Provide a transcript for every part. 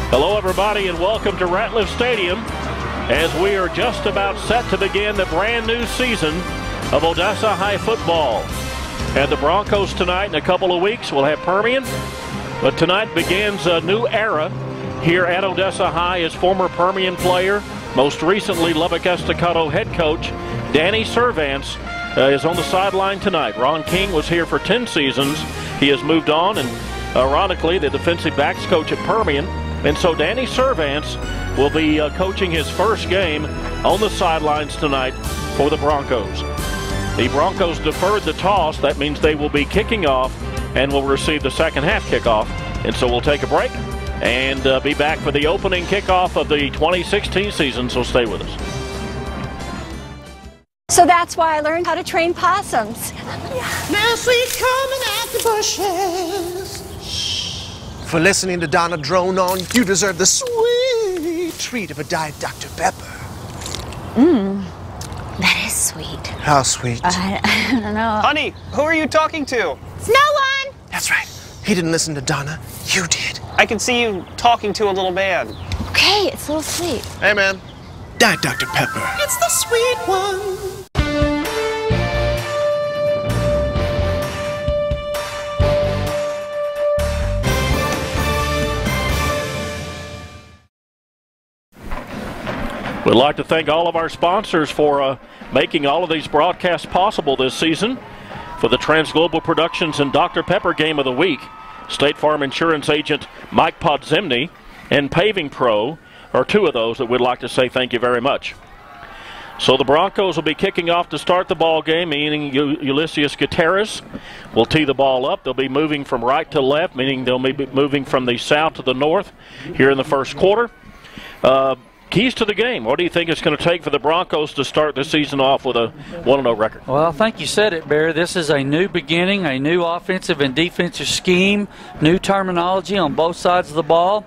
Hello, everybody, and welcome to Ratliff Stadium as we are just about set to begin the brand new season of Odessa High football. And the Broncos tonight, in a couple of weeks, will have Permian. But tonight begins a new era here at Odessa High as former Permian player, most recently Lubbock Estacado head coach, Danny Servance is on the sideline tonight. Ron King was here for 10 seasons. He has moved on, and ironically, the defensive backs coach at Permian. And so Danny Servance will be coaching his first game on the sidelines tonight for the Broncos. The Broncos deferred the toss. That means they will be kicking off and will receive the second half kickoff. And so we'll take a break and be back for the opening kickoff of the 2016 season, so stay with us. So that's why I learned how to train possums. Now sweet coming out the bushes. For listening to Donna drone on, you deserve the sweet treat of a Diet Dr. Pepper. That is sweet. How sweet? I don't know. Honey, who are you talking to? It's no one! That's right. He didn't listen to Donna. You did. I can see you talking to a little man. Okay, it's a little sweet. Hey, man. Diet Dr. Pepper. It's the sweet one. We'd like to thank all of our sponsors for making all of these broadcasts possible this season. For the Transglobal Productions and Dr. Pepper Game of the Week, State Farm Insurance Agent Mike Podzimny and Paving Pro are two of those that we'd like to say thank you very much. So the Broncos will be kicking off to start the ball game, meaning Ulysses Gutierrez will tee the ball up. They'll be moving from right to left, meaning they'll be moving from the south to the north here in the first quarter. Keys to the game. What do you think it's going to take for the Broncos to start the season off with a 1-0 record? Well, I think you said it, Barry. This is a new beginning, a new offensive and defensive scheme, new terminology on both sides of the ball,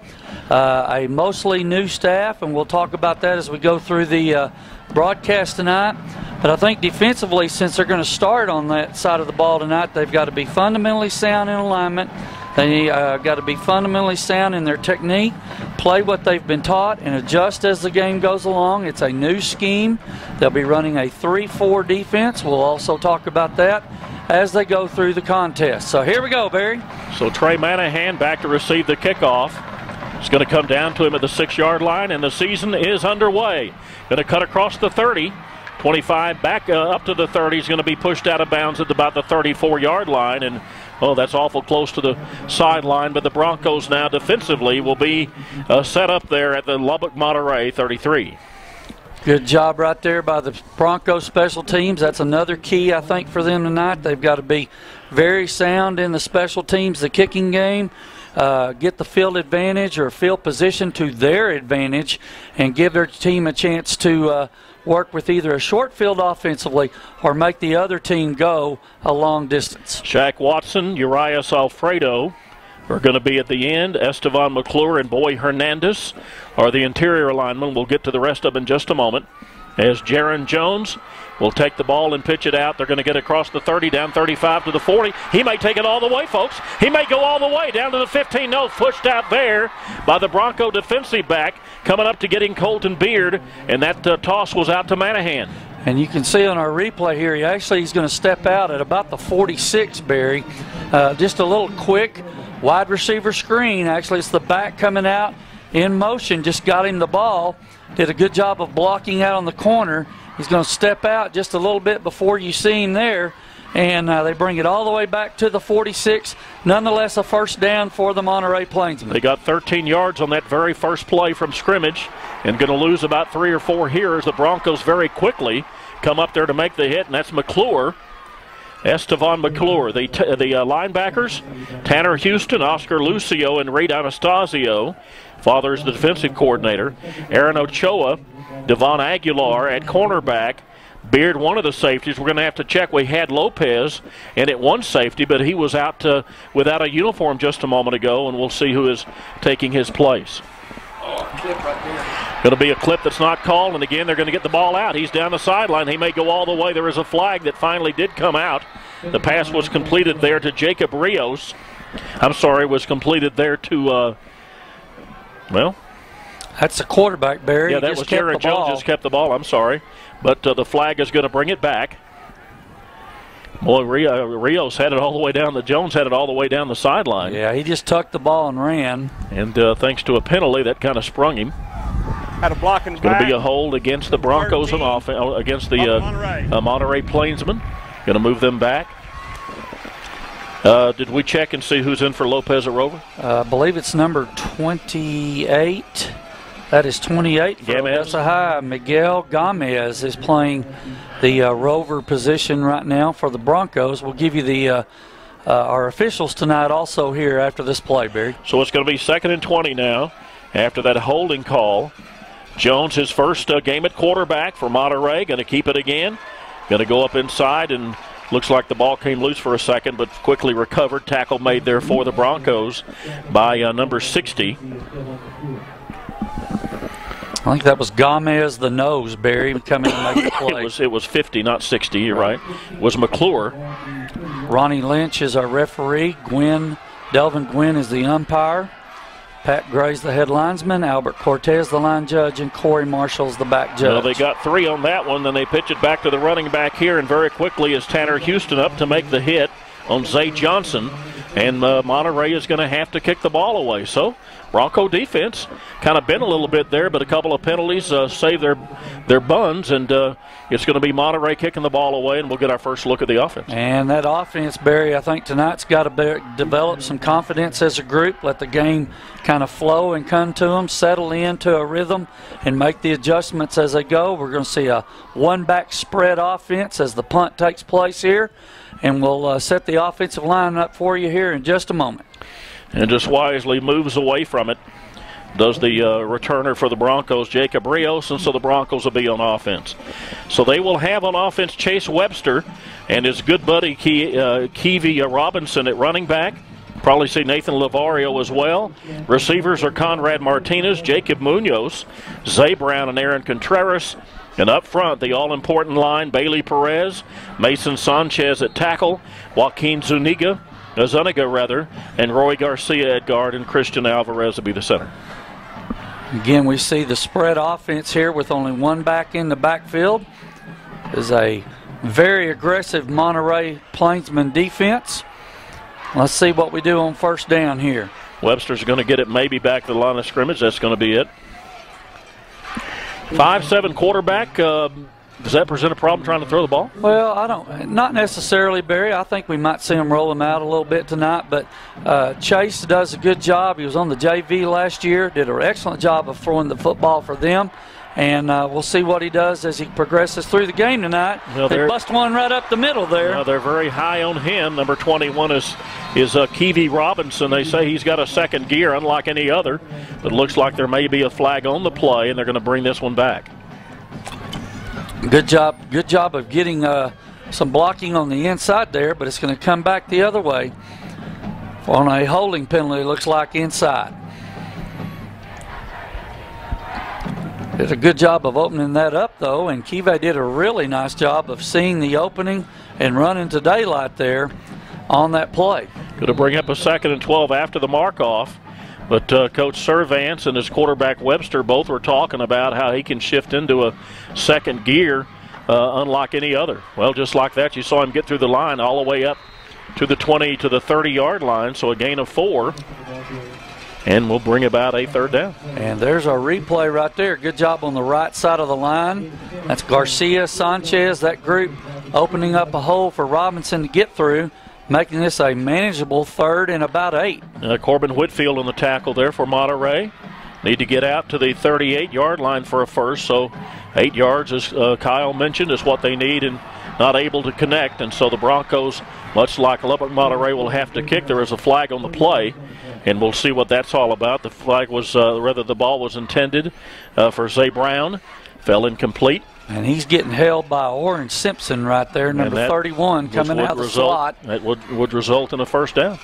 a mostly new staff, and we'll talk about that as we go through the broadcast tonight. But I think defensively, since they're going to start on that side of the ball tonight, they've got to be fundamentally sound in alignment. They got to be fundamentally sound in their technique, play what they've been taught, and adjust as the game goes along. It's a new scheme. They'll be running a 3-4 defense. We'll also talk about that as they go through the contest. So here we go, Barry. So Trey Manahan back to receive the kickoff. It's going to come down to him at the 6-yard line, and the season is underway. Going to cut across the 30. 25 back up to the 30. He's going to be pushed out of bounds at about the 34-yard line, and that's awful close to the sideline. But the Broncos now defensively will be set up there at the Lubbock Monterey 33. Good job right there by the Broncos special teams. That's another key, I think, for them tonight. They've got to be very sound in the special teams, the kicking game, get the field advantage or field position to their advantage, and give their team a chance to work with either a short field offensively or make the other team go a long distance. Shaq Watson, Urias Alfredo are going to be at the end. Estevan McClure and Boy Hernandez are the interior linemen. We'll get to the rest of them in just a moment. As Jaron Jones will take the ball and pitch it out. They're going to get across the 30, down 35 to the 40. He may take it all the way, folks. He may go all the way down to the 15. No, pushed out there by the Bronco defensive back, coming up to getting Colton Beard, and that toss was out to Manahan. And you can see on our replay here, he's going to step out at about the 46, Barry. Just a little quick wide receiver screen. Actually, it's the back coming out in motion. Just got him the ball. Did a good job of blocking out on the corner. He's going to step out just a little bit before you see him there. And they bring it all the way back to the 46. Nonetheless, a first down for the Monterey Plainsmen. They got 13 yards on that very first play from scrimmage and going to lose about 3 or 4 here as the Broncos very quickly come up there to make the hit, and that's McClure. Estevan McClure. The linebackers, Tanner Houston, Oscar Lucio, and Reed Anastasio. Father is the defensive coordinator. Aaron Ochoa, Devon Aguilar at cornerback. Beard, one of the safeties. We're going to have to check. We had Lopez and at one safety, but he was out without a uniform just a moment ago, and we'll see who is taking his place. Clip right there. Going to be a clip that's not called, and again, they're going to get the ball out. He's down the sideline. He may go all the way. There is a flag that finally did come out. The pass was completed there to Jacob Rios. I'm sorry, was completed there to Well, that's the quarterback, Barry. yeah, that was Jared Jones just kept the ball. I'm sorry. But the flag is going to bring it back. Boy, Rios had it all the way down. Jones had it all the way down the sideline. Yeah, he just tucked the ball and ran. And thanks to a penalty, that kind of sprung him. Had a block in the It's going to be back. a hold against the Broncos and against the Monterey Plainsmen. Going to move them back. Did we check and see who's in for Lopez at Rover? I believe it's number 28. That is 28 for Odessa High. Miguel Gomez is playing the Rover position right now for the Broncos. We'll give you the our officials tonight also here after this play, Barry. So it's going to be 2nd and 20 now after that holding call. Jones, his first game at quarterback for Monterey, going to keep it again. Going to go up inside, and looks like the ball came loose for a second, but quickly recovered. Tackle made there for the Broncos by number 60. I think that was Gomez, the nose, Barry, coming to make the play. It was 50, not 60, you're right. It was McClure. Ronnie Lynch is our referee. Delvin Gwynn is the umpire. Pat Gray's the head linesman. Albert Cortez, the line judge. And Corey Marshall's the back judge. Well, they got 3 on that one. Then they pitch it back to the running back here. And very quickly is Tanner Houston up to make the hit on Zay Johnson. And Monterey is going to have to kick the ball away. So Bronco defense kind of bent a little bit there, but a couple of penalties saved their buns, and it's going to be Monterey kicking the ball away, and we'll get our first look at the offense. And that offense, Barry, I think tonight's got to develop some confidence as a group, let the game kind of flow and come to them, settle into a rhythm, and make the adjustments as they go. We're going to see a one-back spread offense as the punt takes place here, and we'll set the offensive line up for you here in just a moment. And just wisely moves away from it, does the returner for the Broncos, Jacob Rios, and so the Broncos will be on offense. So they will have on offense Chase Webster and his good buddy Keevy Robinson at running back. Probably see Nathan Lavario as well. Receivers are Conrad Martinez, Jacob Munoz, Zay Brown, and Aaron Contreras. And up front, the all-important line, Bailey Perez, Mason Sanchez at tackle, Joaquin Zuniga, and Roy Garcia at guard, and Christian Alvarez will be the center. Again, we see the spread offense here with only one back in the backfield. Is a very aggressive Monterey Plainsman defense. Let's see what we do on first down here. Webster's going to get it maybe back to the line of scrimmage. That's going to be it. 5'7" quarterback. Does that present a problem trying to throw the ball? Well, not necessarily, Barry. I think we might see him roll him out a little bit tonight, but Chase does a good job. He was on the JV last year, did an excellent job of throwing the football for them, and we'll see what he does as he progresses through the game tonight. Well, they bust one right up the middle there. Well, they're very high on him. Number 21 is Keevy Robinson. They say he's got a second gear, unlike any other, but it looks like there may be a flag on the play, and they're going to bring this one back. Good job of getting some blocking on the inside there, but it's going to come back the other way on a holding penalty, looks like inside. Did a good job of opening that up, though, and Kive did a really nice job of seeing the opening and running to daylight there on that play. Going to bring up a 2nd and 12 after the mark-off. But Coach Servance and his quarterback Webster both were talking about how he can shift into a second gear unlike any other. Well, just like that, you saw him get through the line all the way up to the 20 to the 30-yard line, so a gain of 4. And we'll bring about a 3rd down. And there's our replay right there. Good job on the right side of the line. That's Garcia, Sanchez, that group opening up a hole for Robinson to get through, making this a manageable 3rd and about 8. Corbin Whitfield on the tackle there for Monterey. Need to get out to the 38-yard line for a first, so 8 yards, as Kyle mentioned, is what they need and not able to connect. And so the Broncos, much like Lubbock Monterey, will have to kick. There is a flag on the play, and we'll see what that's all about. The flag was, the ball was intended for Zay Brown. Fell incomplete. And he's getting held by Orange Simpson right there, number 31, coming out of the slot. That would result in a 1st down.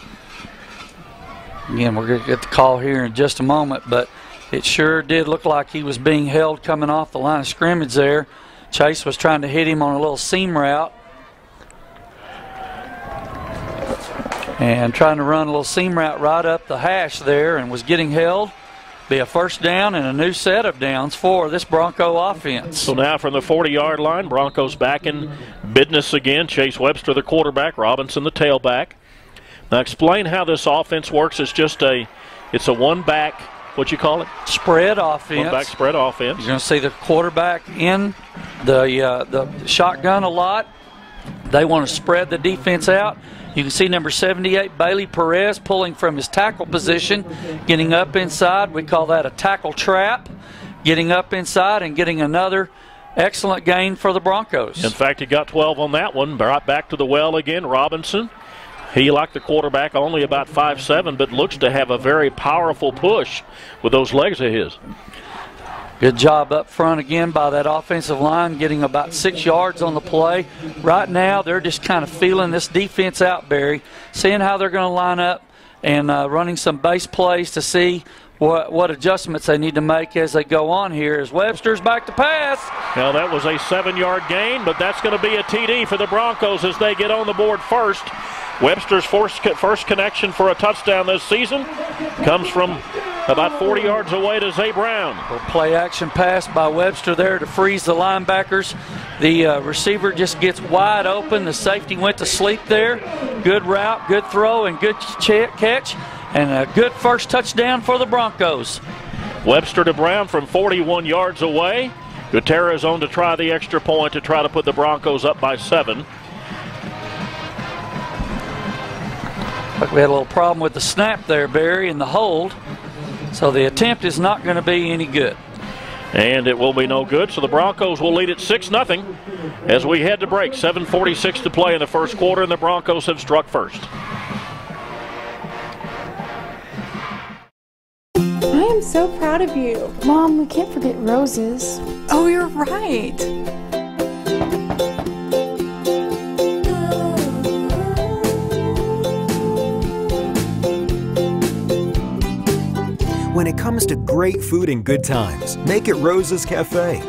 Again, we're going to get the call here in just a moment, but it sure did look like he was being held coming off the line of scrimmage there. Chase was trying to hit him on a little seam route. And trying to run a little seam route right up the hash there and was getting held. Be a first down and a new set of downs for this Bronco offense. So now from the 40-yard line, Broncos back in business again. Chase Webster, the quarterback, Robinson, the tailback. Now explain how this offense works. It's a one-back, what you call it? Spread offense. One-back spread offense. You're going to see the quarterback in the shotgun a lot. They want to spread the defense out. You can see number 78, Bailey Perez, pulling from his tackle position, getting up inside. We call that a tackle trap. Getting up inside and getting another excellent gain for the Broncos. In fact, he got 12 on that one. Brought back to the well again, Robinson. He, like the quarterback, only about 5'7", but looks to have a very powerful push with those legs of his. Good job up front again by that offensive line, getting about 6 yards on the play. Right now, they're just kind of feeling this defense out, Barry, seeing how they're going to line up and running some base plays to see what adjustments they need to make as they go on here. As Webster's back to pass. Now, that was a 7-yard gain, but that's going to be a TD for the Broncos as they get on the board first. Webster's first connection for a touchdown this season comes from about 40 yards away to Zay Brown. Play action pass by Webster there to freeze the linebackers. The receiver just gets wide open. The safety went to sleep there. Good route, good throw, and good catch. And a good first touchdown for the Broncos. Webster to Brown from 41 yards away. Gutierrez on to try the extra point to try to put the Broncos up by 7. But we had a little problem with the snap there, Barry, and the hold. So the attempt is not going to be any good. And it will be no good, so the Broncos will lead it 6-0 as we head to break. 7:46 to play in the first quarter, and the Broncos have struck first. I am so proud of you. Mom, we can't forget roses. Oh, you're right. When it comes to great food and good times, make it Rose's Cafe.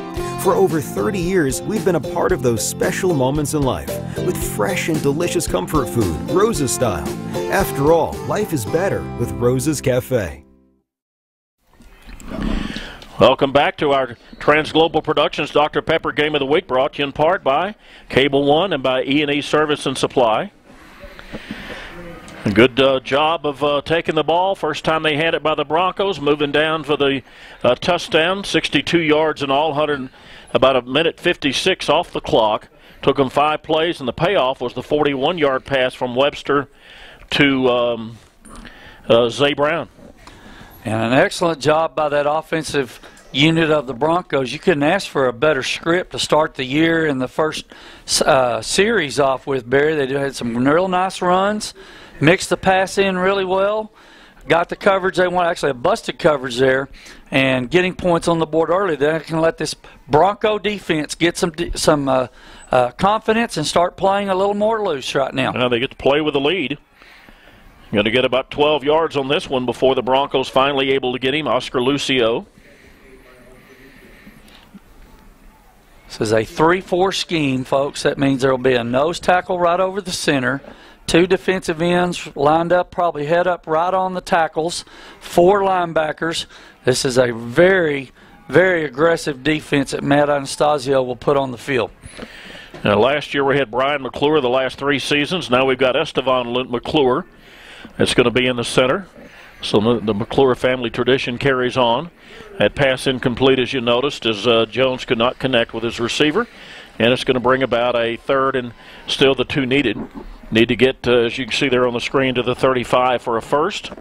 For over 30 years, we've been a part of those special moments in life with fresh and delicious comfort food, Rose's style. After all, life is better with Rose's Cafe. Welcome back to our Transglobal Productions Dr. Pepper Game of the Week, brought to you in part by Cable One and by E&E Service and Supply. A good job of taking the ball. First time they had it by the Broncos, moving down for the touchdown. 62 yards in all, about a minute 56 off the clock. Took them 5 plays, and the payoff was the 41-yard pass from Webster to Zay Brown. And an excellent job by that offensive unit of the Broncos. You couldn't ask for a better script to start the year in the first series off with, Barry. They had some real nice runs, mixed the pass in really well, got the coverage they want, actually a busted coverage there, and getting points on the board early. They can let this Bronco defense get some confidence and start playing a little more loose right now. Now they get to play with the lead. Going to get about 12 yards on this one before the Broncos finally able to get him. Oscar Lucio. This is a 3-4 scheme, folks. That means there will be a nose tackle right over the center, 2 defensive ends lined up, probably head up right on the tackles, 4 linebackers. This is a very, very aggressive defense that Matt Anastasio will put on the field. Now, last year we had Brian McClure the last 3 seasons. Now we've got Estevan McClure. It's going to be in the center. So the McClure family tradition carries on. That pass incomplete, as you noticed, as Jones could not connect with his receiver. And it's going to bring about a third and still the 2 needed. Need to get, as you can see there on the screen, to the 35 for a first.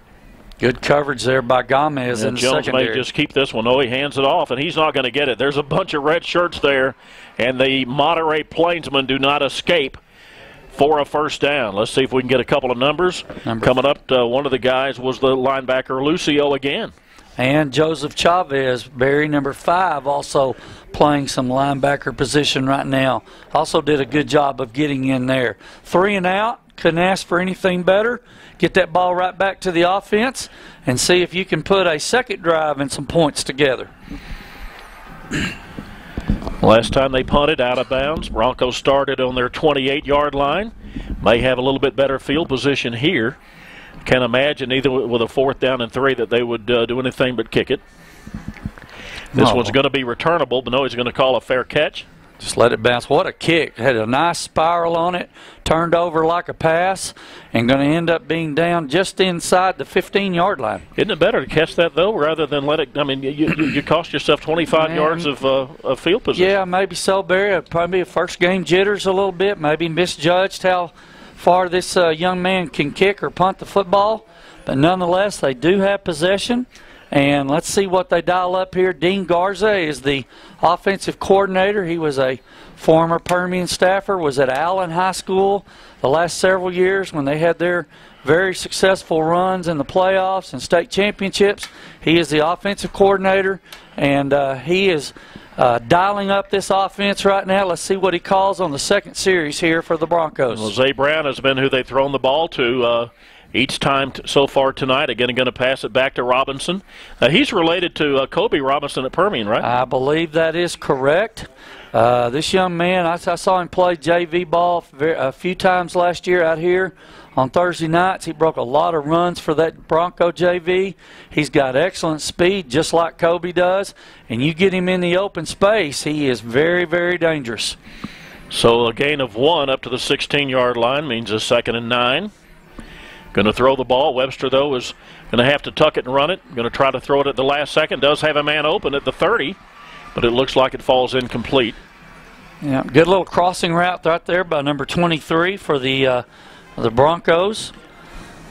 Good coverage there by Gomez in the Jones secondary. may just keep this one. Oh, he hands it off, and he's not going to get it. There's a bunch of red shirts there, and the Monterey Plainsmen do not escape for a first down. Let's see if we can get a couple of numbers. Coming up, one of the guys was the linebacker Lucio again. And Joseph Chavez, Barry, number 5, also playing some linebacker position right now. Also did a good job of getting in there. 3 and out. Couldn't ask for anything better. Get that ball right back to the offense and see if you can put a second drive and some points together. Last time they punted out of bounds, Broncos started on their 28-yard line. May have a little bit better field position here Can't imagine either with a 4th down and 3 that they would do anything but kick it. This one's going to be returnable, but no, he's going to call a fair catch. Just let it bounce. What a kick. Had a nice spiral on it, turned over like a pass, and going to end up being down just inside the 15-yard line. Isn't it better to catch that, though, rather than let it – I mean, you cost yourself 25 yards of field position. Yeah, maybe so, Barry. Probably a first-game jitters a little bit, maybe misjudged how far this young man can kick or punt the football. But nonetheless, they do have possession. And let's see what they dial up here. Dean Garza is the offensive coordinator. He was a former Permian staffer, was at Allen High School the last several years when they had their very successful runs in the playoffs and state championships. He is the offensive coordinator, and he is dialing up this offense right now. Let's see what he calls on the second series here for the Broncos. Well, Zay Brown has been who they've thrown the ball to each time so far tonight. Again, going to pass it back to Robinson. He's related to Kobe Robinson at Permian, right? I believe that is correct. This young man, I saw him play JV ball a few times last year out here on Thursday nights. He broke a lot of runs for that Bronco JV. He's got excellent speed, just like Kobe does. And you get him in the open space, he is very, very dangerous. So a gain of 1 up to the 16-yard line means a 2nd and 9. Going to throw the ball. Webster, though, is going to have to tuck it and run it. Going to try to throw it at the last second. Does have a man open at the 30, but it looks like it falls incomplete. Yeah, good little crossing route right there by number 23 for the Broncos.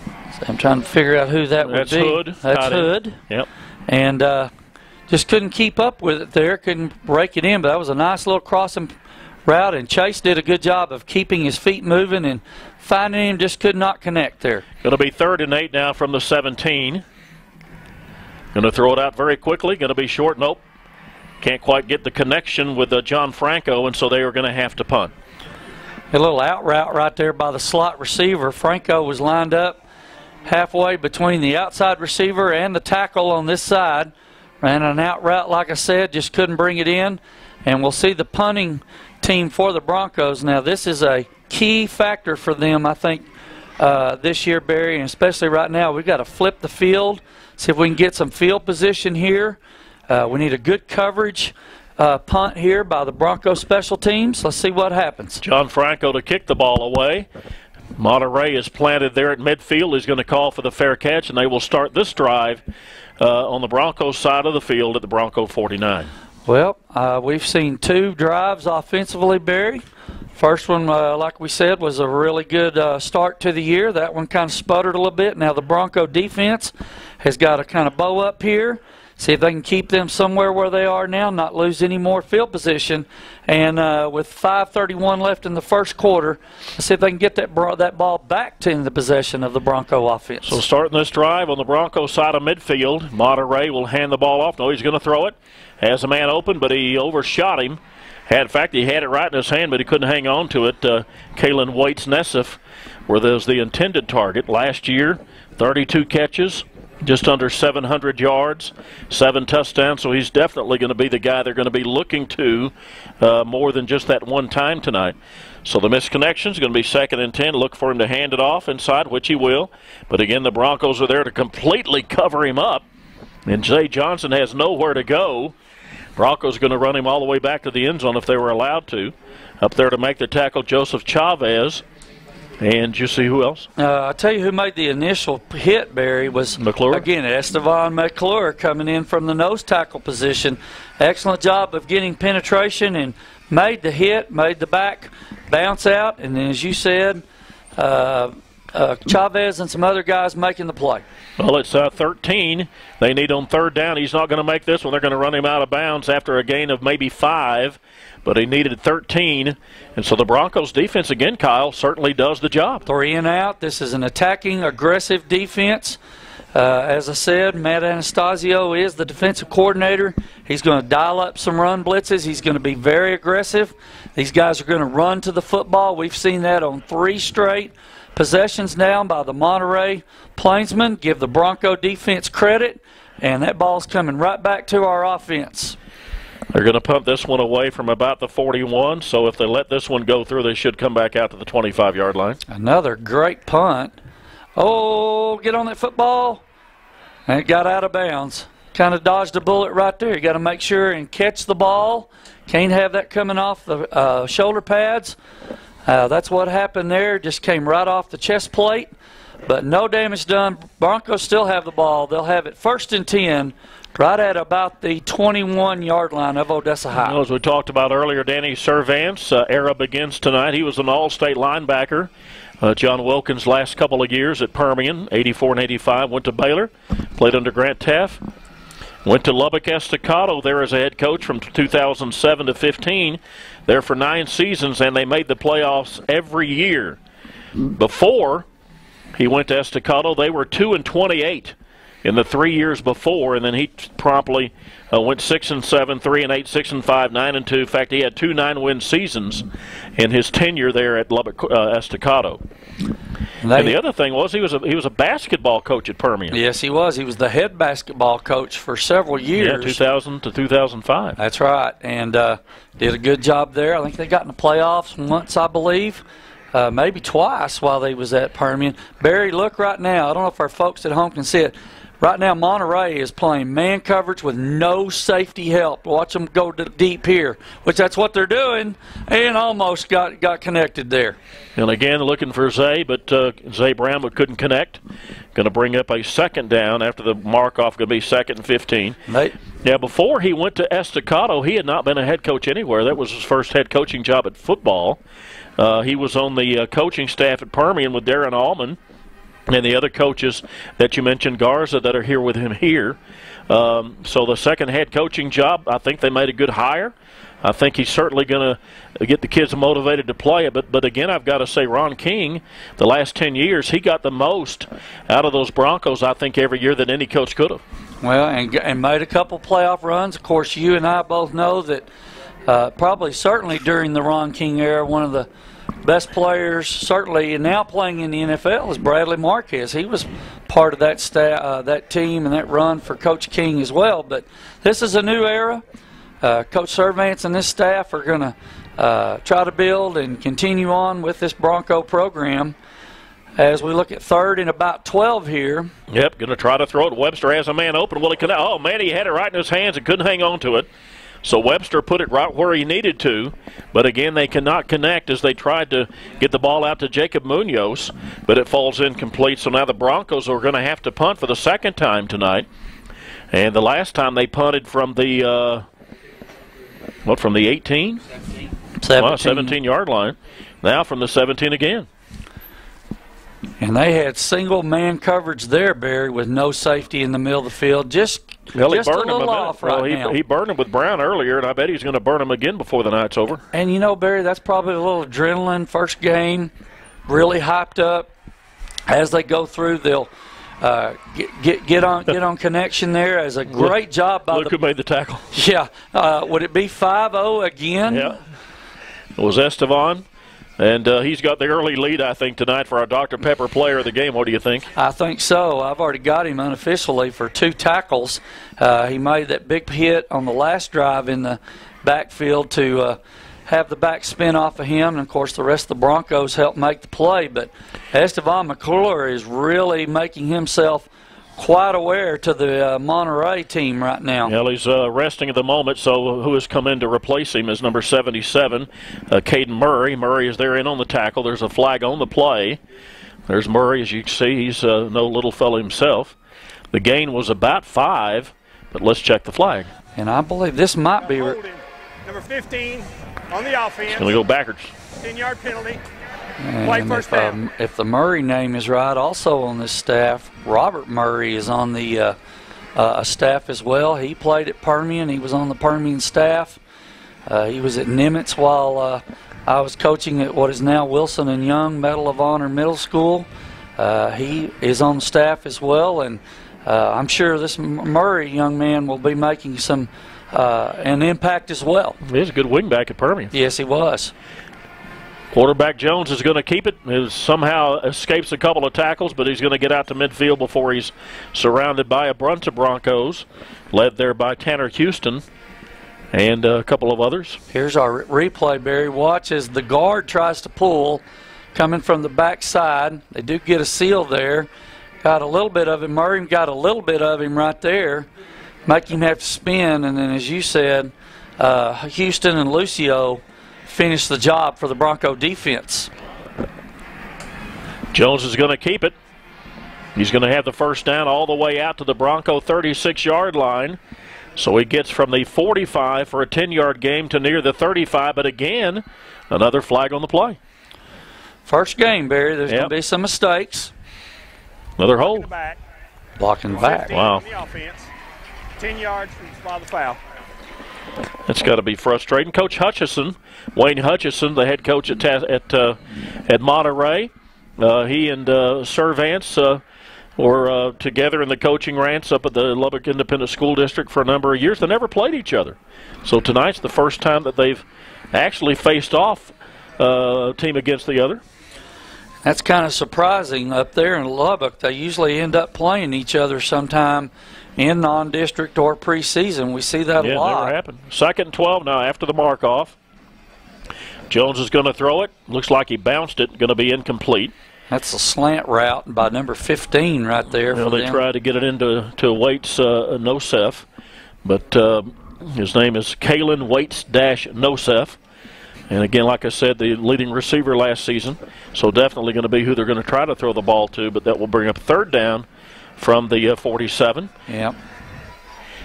So I'm trying to figure out who that would be. Hood. That's Hood. Yep. And just couldn't keep up with it there. Couldn't break it in, but that was a nice little crossing route, and Chase did a good job of keeping his feet moving and finding him, just could not connect there. Going to be 3rd and 8 now from the 17. Going to throw it out very quickly. Going to be short. Nope. Can't quite get the connection with John Franco, and so they are going to have to punt. A little out route right there by the slot receiver. Franco was lined up halfway between the outside receiver and the tackle on this side. Ran an out route, like I said, just couldn't bring it in. And we'll see the punting team for the Broncos. Now, this is a key factor for them, I think, this year, Barry, and especially right now. We've got to flip the field, see if we can get some field position here. We need a good coverage punt here by the Broncos special teams. Let's see what happens. John Franco to kick the ball away. Monterey is planted there at midfield. He's going to call for the fair catch, and they will start this drive on the Broncos side of the field at the Bronco 49. Well, we've seen 2 drives offensively, Barry. First one, like we said, was a really good start to the year. That one kind of sputtered a little bit. Now the Bronco defense has got to kind of bow up here, see if they can keep them somewhere where they are now, not lose any more field position. And with 5:31 left in the first quarter, let's see if they can get that ball back to the possession of the Bronco offense. So starting this drive on the Bronco side of midfield, Monterey will hand the ball off. No, he's going to throw it. Has a man open, but he overshot him. In fact, he had it right in his hand, but he couldn't hang on to it. Kalen Waits-Nessif was the intended target. Last year, 32 catches, just under 700 yards, 7 touchdowns. So he's definitely going to be the guy they're going to be looking to more than just that one time tonight. So the misconnection is going to be 2nd and 10. Look for him to hand it off inside, which he will. But again, the Broncos are there to completely cover him up. And Zay Johnson has nowhere to go. Broncos going to run him all the way back to the end zone if they were allowed to. Up there to make the tackle, Joseph Chavez. And you see who else? I'll tell you who made the initial hit, Barry, was, McClure? Again, Estevan McClure coming in from the nose tackle position. Excellent job of getting penetration and made the hit, made the back bounce out. And then, as you said, Chavez and some other guys making the play. Well, it's 13. They need on 3rd down. He's not going to make this one. They're going to run him out of bounds after a gain of maybe 5, but he needed 13. And so the Broncos defense, again, Kyle, certainly does the job. 3 and out. This is an attacking, aggressive defense. As I said, Matt Anastasio is the defensive coordinator. He's going to dial up some run blitzes. He's going to be very aggressive. These guys are going to run to the football. We've seen that on 3 straight possessions now by the Monterey Plainsmen. Give the Bronco defense credit, and that ball's coming right back to our offense. They're going to punt this one away from about the 41, so if they let this one go through, they should come back out to the 25-yard line. Another great punt Oh, get on that football. And it got out of bounds. Kind of dodged a bullet right there. You got to make sure and catch the ball. Can't have that coming off the shoulder pads. That's what happened there. Just came right off the chest plate. But no damage done. Broncos still have the ball. They'll have it 1st and 10 right at about the 21-yard line of Odessa High. Well, as we talked about earlier, Danny Servant's era begins tonight. He was an all-state linebacker. John Wilkins' last couple of years at Permian, 84 and 85, went to Baylor, played under Grant Teff. Went to Lubbock Estacado there as a head coach from 2007 to 15. There for 9 seasons, and they made the playoffs every year. Before he went to Estacado, they were 2 and 28 in the 3 years before, and then he promptly went 6 and 7, 3 and 8, 6 and 5, 9 and 2. In fact, he had 2 9-win seasons in his tenure there at Lubbock Estacado. And the other thing was he was a basketball coach at Permian. Yes, he was. He was the head basketball coach for several years. Yeah, 2000 to 2005. That's right, and did a good job there. I think they got in the playoffs once, I believe, maybe twice while they was at Permian. Barry, look right now. I don't know if our folks at home can see it. Right now, Monterey is playing man coverage with no safety help. Watch them go deep here, which that's what they're doing, and almost got connected there. And again, looking for Zay, but Zay Brown couldn't connect. Going to bring up a 2nd down after the mark-off. Going to be 2nd and 15. Now, before he went to Estacado, he had not been a head coach anywhere. That was his first head coaching job at football. He was on the coaching staff at Permian with Darren Allman and the other coaches that you mentioned, Garza, that are here with him here. So the second head coaching job, I think they made a good hire. I think he's certainly going to get the kids motivated to play it. But again, I've got to say Ron King, the last 10 years, he got the most out of those Broncos, I think, every year than any coach could have. Well, and made a couple playoff runs. Of course, you and I both know that certainly during the Ron King era, one of the best players, certainly, and now playing in the NFL, is Bradley Marquez. He was part of that that team and that run for Coach King as well. But this is a new era. Coach Servants and this staff are going to try to build and continue on with this Bronco program as we look at 3rd and about 12 here. Yep, going to try to throw it. Webster has a man open. Will he connect? Oh, man, he had it right in his hands and couldn't hang on to it. So Webster put it right where he needed to, but again, they cannot connect as they tried to get the ball out to Jacob Munoz, but it falls incomplete. So now the Broncos are going to have to punt for the 2nd time tonight. And the last time they punted from the, from the 18? 17-yard line. Now from the 17 again. And they had single-man coverage there, Barry, with no safety in the middle of the field. Just a little off right now. He burned him with Brown earlier, and I bet he's going to burn him again before the night's over. And, you know, Barry, that's probably a little adrenaline. First game, really hyped up. As they go through, they'll get on connection there. As a great job by Look who made the tackle. Yeah. Would it be 5-0 again? Yeah. It was Estevan. And he's got the early lead, I think, tonight for our Dr. Pepper player of the game. What do you think? I think so. I've already got him unofficially for 2 tackles. He made that big hit on the last drive in the backfield to have the back spin off of him. And, of course, the rest of the Broncos helped make the play. But Estevan McClure is really making himself quite aware to the Monterey team right now. Well, he's resting at the moment, so who has come in to replace him is number 77, Caden Murray. Murray is there in on the tackle. There's a flag on the play. There's Murray, as you can see. He's no little fellow himself. The gain was about 5, but let's check the flag. And I believe this might be... Number 15 on the offense. It's going to go backwards. 10-yard penalty. And if the Murray name is right, also on this staff, Robert Murray is on the staff as well. He played at Permian. He was on the Permian staff. He was at Nimitz while I was coaching at what is now Wilson and Young Medal of Honor Middle School. He is on the staff as well, and I'm sure this Murray young man will be making some an impact as well. He's a good wingback at Permian. Yes, he was. Quarterback Jones is going to keep it. He somehow escapes a couple of tackles, but he's going to get out to midfield before he's surrounded by a bunch of Broncos, led there by Tanner Houston and a couple of others. Here's our replay, Barry. Watch as the guard tries to pull. coming from the backside. They do get a seal there. Got a little bit of him. Murray got a little bit of him right there. Make him have to spin, and then as you said, Houston and Lucio finish the job for the Bronco defense. Jones is going to keep it. He's going to have the first down all the way out to the Bronco 36-yard line. So he gets from the 45 for a 10-yard gain to near the 35, but again, another flag on the play. First game, Barry. There's going to be some mistakes. Another hold. Blocking back. Wow. On the offense. 10 yards from the spot of the foul. It's got to be frustrating. Coach Hutchison, Wayne Hutchison, the head coach at Monterey, he and Sir Vance were together in the coaching ranks up at the Lubbock Independent School District for a number of years. They never played each other. So tonight's the first time that they've actually faced off a team against the other. That's kind of surprising up there in Lubbock. They usually end up playing each other sometime in non-district or preseason. We see that a lot. Yeah, never happened. 2nd and 12 now after the mark-off. Jones is going to throw it. Looks like he bounced it. Going to be incomplete. That's a slant route by number 15 right there. Well, they tried to get it into Waits Nosef, but his name is Kalen Waits-Nosef. And again, like I said, the leading receiver last season, so definitely going to be who they're going to try to throw the ball to, but that will bring up 3rd down from the 47. Yep.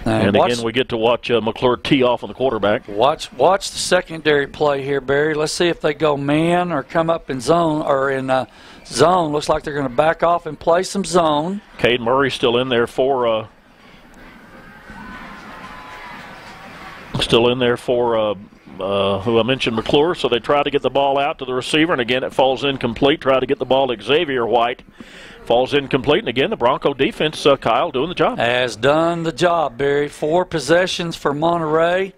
And again, we get to watch McClure tee off on the quarterback. Watch the secondary play here, Barry. Let's see if they go man or come up in zone or in zone. Looks like they're going to back off and play some zone. Cade Murray still in there for who I mentioned, McClure. So they try to get the ball out to the receiver, and again it falls incomplete. Try to get the ball to Xavier White. Falls incomplete, and again the Bronco defense, Kyle, doing the job. Has done the job, Barry. 4 possessions for Monterey.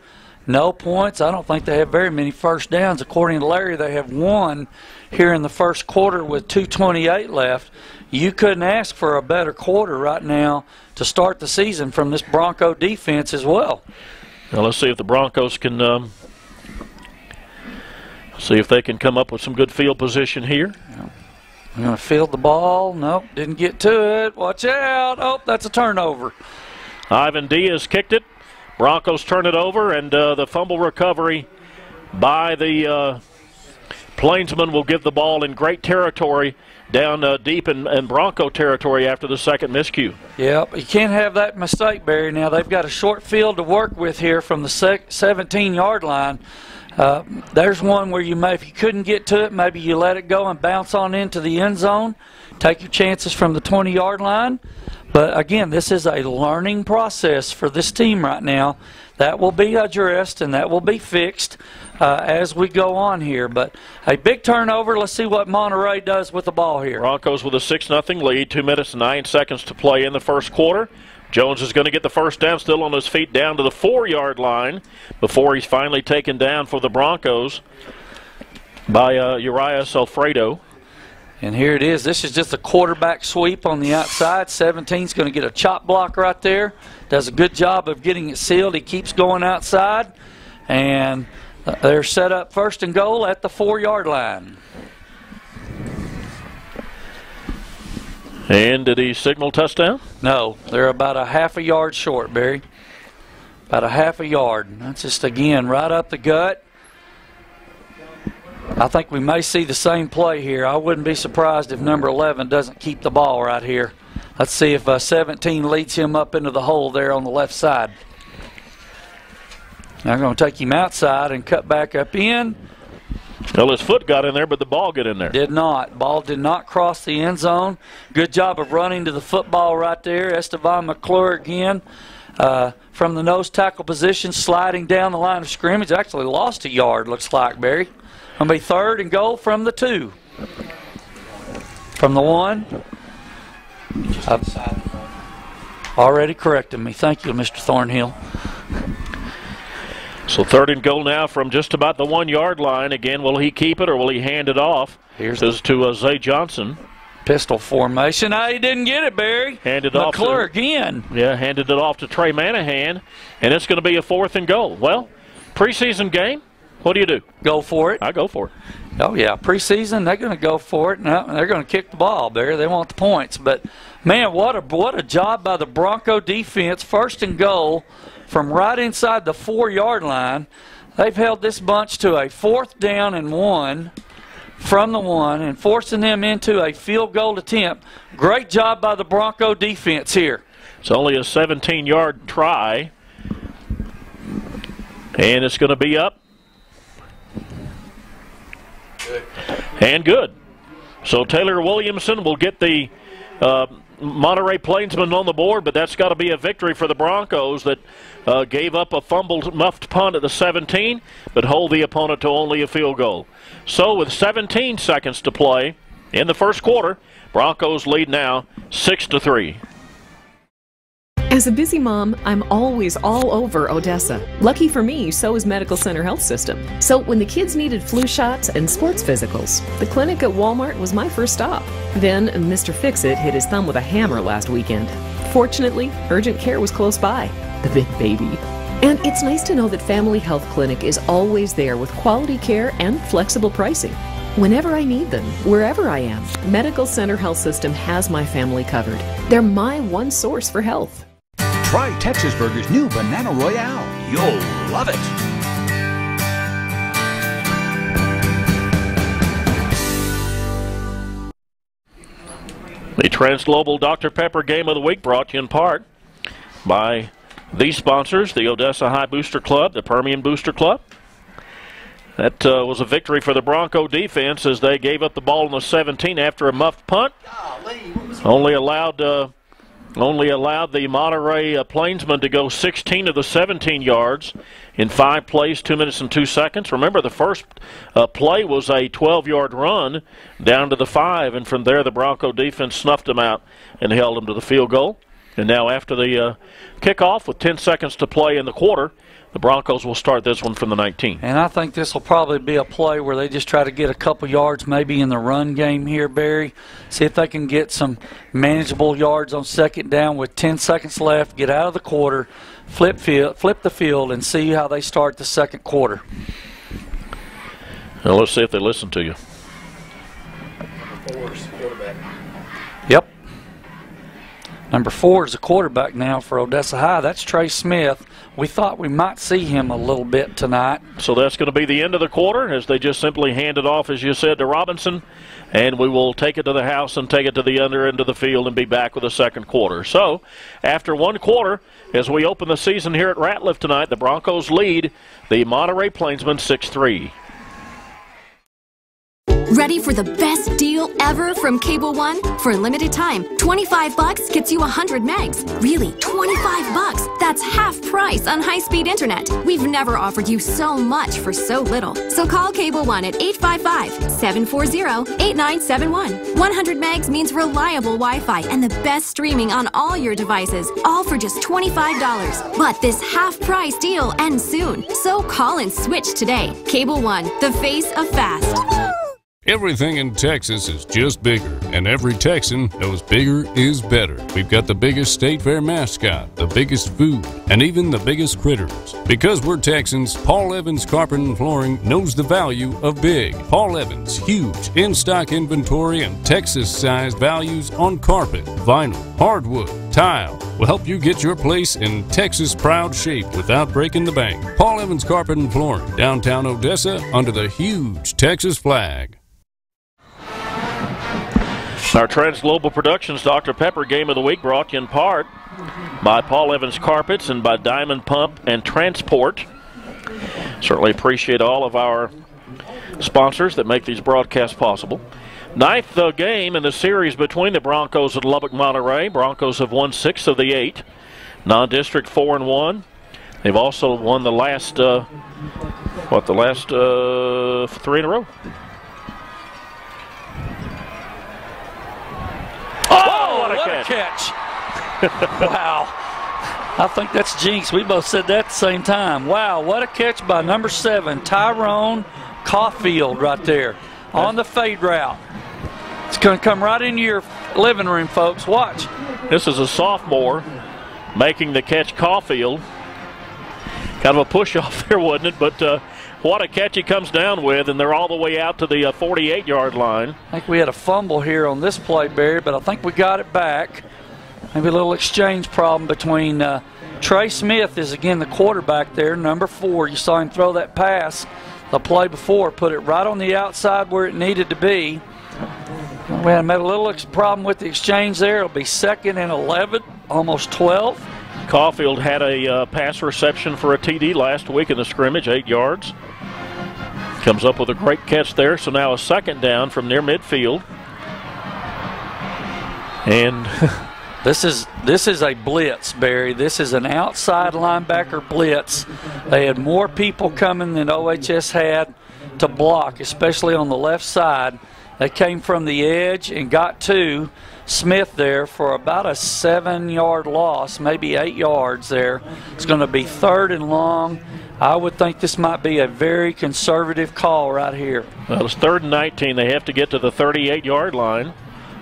No points. I don't think they have very many first downs. According to Larry, they have 1 here in the first quarter with 2:28 left. You couldn't ask for a better quarter right now to start the season from this Bronco defense as well. Now let's see if the Broncos can see if they can come up with some good field position here. I'm going to field the ball. Nope, didn't get to it. Watch out. Oh, that's a turnover. Ivan Diaz kicked it. Broncos turn it over, and the fumble recovery by the Plainsman will give the ball in great territory down deep in Bronco territory after the second miscue. Yep, you can't have that mistake, Barry. Now they've got a short field to work with here from the 17-yard line. There's one where if you couldn't get to it, maybe you let it go and bounce on into the end zone. Take your chances from the 20-yard line. But again, this is a learning process for this team right now. That will be addressed and that will be fixed as we go on here. But a big turnover. Let's see what Monterey does with the ball here. Broncos with a 6-0 lead. 2 minutes and 9 seconds to play in the first quarter. Jones is going to get the first down, still on his feet, down to the 4-yard line before he's finally taken down for the Broncos by Urias Alfredo. And here it is. This is just a quarterback sweep on the outside. 17's going to get a chop block right there. Does a good job of getting it sealed. He keeps going outside. And they're set up 1st and goal at the 4-yard line. And did he signal touchdown? No, they're about a half a yard short, Barry. About a half a yard. That's just, again, right up the gut. I think we may see the same play here. I wouldn't be surprised if number 11 doesn't keep the ball right here. Let's see if 17 leads him up into the hole there on the left side. Now I'm going to take him outside and cut back up in. Well, his foot got in there, but the ball got in there. Did not. Ball did not cross the end zone. Good job of running to the football right there. Esteban McClure again from the nose tackle position, sliding down the line of scrimmage. Actually lost a yard, looks like, Barry. Going to be 3rd and goal from the 2. From the 1. Already corrected me. Thank you, Mr. Thornhill. So 3rd and goal now from just about the 1-yard line. Again, will he keep it or will he hand it off? Here's to Zay Johnson. Pistol formation. He didn't get it, Barry. Handed off McClure again. Yeah, handed it off to Trey Manahan, and it's going to be a 4th and goal. Well, preseason game, What do you do? Go for it. I go for it. Oh, yeah. Preseason, they're going to go for it. No, they're going to kick the ball, Barry. They want the points. But, man, what a job by the Bronco defense. 1st and goal from right inside the 4-yard line. They've held this bunch to a 4th down and 1 from the 1 and forcing them into a field goal attempt. Great job by the Bronco defense here. It's only a 17-yard try. And it's going to be up. And good. So Taylor Williamson will get the Monterey Plainsman on the board, but that's got to be a victory for the Broncos that gave up a fumbled, muffed punt at the 17, but hold the opponent to only a field goal. So with 17 seconds to play in the first quarter, Broncos lead now 6-3. As a busy mom, I'm always all over Odessa. Lucky for me, so is Medical Center Health System. So when the kids needed flu shots and sports physicals, the clinic at Walmart was my first stop. Then Mr. Fix-It hit his thumb with a hammer last weekend. Fortunately, urgent care was close by. The big baby. And it's nice to know that Family Health Clinic is always there with quality care and flexible pricing. Whenever I need them, wherever I am, Medical Center Health System has my family covered. They're my one source for health. Try Texas Burger's new Banana Royale. You'll love it. The Transglobal Dr. Pepper Game of the Week brought to you in part by these sponsors, the Odessa High Booster Club, the Permian Booster Club. That was a victory for the Bronco defense as they gave up the ball in the 17 after a muffed punt. Only allowed the Monterey Plainsmen to go 16 of the 17 yards in 5 plays, 2 minutes and 2 seconds. Remember, the first play was a 12-yard run down to the 5, and from there the Bronco defense snuffed them out and held them to the field goal. And now after the kickoff with 10 seconds to play in the quarter, the Broncos will start this one from the 19. And I think this will probably be a play where they just try to get a couple yards maybe in the run game here, Barry. See if they can get some manageable yards on 2nd down with 10 seconds left, get out of the quarter, flip the field, and see how they start the 2nd quarter. Now let's see if they listen to you. Yep. Number 4 is the quarterback now for Odessa High. That's Trey Smith. We thought we might see him a little bit tonight. So that's going to be the end of the quarter as they just simply hand it off, as you said, to Robinson. And we will take it to the house and take it to the other end of the field and be back with the 2nd quarter. So after 1 quarter, as we open the season here at Ratliff tonight, the Broncos lead the Monterey Plainsmen 6-3. Ready for the best deal ever from Cable One? For a limited time, $25 gets you 100 megs. Really, $25? That's half price on high-speed internet. We've never offered you so much for so little. So call Cable One at 855-740-8971. 100 megs means reliable Wi-Fi and the best streaming on all your devices, all for just $25. But this half-price deal ends soon. So call and switch today. Cable One, the face of fast. Everything in Texas is just bigger, and every Texan knows bigger is better. We've got the biggest State Fair mascot, the biggest food, and even the biggest critters. Because we're Texans, Paul Evans Carpet and Flooring knows the value of big. Paul Evans' huge in-stock inventory and Texas-sized values on carpet, vinyl, hardwood, tile will help you get your place in Texas proud shape without breaking the bank. Paul Evans Carpet and Flooring, downtown Odessa, under the huge Texas flag. Our Transglobal Productions Dr. Pepper Game of the Week brought to you in part by Paul Evans Carpets and by Diamond Pump and Transport. Certainly appreciate all of our sponsors that make these broadcasts possible. 9th game in the series between the Broncos and Lubbock Monterey. Broncos have won 6 of the 8. Non-district 4-1. They've also won the last, 3 in a row. Oh, what a catch. Wow. I think that's jinx. We both said that at the same time. Wow, what a catch by number 7, Tyrone Caulfield right there on the fade route. It's going to come right into your living room, folks. Watch. This is a sophomore making the catch, Caulfield. Kind of a push-off there, wasn't it? But what a catch he comes down with, and they're all the way out to the 48-yard line. I think we had a fumble here on this play, Barry, but I think we got it back. Maybe a little exchange problem between Trey Smith is, again, the quarterback there, number 4. You saw him throw that pass the play before, put it right on the outside where it needed to be. We had a little problem with the exchange there. It'll be 2nd and 11, almost 12. Caulfield had a pass reception for a TD last week in the scrimmage, 8 yards. Comes up with a great catch there, so now a 2nd down from near midfield. And this is a blitz, Barry. This is an outside linebacker blitz. They had more people coming than OHS had to block, especially on the left side. They came from the edge and got to Smith there for about a 7-yard loss, maybe 8 yards there. It's going to be 3rd and long. I would think this might be a very conservative call right here. Well, it's 3rd and 19. They have to get to the 38-yard line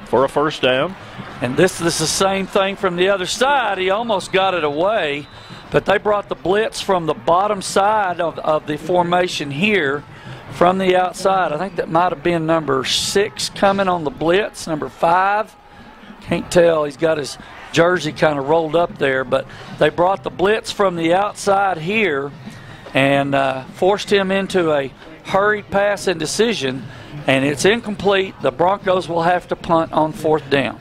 for a 1st down. And this is the same thing from the other side. He almost got it away, but they brought the blitz from the bottom side of the formation here from the outside. I think that might have been number 6 coming on the blitz, number 5. Can't tell. He's got his jersey kind of rolled up there, but they brought the blitz from the outside here and forced him into a hurried pass and decision, and it's incomplete. The Broncos will have to punt on 4th down.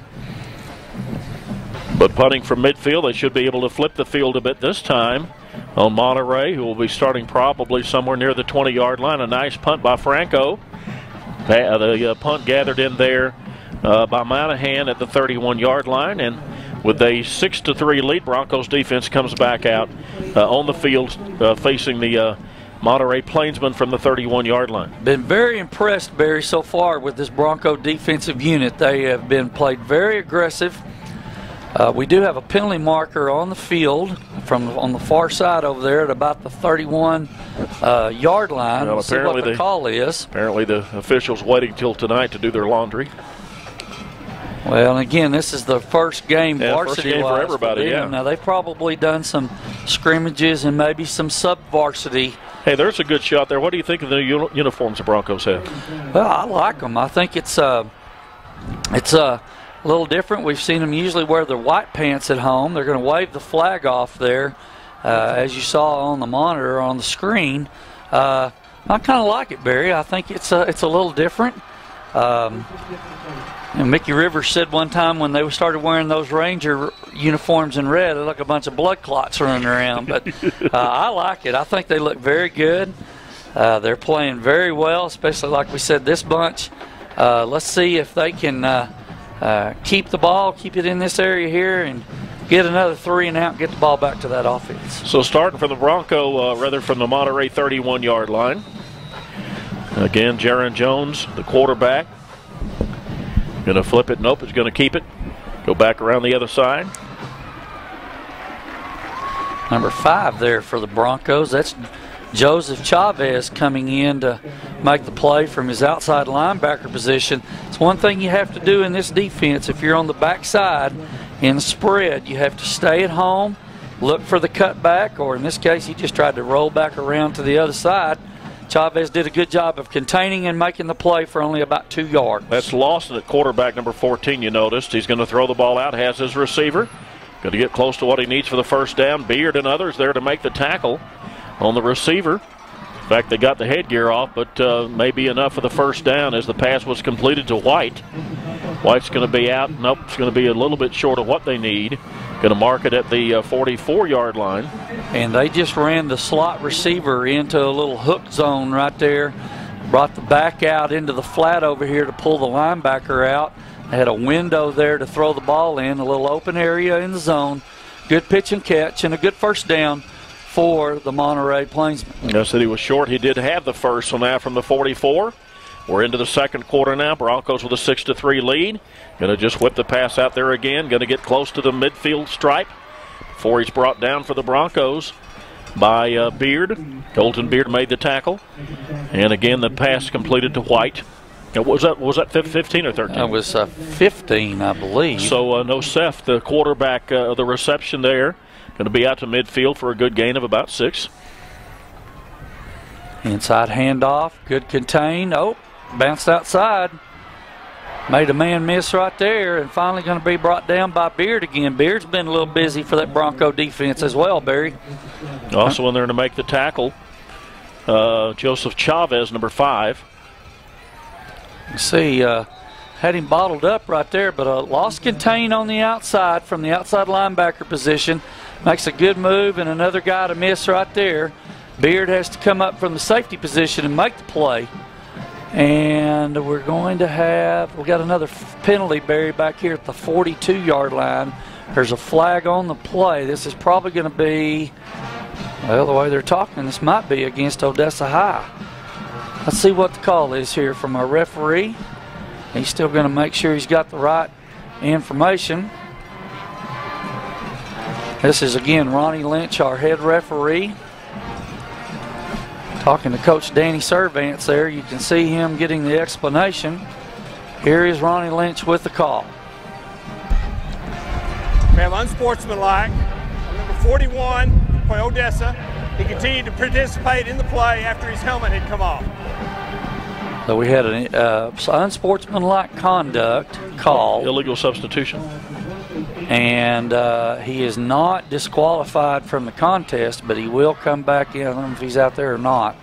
But punting from midfield, they should be able to flip the field a bit this time on Monterey, who will be starting probably somewhere near the 20-yard line. A nice punt by Franco. The punt gathered in there by Monahan at the 31-yard line, and with a 6-3 lead, Broncos defense comes back out on the field facing the Monterey Plainsmen from the 31-yard line. Been very impressed, Barry, so far with this Bronco defensive unit. They have been played very aggressive. We do have a penalty marker on the field on the far side over there at about the 31-yard line. Well, we'll see what the call is. Apparently the officials waiting till tonight to do their laundry. Well, and again, this is the first game varsity-wise first game for everybody, yeah. Now, they've probably done some scrimmages and maybe some sub-varsity. Hey, there's a good shot there. What do you think of the uniforms the Broncos have? Well, I like them. I think it's a little different. We've seen them usually wear their white pants at home. They're going to wave the flag off there, as you saw on the monitor on the screen. I kind of like it, Barry. I think it's a little different. And Mickey Rivers said one time when they started wearing those Ranger uniforms in red, it looked like a bunch of blood clots running around. But I like it. I think they look very good. They're playing very well, especially like we said, this bunch. Let's see if they can keep the ball, keep it in this area here, and get another 3 and out and get the ball back to that offense. So starting from the from the Monterey 31-yard line. Again, Jaron Jones, the quarterback. Going to flip it. Nope, it's going to keep it. Go back around the other side. Number 5 there for the Broncos. That's Joseph Chavez coming in to make the play from his outside linebacker position. It's one thing you have to do in this defense. If you're on the backside in the spread, you have to stay at home, look for the cutback, or in this case, he just tried to roll back around to the other side. Chavez did a good job of containing and making the play for only about 2 yards. That's Lawson at quarterback, number 14, you noticed. He's going to throw the ball out, has his receiver. Going to get close to what he needs for the 1st down. Beard and others there to make the tackle on the receiver. In fact, they got the headgear off, but maybe enough for the 1st down as the pass was completed to White. White's going to be out. Nope, it's going to be a little bit short of what they need. Going to mark it at the 44-yard line. And they just ran the slot receiver into a little hook zone right there. Brought the back out into the flat over here to pull the linebacker out. They had a window there to throw the ball in, a little open area in the zone. Good pitch and catch and a good 1st down for the Monterey Plainsmen. I said he was short. He did have the first, so now from the 44. We're into the 2nd quarter now. Broncos with a 6-3 lead. Going to just whip the pass out there again. Going to get close to the midfield stripe before he's brought down for the Broncos by Beard. Colton Beard made the tackle. And again, the pass completed to White. Was that 15 or 13? That was 15, I believe. So no Seth, the quarterback, the reception there. Going to be out to midfield for a good gain of about 6. Inside handoff, good contain. Oh, bounced outside. Made a man miss right there, and finally going to be brought down by Beard again. Beard's been a little busy for that Bronco defense as well, Barry. Also in there to make the tackle, Joseph Chavez, number 5. You see, had him bottled up right there, but lost contain on the outside from the outside linebacker position. Makes a good move, and another guy to miss right there. Beard has to come up from the safety position and make the play. And we're going to have, we got another penalty, Barry, back here at the 42-yard line. There's a flag on the play. This is probably going to be, well, the way they're talking, this might be against Odessa High. Let's see what the call is here from our referee. He's still going to make sure he's got the right information. This is, again, Ronnie Lynch, our head referee. Talking to Coach Danny Servance there, you can see him getting the explanation. Here is Ronnie Lynch with the call. We have unsportsmanlike. Number 41 for Odessa. He continued to participate in the play after his helmet had come off. So we had an unsportsmanlike conduct call. Illegal substitution. And he is not disqualified from the contest, but he will come back in. I don't know if he's out there or not.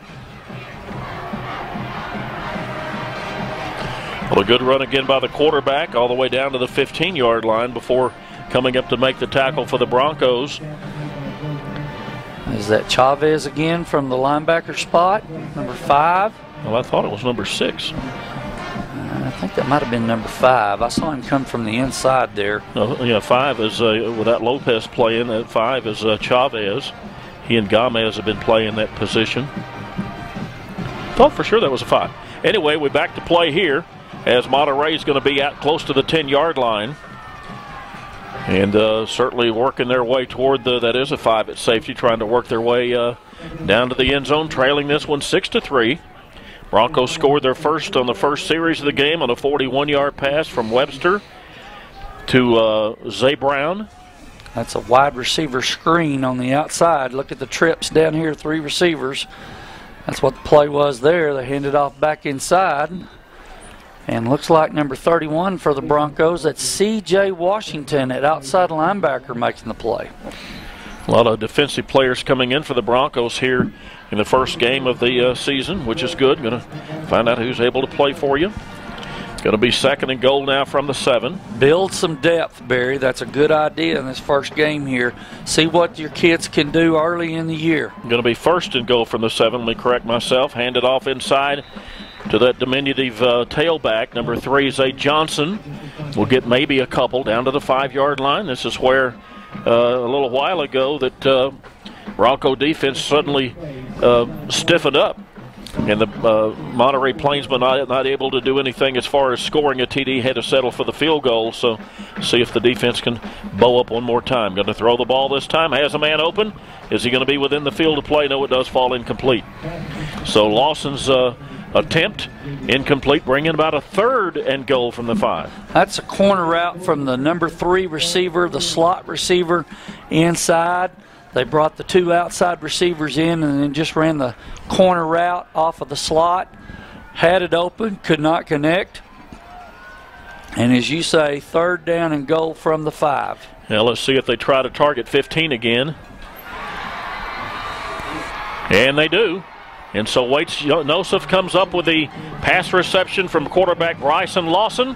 Well, a good run again by the quarterback all the way down to the 15-yard line before coming up to make the tackle for the Broncos. Is that Chavez again from the linebacker spot, number 5? Well, I thought it was number 6. I think that might have been number 5. I saw him come from the inside there. Yeah, 5 is, without Lopez playing, that 5 is Chavez. He and Gomez have been playing that position. Thought for sure that was a 5. Anyway, we're back to play here as Monterey is going to be out close to the 10-yard line. And certainly working their way toward that is a 5 at safety, trying to work their way down to the end zone, trailing this one 6-3. Broncos scored their first on the first series of the game on a 41-yard pass from Webster to Zay Brown. That's a wide receiver screen on the outside. Look at the trips down here, 3 receivers. That's what the play was there. They handed off back inside. And looks like number 31 for the Broncos, that's C.J. Washington at outside linebacker making the play. A lot of defensive players coming in for the Broncos here in the first game of the season, which is good. Going to find out who's able to play for you. Going to be 2nd and goal now from the 7. Build some depth, Barry. That's a good idea in this first game here. See what your kids can do early in the year. Going to be 1st and goal from the 7. Let me correct myself. Hand it off inside to that diminutive tailback, number 3, Zay Johnson. We'll get maybe a couple down to the 5-yard line. This is where a little while ago that Bronco defense suddenly stiffened up. And the Monterey Plainsmen not able to do anything as far as scoring a TD, had to settle for the field goal. So see if the defense can bow up one more time. Going to throw the ball this time. Has a man open. Is he going to be within the field of play? No, it does fall incomplete. So Lawson's attempt incomplete, bringing about a 3rd and goal from the 5. That's a corner route from the number 3 receiver, the slot receiver inside. They brought the 2 outside receivers in and then just ran the corner route off of the slot. Had it open, could not connect. And as you say, 3rd down and goal from the 5. Now let's see if they try to target 15 again. And they do. And so Waits Nosef comes up with the pass reception from quarterback Bryson Lawson.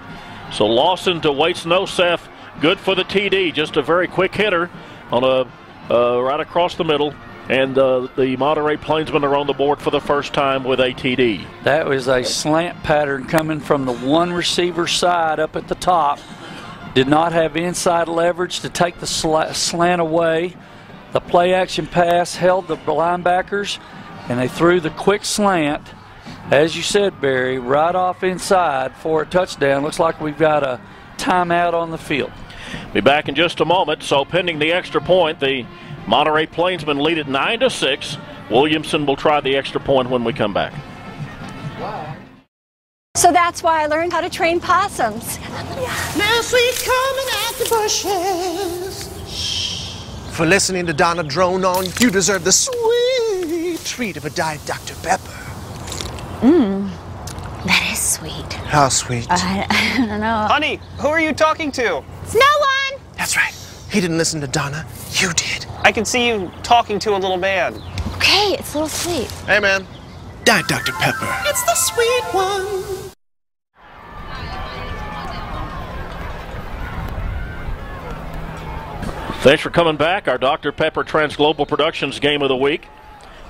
So Lawson to Waits Nosef, good for the TD. Just a very quick hitter on a right across the middle. And the Monterey Plainsmen are on the board for the first time with a TD. That was a slant pattern coming from the 1 receiver side up at the top. Did not have inside leverage to take the slant away. The play action pass held the linebackers, and they threw the quick slant, as you said, Barry, right off inside for a touchdown. Looks like we've got a timeout on the field. Be back in just a moment. So pending the extra point, the Monterey Plainsmen lead it 9-6. Williamson will try the extra point when we come back. So that's why I learned how to train possums. Now sweet's coming out the bushes. For listening to Donna drone on, you deserve the sweet sweet treat of a Diet Dr. Pepper. That is sweet. How sweet? I don't know. Honey, who are you talking to? It's no one! That's right. He didn't listen to Donna. You did. I can see you talking to a little man. Okay, it's a little sweet. Hey, man. Diet Dr. Pepper. It's the sweet one. Thanks for coming back. Our Dr. Pepper Transglobal Productions game of the week.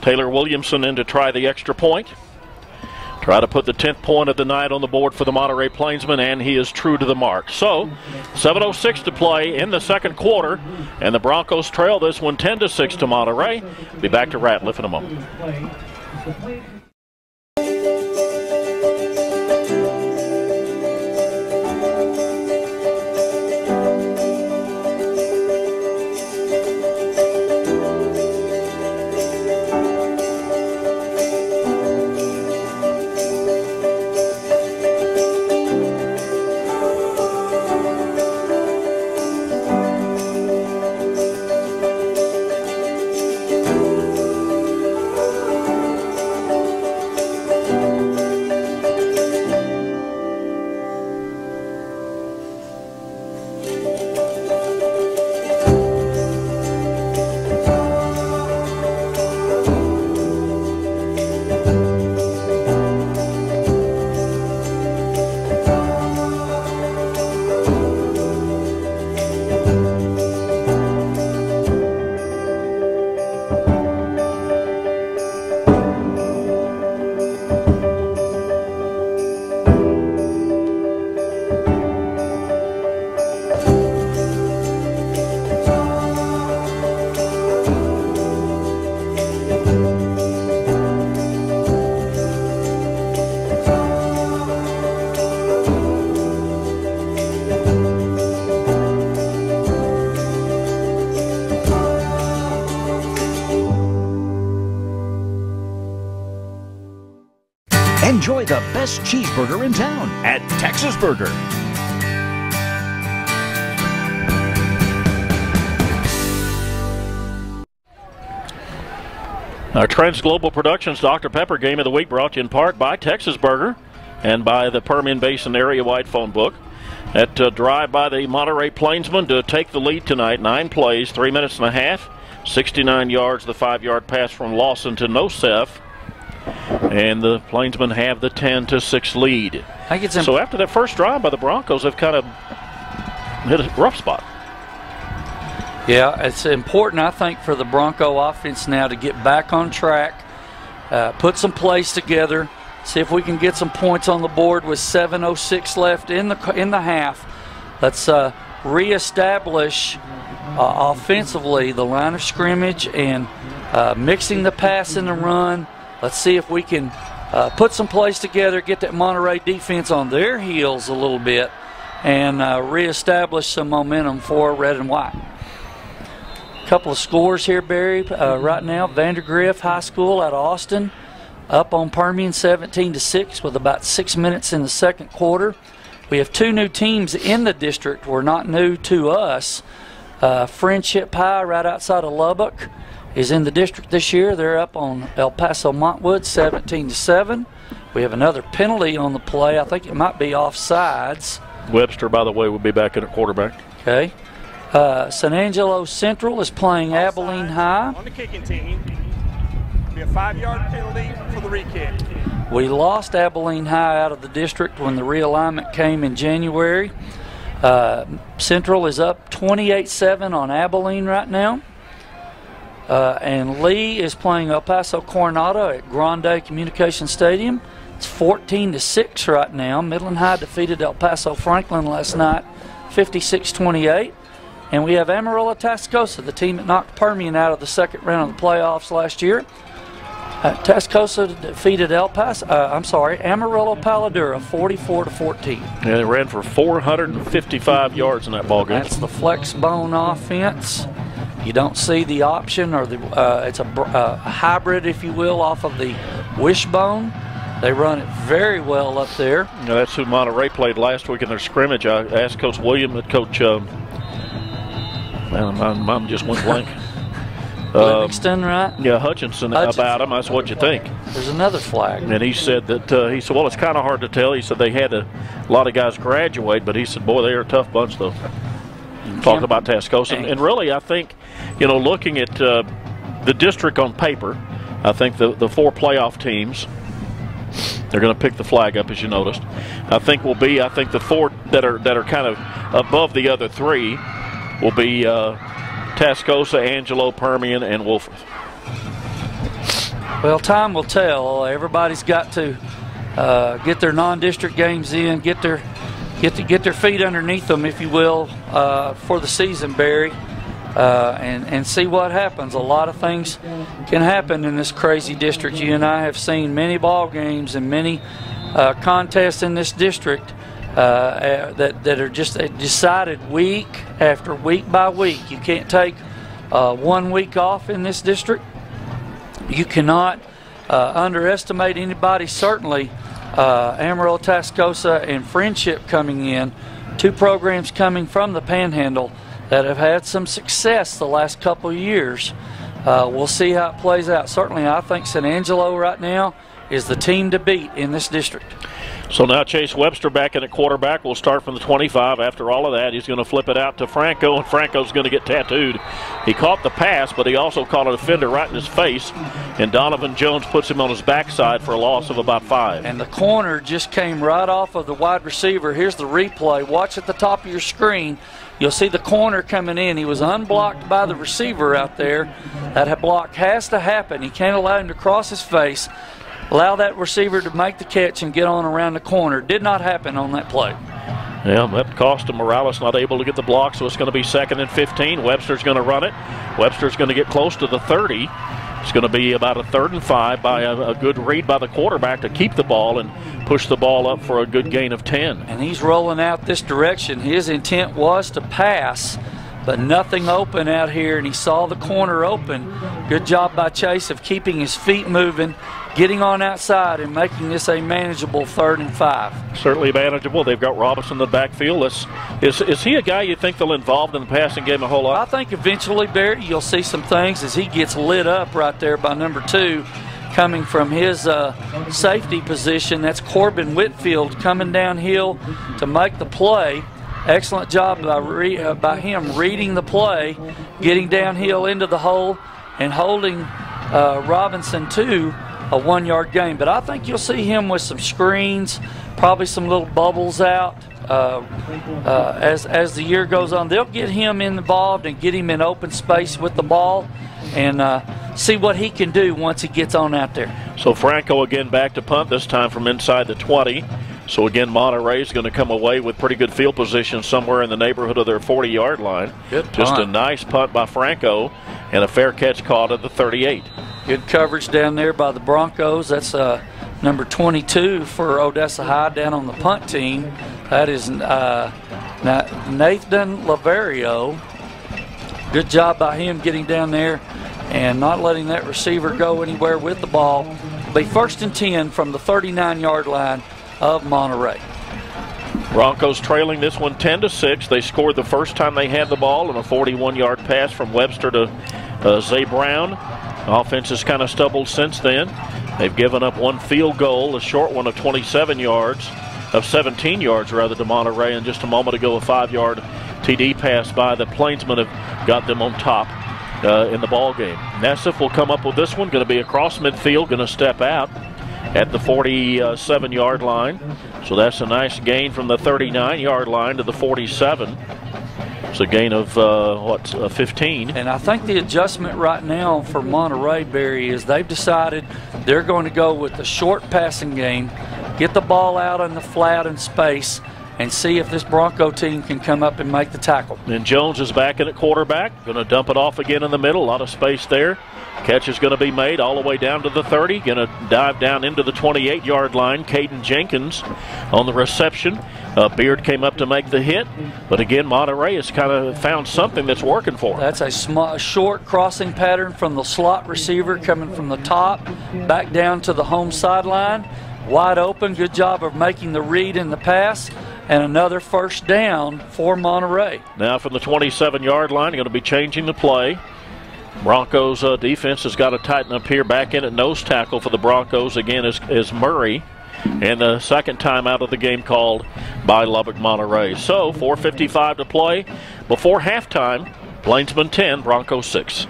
Taylor Williamson in to try the extra point. Try to put the 10th point of the night on the board for the Monterey Plainsman, and he is true to the mark. So, 7:06 to play in the second quarter, and the Broncos trail this one 10-6 to Monterey. Be back to Ratliff in a moment. Enjoy the best cheeseburger in town at Texas Burger. Our Transglobal Productions Dr. Pepper Game of the Week brought to you in part by Texas Burger and by the Permian Basin Area Wide Phone Book. That drive by the Monterey Plainsman to take the lead tonight. 9 plays, 3 minutes and a half, 69 yards, the 5-yard pass from Lawson to Nosef. And the Plainsmen have the 10-6 lead. So after that first drive by the Broncos, they've kind of hit a rough spot. Yeah, it's important, I think, for the Bronco offense now to get back on track, put some plays together, see if we can get some points on the board with 7:06 left in the half. Let's reestablish offensively the line of scrimmage and mixing the pass and the run. Let's see if we can put some plays together, get that Monterey defense on their heels a little bit, and reestablish some momentum for red and white. Couple of scores here, Barry. Right now, Vandergrift High School out of Austin up on Permian 17-6 with about 6 minutes in the second quarter. We have 2 new teams in the district. We're not new to us. Friendship High right outside of Lubbock is in the district this year. They're up on El Paso Montwood 17-7. We have another penalty on the play. I think it might be offsides. Webster, by the way, will be back in at quarterback. Okay. San Angelo Central is playing Abilene High. On the kicking team, it'll be a 5-yard penalty for the re-kick. We lost Abilene High out of the district when the realignment came in January. Central is up 28-7 on Abilene right now. And Lee is playing El Paso Coronado at Grande Communication Stadium. It's 14-6 right now. Midland High defeated El Paso Franklin last night, 56-28. And we have Amarillo Tascosa, the team that knocked Permian out of the second round of the playoffs last year. Tascosa defeated Amarillo Paladura 44-14. Yeah, they ran for 455 yards in that ball game. That's the flex bone offense. You don't see the option, or it's a hybrid, if you will, off of the wishbone. They run it very well up there. Yeah, that's who Monterey played last week in their scrimmage. I asked Coach William and Coach. Man, mine just went blank. Livingston, right? Yeah, Hutchinson about him. That's what you think. There's another flag. And he said that, well, it's kind of hard to tell. He said they had a lot of guys graduate, but he said, boy, they're a tough bunch, though. Talking about Tascosa. And really, I think, looking at the district on paper, I think the 4 playoff teams, they're going to pick the flag up, as you noticed. I think the 4 that are kind of above the other 3 will be Tascosa, Angelo, Permian, and Wolford. Well, time will tell. Everybody's got to get their non-district games in, get their feet underneath them, if you will, for the season, Barry, and see what happens. A lot of things can happen in this crazy district. You and I have seen many ball games and many contests in this district that are just decided week after week by week. You can't take 1 week off in this district. You cannot underestimate anybody. Certainly Amarillo, Tascosa, and Friendship coming in, 2 programs coming from the Panhandle that have had some success the last couple of years. We'll see how it plays out. Certainly I think San Angelo right now is the team to beat in this district. So now Chase Webster back in at quarterback. We'll start from the 25. After all of that, he's going to flip it out to Franco, and Franco's going to get tattooed. He caught the pass, but he also caught a defender right in his face, and Donovan Jones puts him on his backside for a loss of about 5. And the corner just came right off of the wide receiver. Here's the replay. Watch at the top of your screen. You'll see the corner coming in. He was unblocked by the receiver out there. That block has to happen. He can't allow him to cross his face. Allow that receiver to make the catch and get on around the corner. Did not happen on that play. Yeah, that cost him. Morales not able to get the block, so it's going to be 2nd and 15. Webster's going to run it. Webster's going to get close to the 30. It's going to be about a 3rd and 5 by a good read by the quarterback to keep the ball and push the ball up for a good gain of 10. And he's rolling out this direction. His intent was to pass, but nothing open out here, and he saw the corner open. Good job by Chase of keeping his feet moving, getting on outside, and making this a manageable 3rd and 5. Certainly manageable. They've got Robinson in the backfield. Is he a guy you think they'll involve in the passing game a whole lot? I think eventually, Barry, you'll see some things as he gets lit up right there by number 2, coming from his safety position. That's Corbin Whitfield coming downhill to make the play. Excellent job by him reading the play, getting downhill into the hole, and holding Robinson to a 1-yard gain. But I think you'll see him with some screens, probably some little bubbles out as the year goes on. They'll get him involved and get him in open space with the ball and see what he can do once he gets on out there. So Franco again back to punt, this time from inside the 20. So again, Monterey is going to come away with pretty good field position somewhere in the neighborhood of their 40-yard line. Good punt. Just a nice punt by Franco and a fair catch caught at the 38. Good coverage down there by the Broncos. That's number 22 for Odessa High down on the punt team. That is Nathan Laverio. Good job by him getting down there and not letting that receiver go anywhere with the ball. It'll be 1st and 10 from the 39-yard line of Monterey. Broncos trailing this one 10-6. They scored the first time they had the ball on a 41-yard pass from Webster to Zay Brown. Offense has kind of stumbled since then. They've given up 1 field goal, a short one of 17 yards rather, to Monterey, and just a moment ago a 5-yard TD pass by the Plainsmen have got them on top in the ball game. Nassif will come up with this one, going to be across midfield, going to step out at the 47-yard line. So that's a nice gain from the 39-yard line to the 47. It's a gain of, 15. And I think the adjustment right now for Monterey, Barry, is they've decided they're going to go with the short passing game, get the ball out in the flat and space, and see if this Bronco team can come up and make the tackle. And Jones is back in at quarterback, going to dump it off again in the middle. A lot of space there. Catch is going to be made all the way down to the 30. Going to dive down into the 28-yard line. Caden Jenkins on the reception. Beard came up to make the hit. But again, Monterey has kind of found something that's working for them. That's a short crossing pattern from the slot receiver coming from the top back down to the home sideline. Wide open. Good job of making the read in the pass. And another 1st down for Monterey. Now from the 27-yard line, going to be changing the play. Broncos defense has got to tighten up here. Back in at nose tackle for the Broncos again is Murray. And the second time out of the game called by Lubbock Monterey. So 4:55 to play before halftime. Plainsman 10, Broncos 6.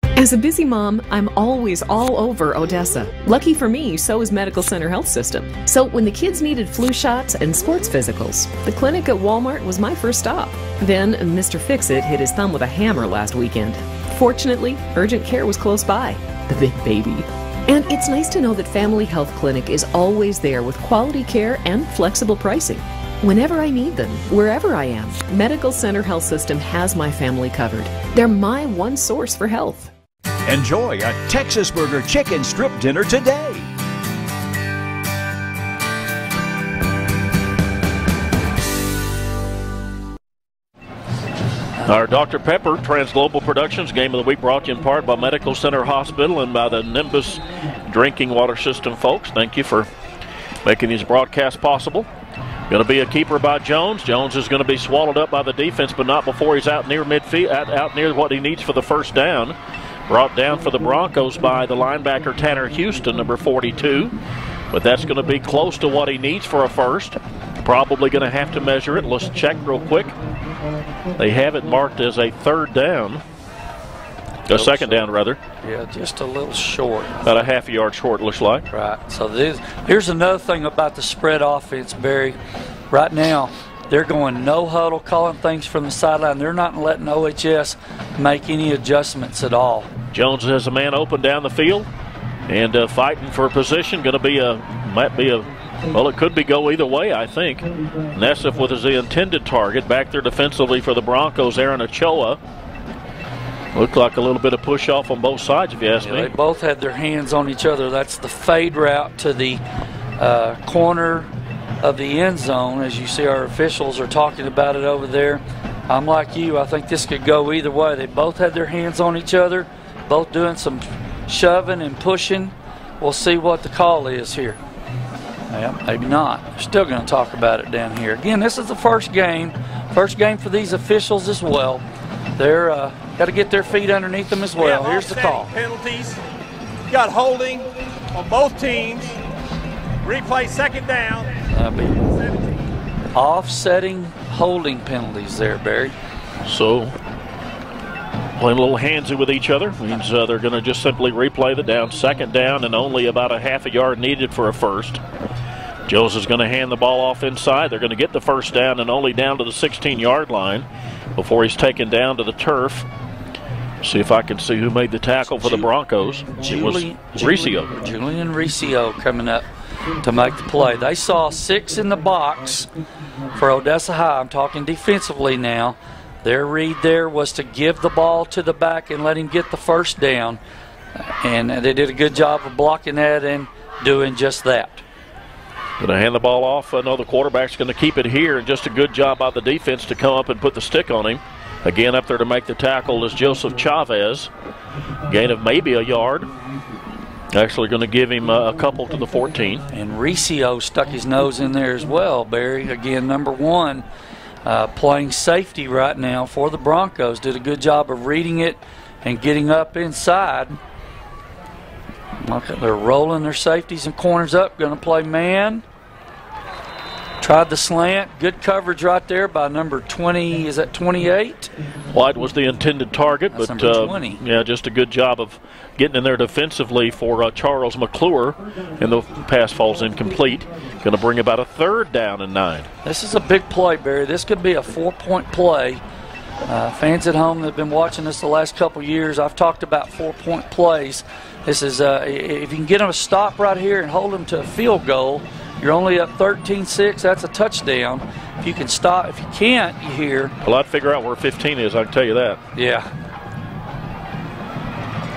As a busy mom, I'm always all over Odessa. Lucky for me, so is Medical Center Health System. So when the kids needed flu shots and sports physicals, the clinic at Walmart was my first stop. Then Mr. Fix-It hit his thumb with a hammer last weekend. Fortunately, urgent care was close by. The big baby. And it's nice to know that Family Health Clinic is always there with quality care and flexible pricing. Whenever I need them, wherever I am, Medical Center Health System has my family covered. They're my one source for health. Enjoy a Texas Burger chicken strip dinner today. Our Dr. Pepper Transglobal Productions Game of the Week brought to you in part by Medical Center Hospital and by the Nimbus Drinking Water System folks. Thank you for making these broadcasts possible. Going to be a keeper by Jones. Jones is going to be swallowed up by the defense, but not before he's out near midfield, out near what he needs for the first down. Brought down for the Broncos by the linebacker Tanner Houston, number 42. But that's going to be close to what he needs for a first. Probably going to have to measure it. Let's check real quick. They have it marked as a third down. A second down, rather. Yeah, just a little short. About a half a yard short, looks like. Right. So here's another thing about the spread offense, Barry. Right now, they're going no huddle, calling things from the sideline. They're not letting OHS make any adjustments at all. Jones has a man open down the field and fighting for a position. Going to be well, it could be go either way, I think. Nessif was the intended target. Back there defensively for the Broncos, Aaron Ochoa. Looked like a little bit of push off on both sides, if you ask me. They both had their hands on each other. That's the fade route to the corner of the end zone. As you see, our officials are talking about it over there. I'm like you. I think this could go either way. They both had their hands on each other, both doing some shoving and pushing. We'll see what the call is here. Yeah, maybe not. They're still going to talk about it down here. Again, this is the first game for these officials as well. They're got to get their feet underneath them as well. Here's the call. Penalties. You got holding on both teams. Replay second down. Offsetting holding penalties there, Barry. So playing a little handsy with each other means they're going to just simply replay the down. Second down and only about a half a yard needed for a first. Jones is going to hand the ball off inside. They're going to get the first down and only down to the 16-yard line before he's taken down to the turf. See if I can see who made the tackle for the Broncos. It was Riccio. Julian Riccio coming up to make the play. They saw 6 in the box for Odessa High. I'm talking defensively now. Their read there was to give the ball to the back and let him get the first down. And they did a good job of blocking that and doing just that. Going to hand the ball off. I know the quarterback's going to keep it here, and just a good job by the defense to come up and put the stick on him. Again, up there to make the tackle is Joseph Chavez. Gain of maybe a yard. Actually going to give him a couple to the 14. And Riccio stuck his nose in there as well, Barry. Again, number 1, playing safety right now for the Broncos. Did a good job of reading it and getting up inside. Okay, they're rolling their safeties and corners up. Going to play man. Tried the slant. Good coverage right there by number 20. Is that 28? White was the intended target, That's but number 20. Yeah, just a good job of getting in there defensively for Charles McClure, and the pass falls incomplete. Going to bring about a third down and 9. This is a big play, Barry. This could be a 4-point play. Fans at home that have been watching this the last couple years, I've talked about 4-point plays. This is if you can get them a stop right here and hold them to a field goal, you're only up 13-6. That's a touchdown. If you can stop, if you can't, you hear. Well, I'd figure out where 15 is. I can tell you that. Yeah.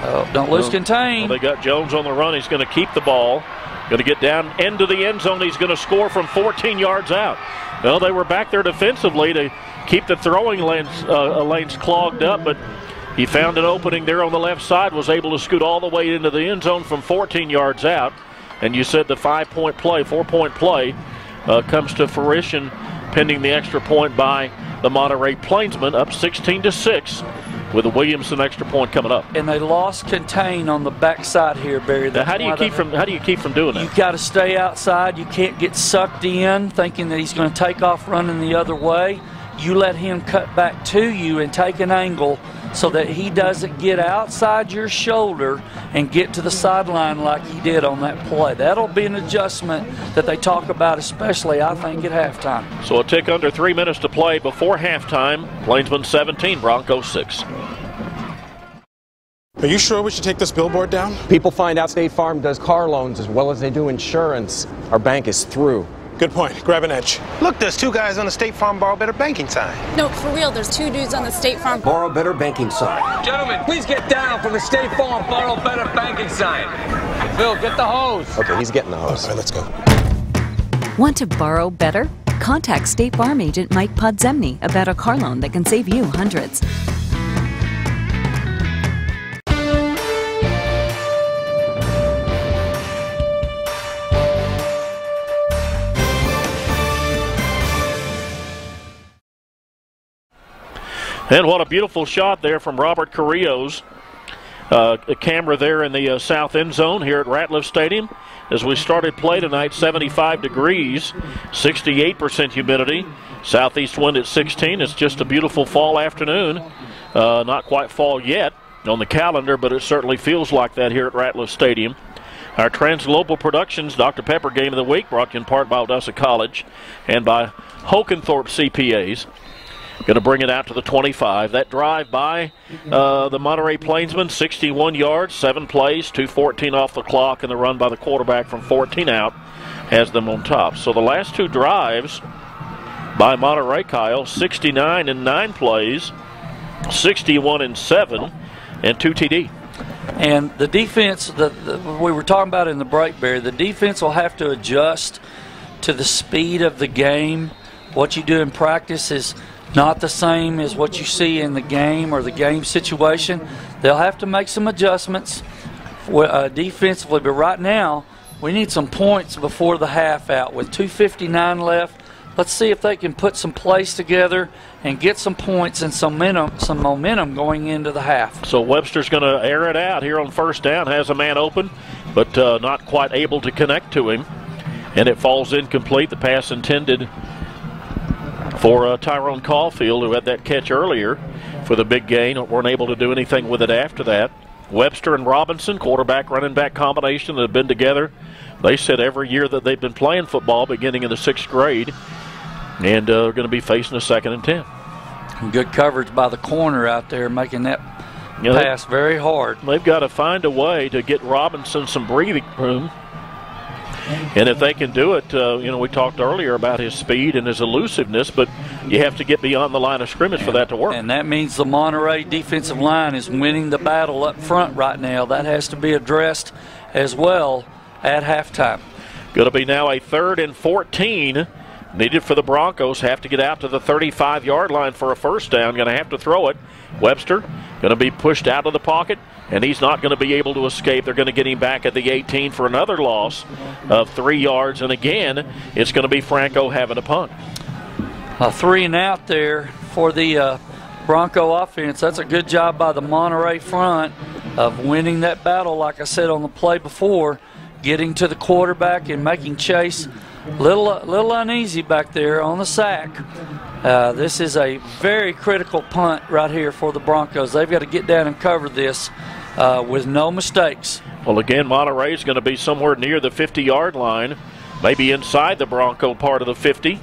Oh, don't lose contain. Well, they got Jones on the run. He's going to keep the ball. Going to get down into the end zone. He's going to score from 14 yards out. Well, they were back there defensively to keep the throwing lanes clogged up, but he found an opening there on the left side, was able to scoot all the way into the end zone from 14 yards out. And you said the 4-point play comes to fruition pending the extra point by the Monterey Plainsmen, up 16-6 with the Williamson extra point coming up. And they lost contain on the backside here, Barry. Now, how do you keep from doing that? You got to stay outside. You can't get sucked in thinking that he's going to take off running the other way. You let him cut back to you and take an angle so that he doesn't get outside your shoulder and get to the sideline like he did on that play. That'll be an adjustment that they talk about, especially, I think, at halftime. So a tick under 3 minutes to play before halftime. Plainsman 17, Broncos 6. Are you sure we should take this billboard down? People find out State Farm does car loans as well as they do insurance. Our bank is through. Good point. Grab an edge. Look, there's 2 guys on the State Farm Borrow Better banking sign. No, for real, there's 2 dudes on the State Farm Borrow Better banking sign. Gentlemen, please get down from the State Farm Borrow Better banking sign. Phil, get the hose. Okay, he's getting the hose. All right, let's go. Want to borrow better? Contact State Farm agent Mike Podzemny about a car loan that can save you hundreds. And what a beautiful shot there from Robert Carrillo's a camera there in the south end zone here at Ratliff Stadium. As we started play tonight, 75 degrees, 68% humidity, southeast wind at 16. It's just a beautiful fall afternoon. Not quite fall yet on the calendar, but it certainly feels like that here at Ratliff Stadium. Our Transglobal Productions Dr. Pepper Game of the Week brought to you in part by Odessa College and by Hokenthorpe CPAs. Going to bring it out to the 25. That drive by the Monterey Plainsmen, 61 yards, 7 plays, 2:14 off the clock, and the run by the quarterback from 14 out has them on top. So the last 2 drives by Monterey, Kyle, 69 and 9 plays, 61 and 7, and 2 TD. And the defense, we were talking about in the break, Barry, the defense will have to adjust to the speed of the game. What you do in practice is not the same as what you see in the game or the game situation. They'll have to make some adjustments defensively, but right now we need some points before the half out. With 2:59 left, let's see if they can put some plays together and get some points and some momentum going into the half. So Webster's going to air it out here on first down, has a man open, but not quite able to connect to him, and it falls incomplete. The pass intended for Tyrone Caulfield, who had that catch earlier for the big gain. Weren't able to do anything with it after that. Webster and Robinson, quarterback, running back combination that have been together, they said every year that they've been playing football beginning in the 6th grade, and are going to be facing a 2nd and 10. Good coverage by the corner out there, making that pass very hard. They've got to find a way to get Robinson some breathing room. And if they can do it, we talked earlier about his speed and his elusiveness, but you have to get beyond the line of scrimmage for that to work. And that means the Monterey defensive line is winning the battle up front right now. That has to be addressed as well at halftime. Going to be now a 3rd and 14 needed for the Broncos. Have to get out to the 35-yard line for a first down. Going to have to throw it. Webster going to be pushed out of the pocket, and he's not going to be able to escape. They're going to get him back at the 18 for another loss of 3 yards. And again, it's going to be Franco having a punt. A 3 and out there for the Bronco offense. That's a good job by the Monterey front of winning that battle, like I said on the play before, getting to the quarterback and making Chase little uneasy back there on the sack. This is a very critical punt right here for the Broncos. They've got to get down and cover this with no mistakes. Well, again, Monterey's going to be somewhere near the 50-yard line, maybe inside the Bronco part of the 50.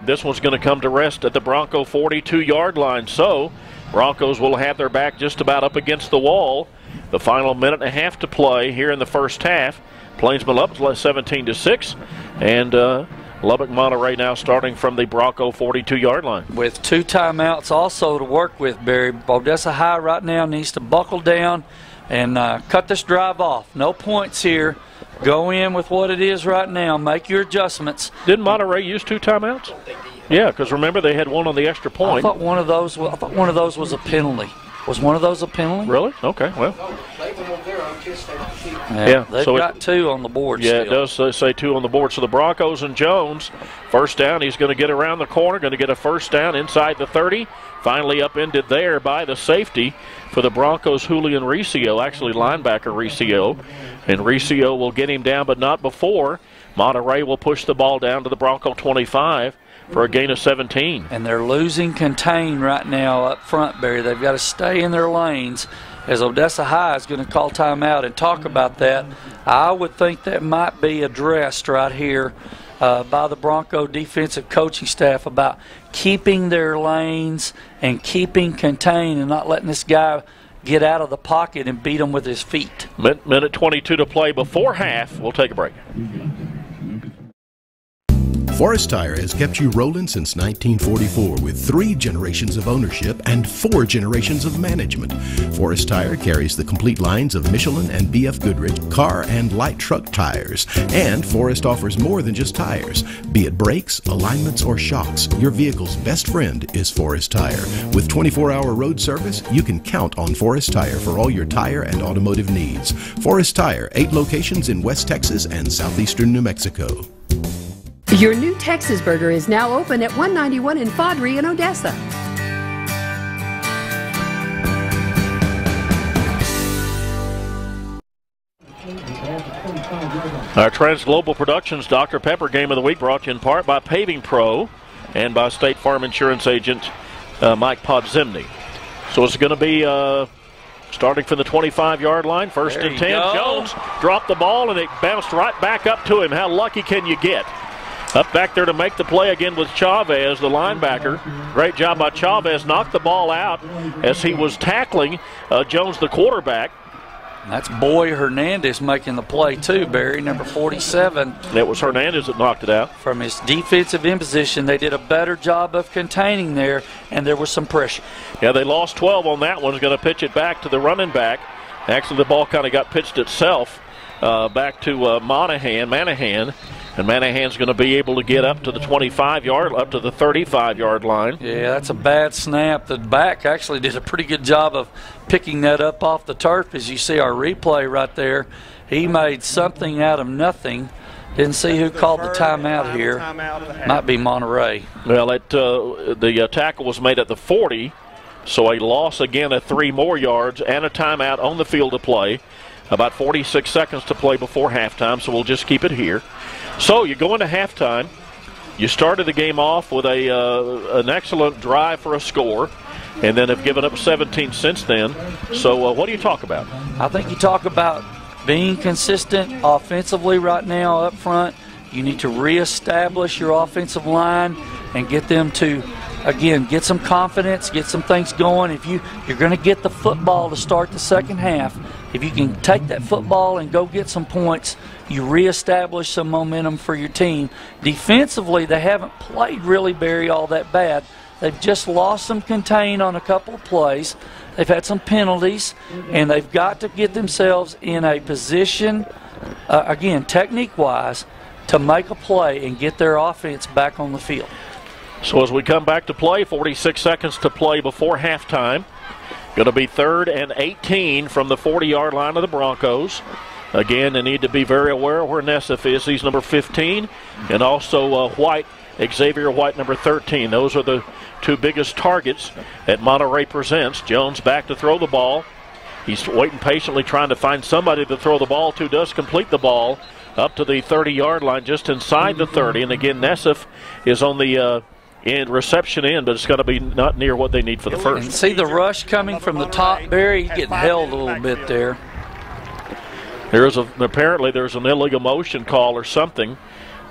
This one's going to come to rest at the Bronco 42-yard line. So Broncos will have their back just about up against the wall. The final minute and a half to play here in the first half. Plainsman up 17-6, and Lubbock Monterey now starting from the Bronco 42-yard line. With 2 timeouts also to work with, Barry. Odessa High right now needs to buckle down and cut this drive off. No points here. Go in with what it is right now. Make your adjustments. Didn't Monterey use 2 timeouts? Yeah, because remember they had one on the extra point. I thought one of those was a penalty. Was one of those a penalty? Really? Okay, well. Yeah, they've got 2 on the board Yeah, still. it does say 2 on the board. So the Broncos and Jones, first down. He's going to get around the corner, going to get a first down inside the 30. Finally upended there by the safety for the Broncos, Julian Riccio, actually linebacker Riccio. And Riccio will get him down, but not before. Monterey will push the ball down to the Bronco 25 for a gain of 17. And they're losing contain right now up front, Barry. They've got to stay in their lanes, as Odessa High is going to call timeout and talk about that. I would think that might be addressed right here by the Bronco defensive coaching staff about keeping their lanes and keeping contained and not letting this guy get out of the pocket and beat him with his feet. Minute 22 to play before half. We'll take a break. Forest Tire has kept you rolling since 1944 with 3 generations of ownership and 4 generations of management. Forest Tire carries the complete lines of Michelin and BF Goodrich car and light truck tires. And Forest offers more than just tires. Be it brakes, alignments, or shocks, your vehicle's best friend is Forest Tire. With 24-hour road service, you can count on Forest Tire for all your tire and automotive needs. Forest Tire, 8 locations in West Texas and southeastern New Mexico. Your new Texas Burger is now open at 191 in Fodry in Odessa. Our Transglobal Productions Dr. Pepper Game of the Week brought to you in part by Paving Pro and by State Farm Insurance Agent Mike Podzimny. So it's going to be starting from the 25-yard line, first and 10. Go. Jones dropped the ball, and it bounced right back up to him. How lucky can you get? Up back there to make the play again with Chavez, the linebacker. Great job by Chavez. Knocked the ball out as he was tackling Jones, the quarterback. That's Boy Hernandez making the play too, Barry, number 47. It was Hernandez that knocked it out. From his defensive imposition, they did a better job of containing there, and there was some pressure. Yeah, they lost 12 on that one. Going to pitch it back to the running back. Actually, the ball kind of got pitched itself back to Manahan. And Manahan's going to be able to get up to the 25-yard, up to the 35-yard line. Yeah, that's a bad snap. The back actually did a pretty good job of picking that up off the turf. As you see our replay right there, he made something out of nothing. Didn't see who called the timeout here. Might be Monterey. Well, the tackle was made at the 40, so a loss again of 3 more yards and a timeout on the field to play. About 46 seconds to play before halftime, so we'll just keep it here. So you go into halftime. You started the game off with an excellent drive for a score, and then have given up 17 since then. So what do you talk about? I think you talk about being consistent offensively right now up front. You need to reestablish your offensive line and get them to, again, get some confidence, get some things going. If you're going to get the football to start the second half, if you can take that football and go get some points, you reestablish some momentum for your team. Defensively, they haven't played really, Barry, all that bad. They've just lost some contain on a couple of plays. They've had some penalties, and they've got to get themselves in a position, again, technique-wise, to make a play and get their offense back on the field. So as we come back to play, 46 seconds to play before halftime. Going to be 3rd and 18 from the 40-yard line of the Broncos. Again, they need to be very aware of where Nessif is. He's number 15, and also White, Xavier White, number 13. Those are the 2 biggest targets that Monterey presents. Jones back to throw the ball. He's waiting patiently, trying to find somebody to throw the ball to. Does complete the ball up to the 30-yard line, just inside the 30. And again, Nessif is on the reception end, but it's going to be not near what they need for the first. And see the rush coming from the top, Barry, getting held a little bit there. Apparently there's an illegal motion call or something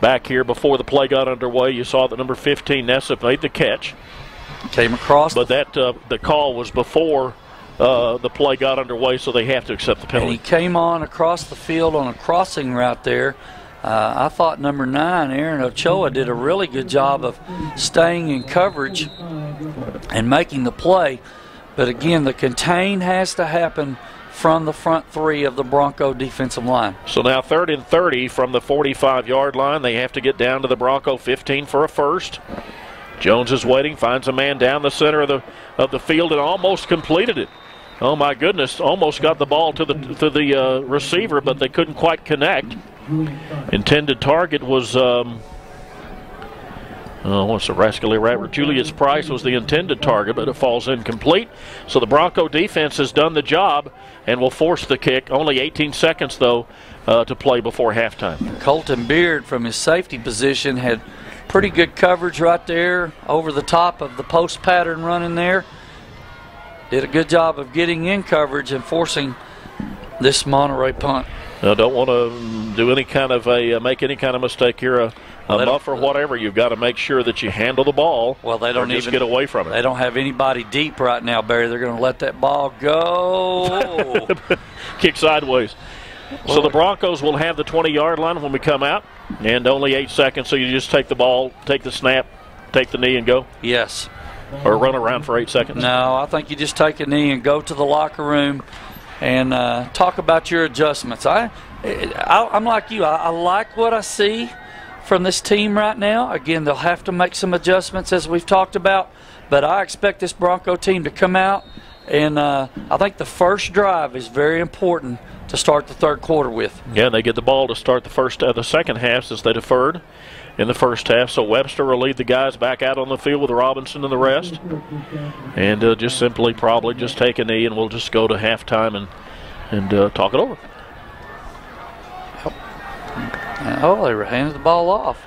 back here before the play got underway. You saw that number 15, Nessif, made the catch. Came across. But the call was before the play got underway, so they have to accept the penalty. And he came on across the field on a crossing route there. I thought number 9, Aaron Ochoa, did a really good job of staying in coverage and making the play. But again, the contain has to happen from the front 3 of the Bronco defensive line. So now 3rd and 30 from the 45-yard line. They have to get down to the Bronco 15 for a first. Jones is waiting, finds a man down the center of the field and almost completed it. Oh my goodness, almost got the ball to the receiver, but they couldn't quite connect. Intended target was what's the rascally rabbit? Julius Price was the intended target, but it falls incomplete. So the Bronco defense has done the job and will force the kick. Only 18 seconds, though, to play before halftime. Colton Beard from his safety position had pretty good coverage right there over the top of the post pattern running there. Did a good job of getting in coverage and forcing this Monterey punt. Now, don't want to do any kind of make any kind of mistake here, a muff or whatever. You've got to make sure that you handle the ball. Well, they don't even get away from it. They don't have anybody deep right now, Barry. They're going to let that ball go. Kick sideways. So the Broncos will have the 20-yard line when we come out, and only 8 seconds. So you just take the ball, take the snap, take the knee, and go. Yes. Or run around for 8 seconds. No, I think you just take a knee and go to the locker room and talk about your adjustments. I'm like you. I like what I see from this team right now. Again, they'll have to make some adjustments as we've talked about, but I expect this Bronco team to come out, and I think the first drive is very important to start the third quarter with. Yeah, they get the ball to start the second half since they deferred in the first half. So Webster will lead the guys back out on the field with Robinson and the rest. And just simply probably just take a knee, and we'll just go to halftime and talk it over. Oh, they handed the ball off.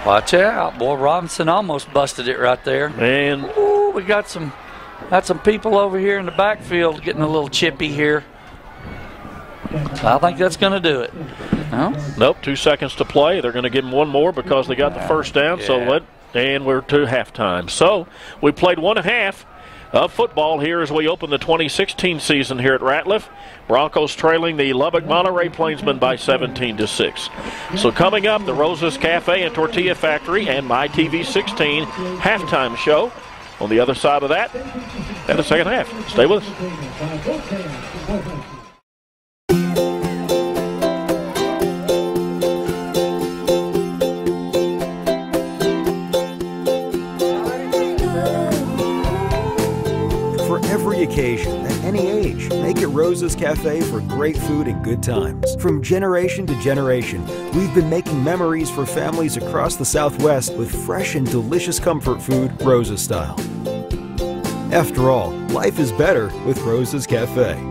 Watch out. Boy, Robinson almost busted it right there. And ooh, we got some people over here in the backfield getting a little chippy here. I think that's going to do it. No? Nope, 2 seconds to play. They're going to give them one more because they got the first down. Yeah. And we're to halftime. So we played 1.5 of football here as we open the 2016 season here at Ratliff. Broncos trailing the Lubbock Monterey Plainsmen by 17-6. So coming up, the Rosa's Cafe and Tortilla Factory and My TV 16 halftime show. On the other side of that, and the second half. Stay with us. Every occasion, at any age, make it Rosa's Cafe for great food and good times. From generation to generation, we've been making memories for families across the Southwest with fresh and delicious comfort food, Rosa style. After all, life is better with Rosa's Cafe.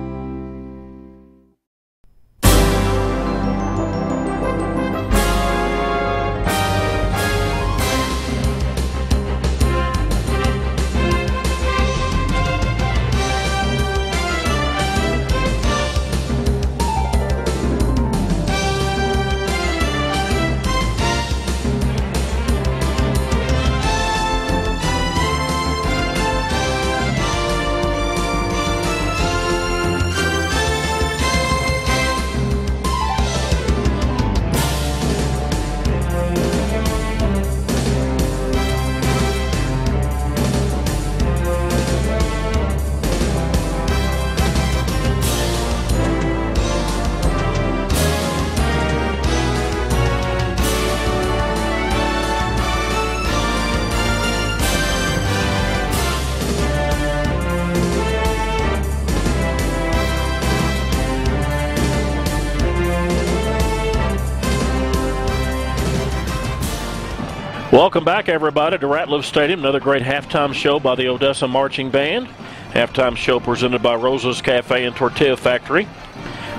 Welcome back, everybody, to Ratliff Stadium. Another great halftime show by the Odessa Marching Band. Halftime show presented by Rosa's Cafe and Tortilla Factory.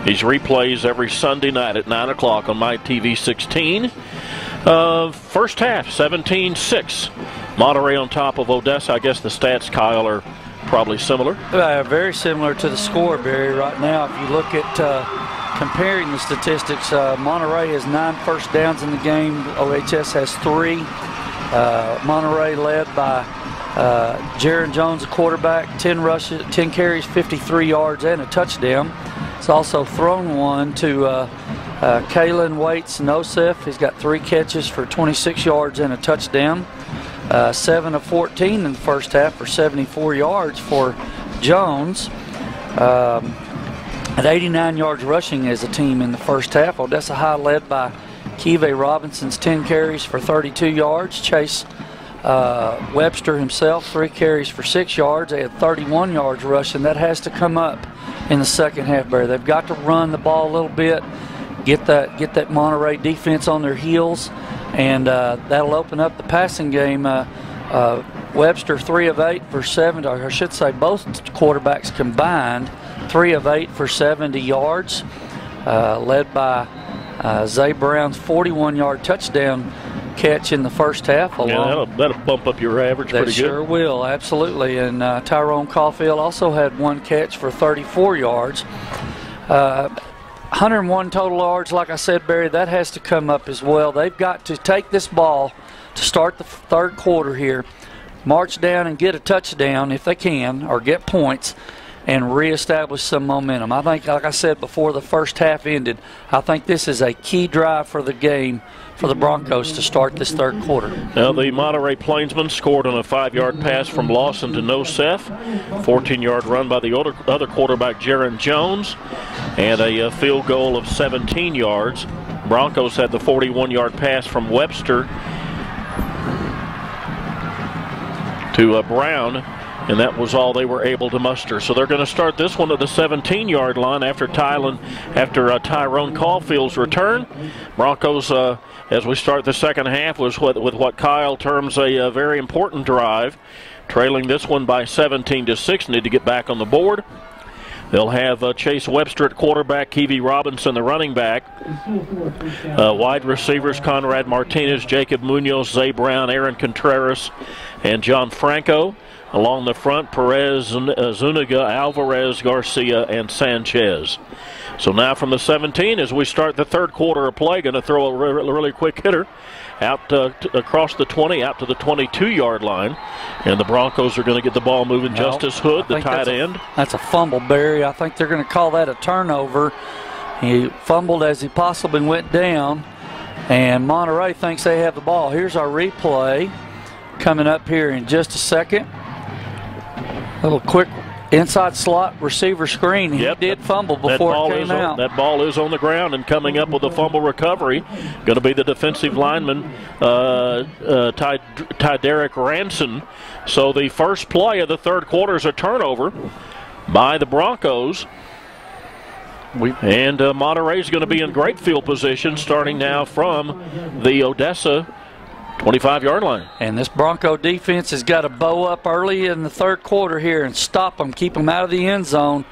These replays every Sunday night at 9 o'clock on My TV 16. First half, 17-6. Monterey on top of Odessa. I guess the stats, Kyle, are probably similar. Very similar to the score, Barry. Right now, if you look at comparing the statistics, Monterey has 9 first downs in the game. OHS has 3. Monterey led by Jaron Jones, a quarterback, 10 rushes, 10 carries, 53 yards, and a touchdown. It's also thrown one to Kalen Waits-Nosef. He's got 3 catches for 26 yards and a touchdown. 7 of 14 in the first half for 74 yards for Jones. At 89 yards rushing as a team in the first half. Odessa High led by Keve Robinson's 10 carries for 32 yards. Chase Webster himself, 3 carries for 6 yards. They had 31 yards rushing. That has to come up in the second half, Barry. They've got to run the ball a little bit, get that Monterey defense on their heels, and that'll open up the passing game. Webster 3 of 8 for 70, or I should say both quarterbacks combined 3 of 8 for 70 yards, led by Zay Brown's 41-yard touchdown catch in the first half. Yeah, that'll bump up your average pretty good. That sure will, absolutely. And Tyrone Caulfield also had 1 catch for 34 yards. 101 total yards, like I said, Barry, that has to come up as well. They've got to take this ball to start the third quarter here, march down and get a touchdown if they can, or get points, and reestablish some momentum. I think, like I said before the first half ended, I think this is a key drive for the game for the Broncos to start this third quarter. Now the Monterey Plainsmen scored on a 5-yard pass from Lawson to Nosef, 14-yard run by the other quarterback, Jaron Jones, and a field goal of 17 yards. Broncos had the 41-yard pass from Webster to Brown, and that was all they were able to muster. So they're going to start this one at the 17-yard line after Tyrone Caulfield's return. Broncos, as we start the second half, was with what Kyle terms a very important drive, trailing this one by 17-6. Need to get back on the board. They'll have Chase Webster at quarterback, Keevy Robinson the running back. Wide receivers, Conrad Martinez, Jacob Munoz, Zay Brown, Aaron Contreras, and John Franco. Along the front, Perez, Zuniga, Alvarez, Garcia, and Sanchez. So now from the 17, as we start the third quarter of play, going to throw a really quick hitter out across the 20, out to the 22-yard line. And the Broncos are going to get the ball moving. Justice Hood, the tight end. That's a fumble, Barry. I think they're going to call that a turnover. He fumbled as he possibly went down, and Monterey thinks they have the ball. Here's our replay coming up here in just a second. Little quick inside slot receiver screen. He did fumble before it came out. That ball is on the ground, and coming up with a fumble recovery, going to be the defensive lineman, Ty Derek Ranson. So the first play of the third quarter is a turnover by the Broncos. And Monterey's going to be in great field position starting now from the Odessa 25-yard line. And this Bronco defense has got to bow up early in the third quarter here and stop them, keep them out of the end zone.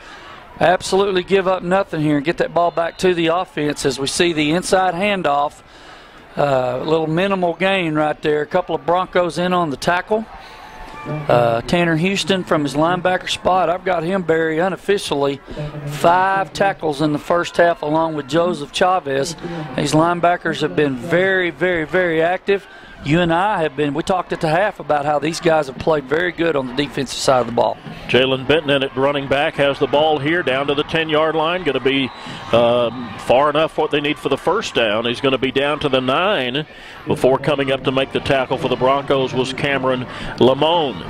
Absolutely give up nothing here and get that ball back to the offense as we see the inside handoff. A little minimal gain right there. A couple of Broncos in on the tackle. Tanner Houston from his linebacker spot. I've got him, Barry, unofficially 5 tackles in the first half along with Joseph Chavez. These linebackers have been very, very, very active. You and I have been, we talked at the half about how these guys have played very good on the defensive side of the ball. Jalen Benton at running back has the ball here down to the 10-yard line. Going to be far enough what they need for the first down. He's going to be down to the 9 before coming up to make the tackle for the Broncos was Cameron Lamone.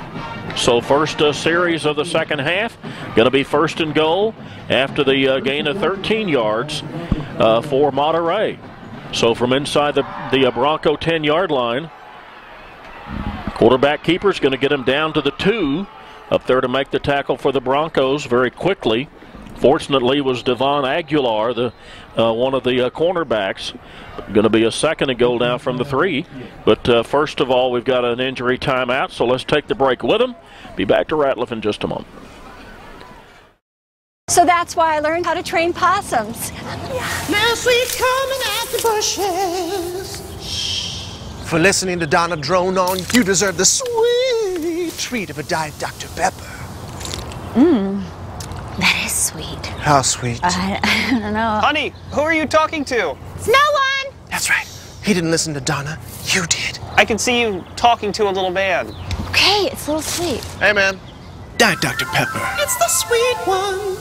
So first series of the second half, going to be first and goal after the gain of 13 yards for Monterey. So from inside the Bronco 10-yard line, quarterback keeper's going to get him down to the 2 up there to make the tackle for the Broncos very quickly. Fortunately, was Devon Aguilar, one of the cornerbacks. Going to be a second and goal now from the 3. But first of all, we've got an injury timeout, so let's take the break with him. Be back to Ratliff in just a moment. So that's why I learned how to train possums. Now sweet's coming out the bushes. For listening to Donna drone on, you deserve the sweet treat of a Diet Dr. Pepper. That is sweet. How sweet? I don't know. Honey, who are you talking to? It's no one! That's right. He didn't listen to Donna. You did. I can see you talking to a little man. Okay, it's a little sweet. Hey, man. Diet Dr. Pepper. It's the sweet one.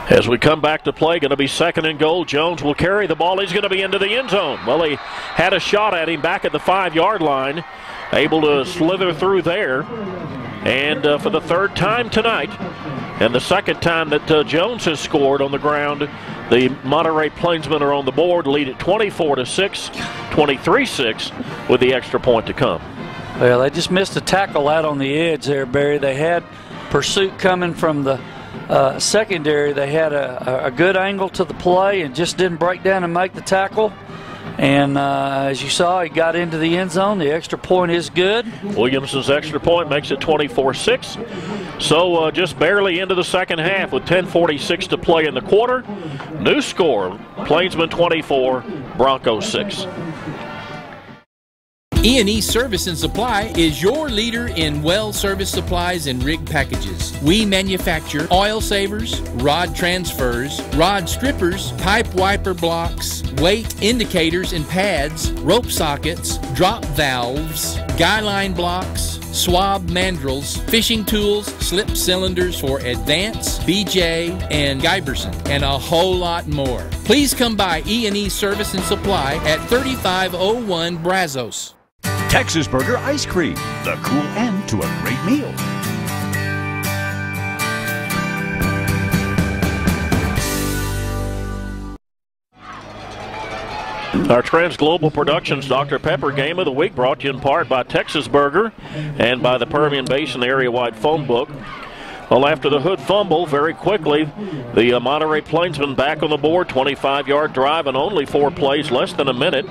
As we come back to play, going to be second and goal. Jones will carry the ball. He's going to be into the end zone. Well, he had a shot at him back at the 5-yard line. able to slither through there. And for the third time tonight, and the second time that Jones has scored on the ground, the Monterey Plainsmen are on the board, lead at 24-6, 23-6 with the extra point to come. Well, they just missed a tackle out on the edge there, Barry. They had pursuit coming from the secondary. They had a good angle to the play and just didn't break down and make the tackle. And as you saw, he got into the end zone. The extra point is good. Williamson's extra point makes it 24-6. So just barely into the second half with 10:46 to play in the quarter. New score, Plainsmen 24, Broncos 6. E&E Service and Supply is your leader in well service supplies and rig packages. We manufacture oil savers, rod transfers, rod strippers, pipe wiper blocks, weight indicators and pads, rope sockets, drop valves, guy line blocks, swab mandrels, fishing tools, slip cylinders for Advance, BJ, and Giberson, and a whole lot more. Please come by E&E Service and Supply at 3501 Brazos. Texas Burger Ice Cream, the cool end to a great meal. Our Trans Global Productions Dr. Pepper Game of the Week brought to you in part by Texas Burger and by the Permian Basin Area-Wide Phone Book. Well, after the Hood fumble, very quickly, the Monterey Plainsmen back on the board, 25-yard drive and only 4 plays, less than a minute.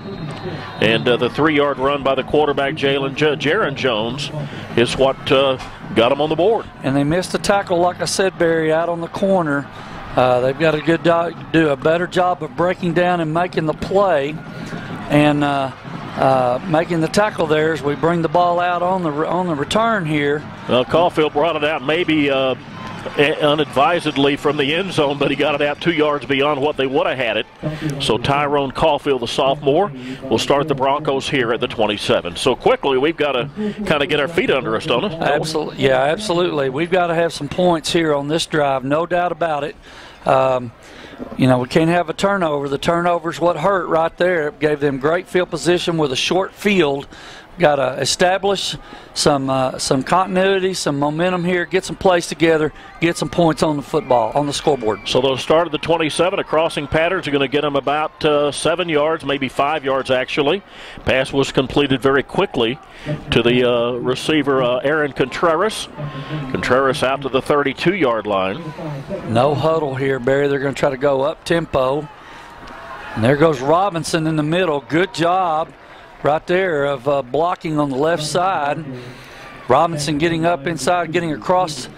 And the 3-yard run by the quarterback, Jaron Jones, is what got him on the board. And they missed a tackle, like I said, Barry, out on the corner. They've got to do a better job of breaking down and making the play and making the tackle there as we bring the ball out on the return here. Well, Caulfield brought it out maybe unadvisedly from the end zone, but he got it out 2 yards beyond what they would have had it. So Tyrone Caulfield, the sophomore, will start the Broncos here at the 27. So quickly, we've got to kind of get our feet under us, don't we? Absolutely, yeah, absolutely. We've got to have some points here on this drive, no doubt about it. You know, we can't have a turnover. The turnover's what hurt right there. It gave them great field position with a short field. Got to establish some continuity, some momentum here, get some plays together, get some points on the football, on the scoreboard. So they'll start at the 27. A crossing patterns are going to get them about 7 yards, maybe 5 yards actually. Pass was completed very quickly to the receiver, Aaron Contreras. Contreras out to the 32-yard line. No huddle here, Barry. They're going to try to go up tempo. And there goes Robinson in the middle. Good job right there of blocking on the left side. Robinson getting up inside, getting across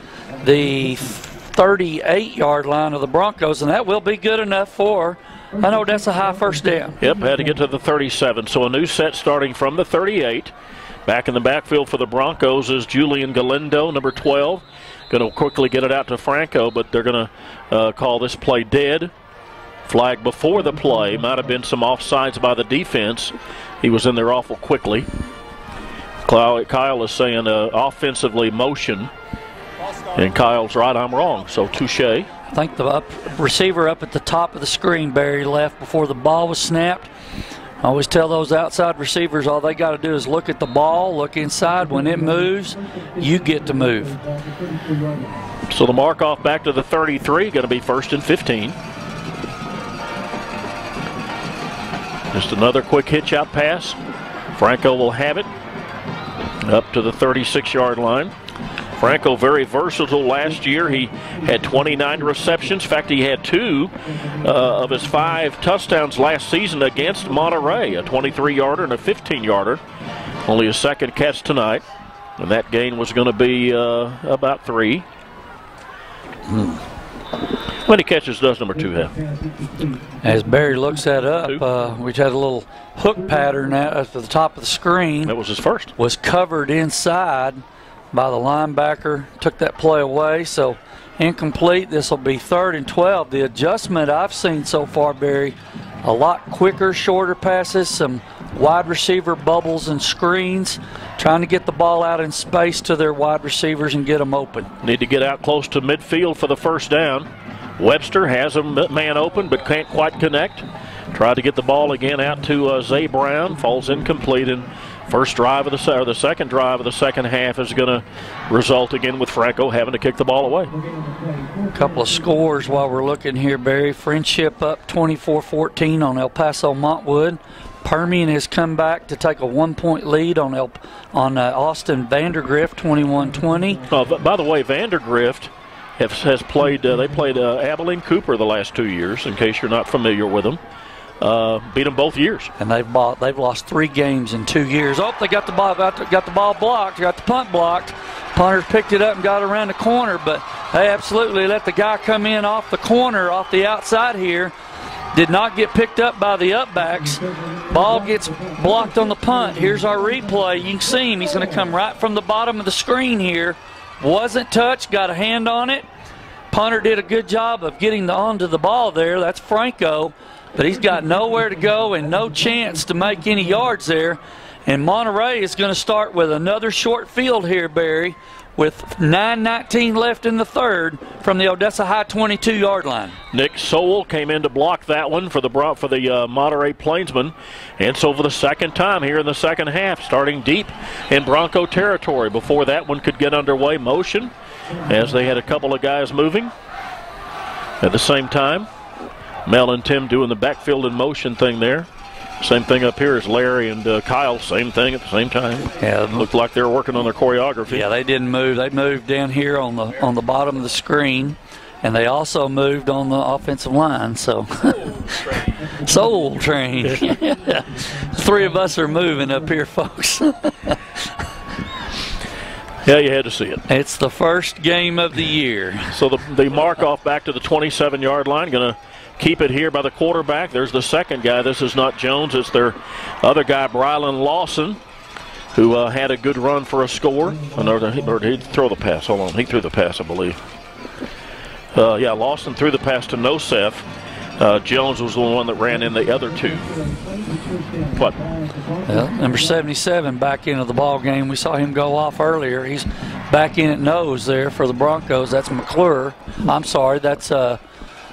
the 38-yard line of the Broncos, and that will be good enough for an Odessa High first down. Yep, had to get to the 37. So a new set starting from the 38. Back in the backfield for the Broncos is Julian Galindo, number 12. Going to quickly get it out to Franco, but they're going to call this play dead. Flag before the play. Might have been some offsides by the defense. He was in there awful quickly. Kyle is saying offensively motion. And Kyle's right, I'm wrong. So touche. I think the receiver up at the top of the screen, Barry, left before the ball was snapped. I always tell those outside receivers all they got to do is look at the ball, look inside. When it moves, you get to move. So the mark off back to the 33, going to be 1st and 15. Just another quick hitch out pass. Franco will have it up to the 36-yard line. Franco very versatile last year. He had 29 receptions. In fact, he had 2 of his 5 touchdowns last season against Monterey, a 23-yarder and a 15-yarder. Only his second catch tonight, and that gain was going to be about 3. How many catches does number 2 have? As Barry looks that up, we had a little hook pattern at the top of the screen. That was his first. Was covered inside by the linebacker, took that play away, so incomplete. This will be 3rd and 12. The adjustment I've seen so far, Barry, a lot quicker, shorter passes, some wide receiver bubbles and screens, trying to get the ball out in space to their wide receivers and get them open. Need to get out close to midfield for the first down. Webster has a man open but can't quite connect. Tried to get the ball again out to Zay Brown. Falls incomplete, and First drive of the second drive of the second half is going to result again with Franco having to kick the ball away. A couple of scores while we're looking here, Barry. Friendship up 24-14 on El Paso Montwood. Permian has come back to take a 1-point lead on Austin Vandergrift, 21-20. By the way, Vandergrift has played. They played Abilene Cooper the last 2 years. In case you're not familiar with them, beat them both years. And they've lost 3 games in 2 years. Oh, they got the ball blocked. Got the punt blocked. Punter picked it up and got around the corner, but they absolutely let the guy come in off the corner, off the outside here. Did not get picked up by the upbacks. Ball gets blocked on the punt. Here's our replay. You can see him. He's going to come right from the bottom of the screen here. Wasn't touched. Got a hand on it. Punter did a good job of getting onto the ball there. That's Franco. But he's got nowhere to go and no chance to make any yards there. And Monterey is going to start with another short field here, Barry, with 9:19 left in the third from the Odessa High 22-yard line. Nick Sowell came in to block that one for the Monterey Plainsmen. And so for the second time here in the second half, starting deep in Bronco territory before that one could get underway. Motion as they had a couple of guys moving at the same time. Mel and Tim doing the backfield in motion thing there. Same thing up here as Larry and Kyle, same thing at the same time. Yeah, looked like they were working on their choreography. Yeah, they didn't move. They moved down here on the bottom of the screen, and they also moved on the offensive line. So, Soul Train. 3 of us are moving up here, folks. Yeah, you had to see it. It's the first game of the year. So the mark off back to the 27-yard line, going to keep it here by the quarterback. There's the second guy. This is not Jones. It's their other guy, Brylan Lawson, who had a good run for a score. Or he'd throw the pass. Hold on. He threw the pass, I believe. Yeah, Lawson threw the pass to Nosef. Jones was the one that ran in the other 2. What? Well, number 77 back into the ball game. We saw him go off earlier. He's back in at nose there for the Broncos. That's McClure. I'm sorry. That's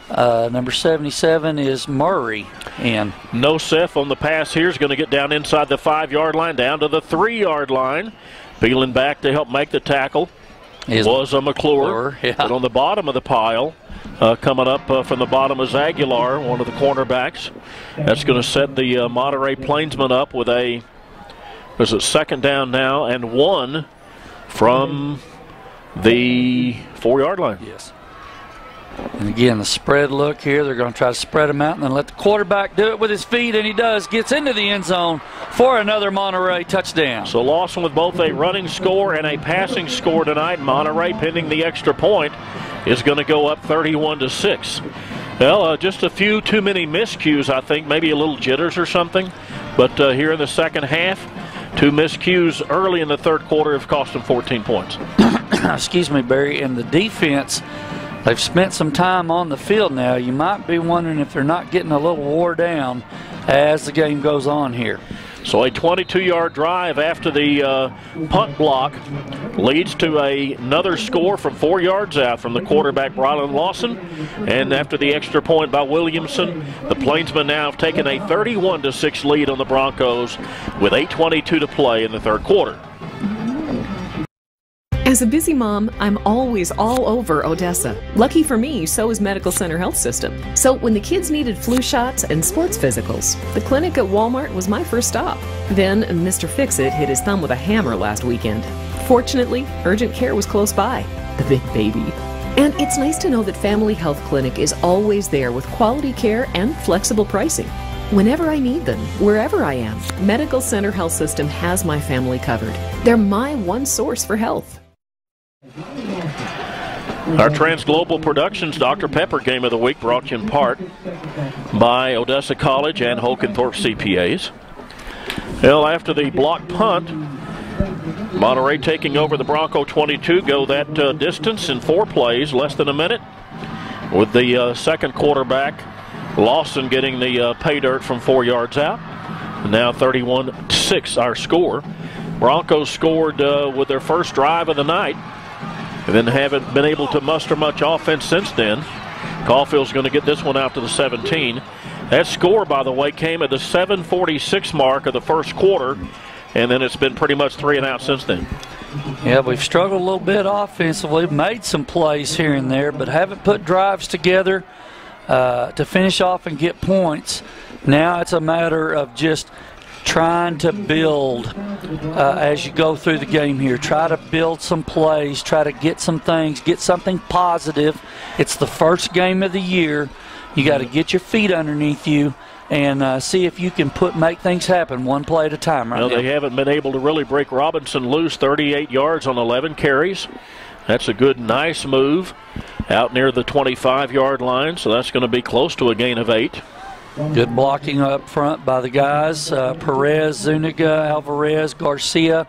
number 77 is Murray. And Nosef on the pass here is going to get down inside the 5-yard line, down to the 3-yard line. Peeling back to help make the tackle was a McClure. Yeah. But on the bottom of the pile, coming up from the bottom is Aguilar, one of the cornerbacks. That's going to set the Monterey Plainsmen up with a second down now and 1 from the 4-yard line. Yes. And again, the spread look here. They're going to try to spread him out and then let the quarterback do it with his feet, and he does. Gets into the end zone for another Monterey touchdown. So Lawson with both a running score and a passing score tonight. Monterey, pending the extra point, is going to go up 31-6. Well, just a few too many miscues, I think. Maybe a little jitters or something. But here in the second half, 2 miscues early in the third quarter have cost them 14 points. Excuse me, Barry. And the defense, they've spent some time on the field now. You might be wondering if they're not getting a little wore down as the game goes on here. So a 22-yard drive after the punt block leads to another score from 4 yards out from the quarterback, Brylan Lawson. And after the extra point by Williamson, the Plainsmen now have taken a 31-6 lead on the Broncos with 8:22 to play in the third quarter. As a busy mom, I'm always all over Odessa. Lucky for me, so is Medical Center Health System. So when the kids needed flu shots and sports physicals, the clinic at Walmart was my first stop. Then Mr. Fix-It hit his thumb with a hammer last weekend. Fortunately, urgent care was close by. The big baby. And it's nice to know that Family Health Clinic is always there with quality care and flexible pricing. Whenever I need them, wherever I am, Medical Center Health System has my family covered. They're my one source for health. Our Transglobal Productions Dr. Pepper Game of the Week brought to you in part by Odessa College and Hokenthorpe CPAs. Well, after the block punt, Monterey taking over the Bronco 22, go that distance in 4 plays, less than a minute, with the second quarterback, Lawson, getting the pay dirt from 4 yards out. Now 31-6 our score. Broncos scored with their first drive of the night, and then haven't been able to muster much offense since then. Caulfield's going to get this one out to the 17. That score, by the way, came at the 7:46 mark of the first quarter. and then it's been pretty much 3 and out since then. Yeah, we've struggled a little bit offensively, made some plays here and there, but haven't put drives together to finish off and get points. Now it's a matter of just trying to build as you go through the game here. Try to build some plays, try to get some things, get something positive. It's the first game of the year. You got to get your feet underneath you and see if you can make things happen one play at a time right now. They haven't been able to really break Robinson loose. 38 yards on 11 carries. That's a good, nice move out near the 25-yard line, so that's going to be close to a gain of 8. Good blocking up front by the guys. Perez, Zuniga, Alvarez, Garcia,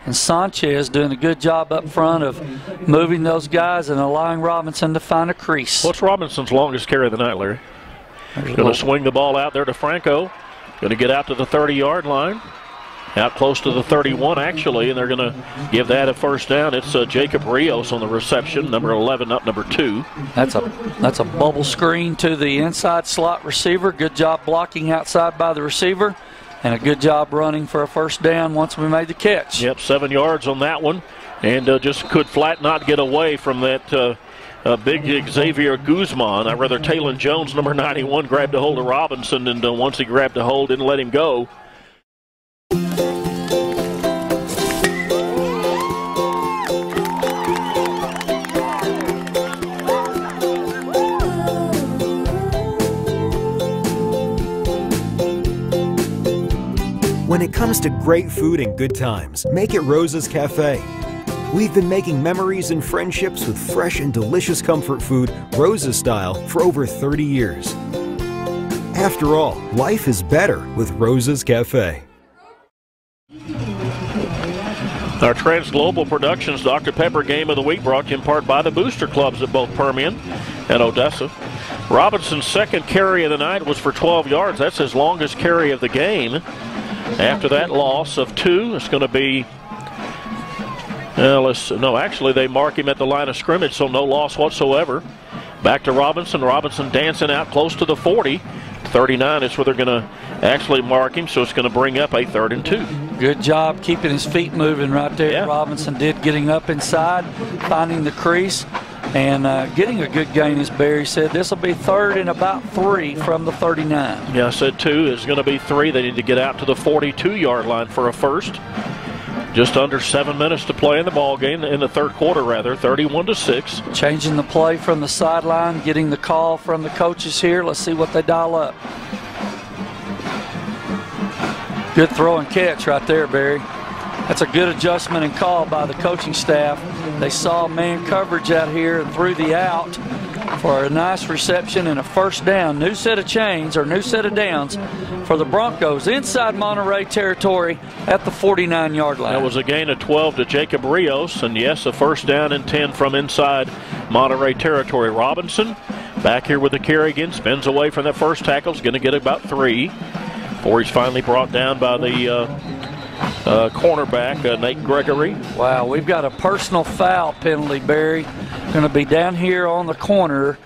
and Sanchez doing a good job up front of moving those guys and allowing Robinson to find a crease. What's Robinson's longest carry of the night, Larry? Going to swing the ball out there to Franco. Going to get out to the 30-yard line. Out close to the 31, actually, and they're going to give that a first down. It's Jacob Rios on the reception, number 11 up number 2. That's a bubble screen to the inside slot receiver. Good job blocking outside by the receiver, and a good job running for a first down once we made the catch. Yep, 7 yards on that one, and just could flat not get away from that big Xavier Guzman. Rather, Talon Jones, number 91, grabbed a hold of Robinson, and once he grabbed a hold, didn't let him go. When it comes to great food and good times, make it Rosa's Cafe. We've been making memories and friendships with fresh and delicious comfort food, Rosa style, for over 30 years. After all, life is better with Rosa's Cafe. Our Trans-Global Productions Dr. Pepper Game of the Week brought to you in part by the booster clubs at both Permian and Odessa. Robinson's second carry of the night was for 12 yards. That's his longest carry of the game. After that loss of 2, it's going to be, actually they mark him at the line of scrimmage, so no loss whatsoever. Back to Robinson. Robinson dancing out close to the 40. 39 is where they're going to actually mark him, so it's going to bring up a 3rd and 2. Good job keeping his feet moving right there. Yeah. Robinson did, getting up inside, finding the crease, and getting a good gain, as Barry said. This will be 3rd and about 3 from the 39. Yeah, I said 2 is going to be 3. They need to get out to the 42-yard line for a first. Just under 7 minutes to play in the ball game, in the third quarter rather, 31-6. Changing the play from the sideline, getting the call from the coaches here. Let's see what they dial up. Good throw and catch right there, Barry. That's a good adjustment and call by the coaching staff. They saw man coverage out here and threw the out for a nice reception and a first down. New set of chains, or new set of downs for the Broncos inside Monterey territory at the 49-yard line. That was a gain of 12 to Jacob Rios, and yes, a first down and 10 from inside Monterey territory. Robinson back here with the carry again, spins away from that first tackle, is going to get about 3 before he's finally brought down by the cornerback, Nate Gregory. Wow, we've got a personal foul penalty, Barry. Going to be down here on the corner,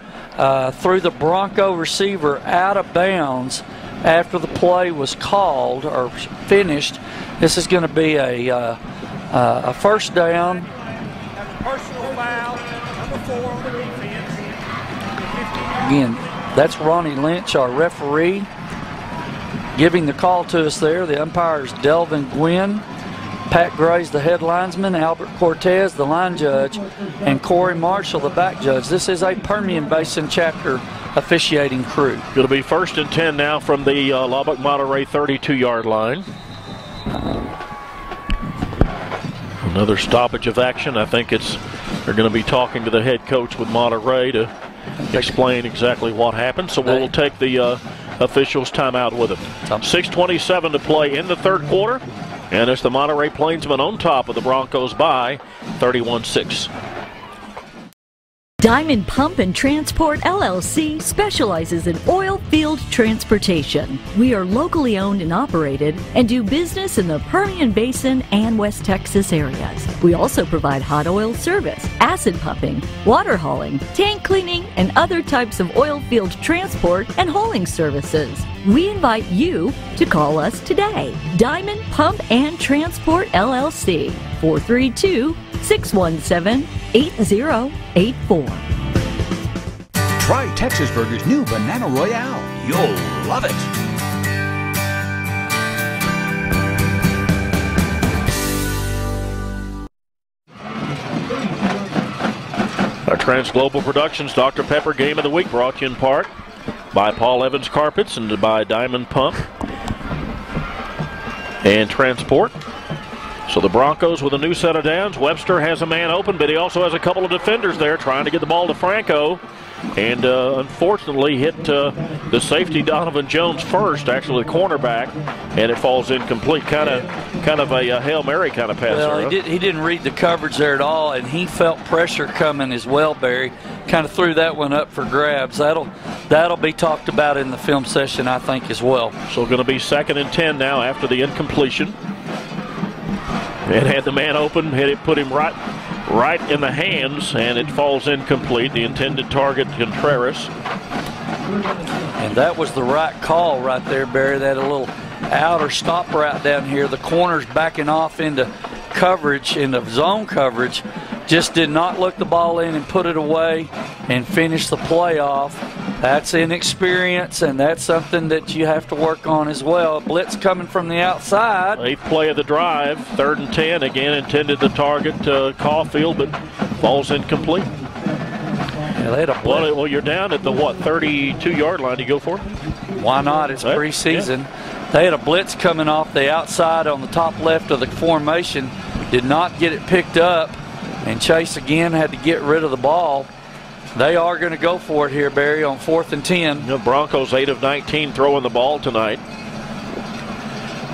threw the Bronco receiver out of bounds after the play was called or finished. This is going to be a first down. Personal foul, number 4 on the defense. Again, that's Ronnie Lynch, our referee, giving the call to us there. The umpires Delvin Gwynn, Pat Gray's the head linesman, Albert Cortez, the line judge, and Corey Marshall, the back judge. This is a Permian Basin chapter officiating crew. Going to be 1st and 10 now from the Lubbock Monterey 32-yard line. Another stoppage of action. I think they're going to be talking to the head coach with Monterey to explain exactly what happened. So we'll take the officials' timeout with it. 6:27 to play in the third quarter, and it's the Monterey Plainsmen on top of the Broncos by 31-6. Diamond Pump and Transport LLC specializes in oil, Field Transportation. We are locally owned and operated and do business in the Permian Basin and West Texas areas. We also provide hot oil service, acid pumping, water hauling, tank cleaning, and other types of oil field transport and hauling services. We invite you to call us today. Diamond Pump and Transport LLC, 432-617-8084. Try Texas Burger's new Banana Royale. You'll love it. Our Transglobal Productions Dr. Pepper Game of the Week brought to you in part by Paul Evans Carpets and by Diamond Pump and Transport. So the Broncos with a new set of downs. Webster has a man open, but he also has a couple of defenders there trying to get the ball to Franco. And unfortunately hit the safety Donovan Jones first, actually the cornerback, and it falls incomplete. Kind of a Hail Mary kind of pass. Well, he didn't read the coverage there at all, and he felt pressure coming as well, Barry. Kind of threw that one up for grabs. That'll be talked about in the film session, I think, as well. So going to be 2nd and 10 now after the incompletion. And had the man open, put him right in the hands, and it falls incomplete. The intended target, Contreras. And that was the right call right there, Barry. That a little outer stop route down here. The corner's backing off into coverage, into zone coverage. Just did not look the ball in and put it away and finish the play off. That's inexperience, and that's something that you have to work on as well. Blitz coming from the outside. 8th play of the drive, 3rd and 10. Again, intended the target Caulfield, but falls incomplete. Yeah, they had a blitz. Well, you're down at the, 32-yard line to go for it? Why not? It's preseason. Yeah. They had a blitz coming off the outside on the top left of the formation. Did not get it picked up, and Chase again had to get rid of the ball. They are going to go for it here, Barry, on 4th and 10. The Broncos 8 of 19 throwing the ball tonight.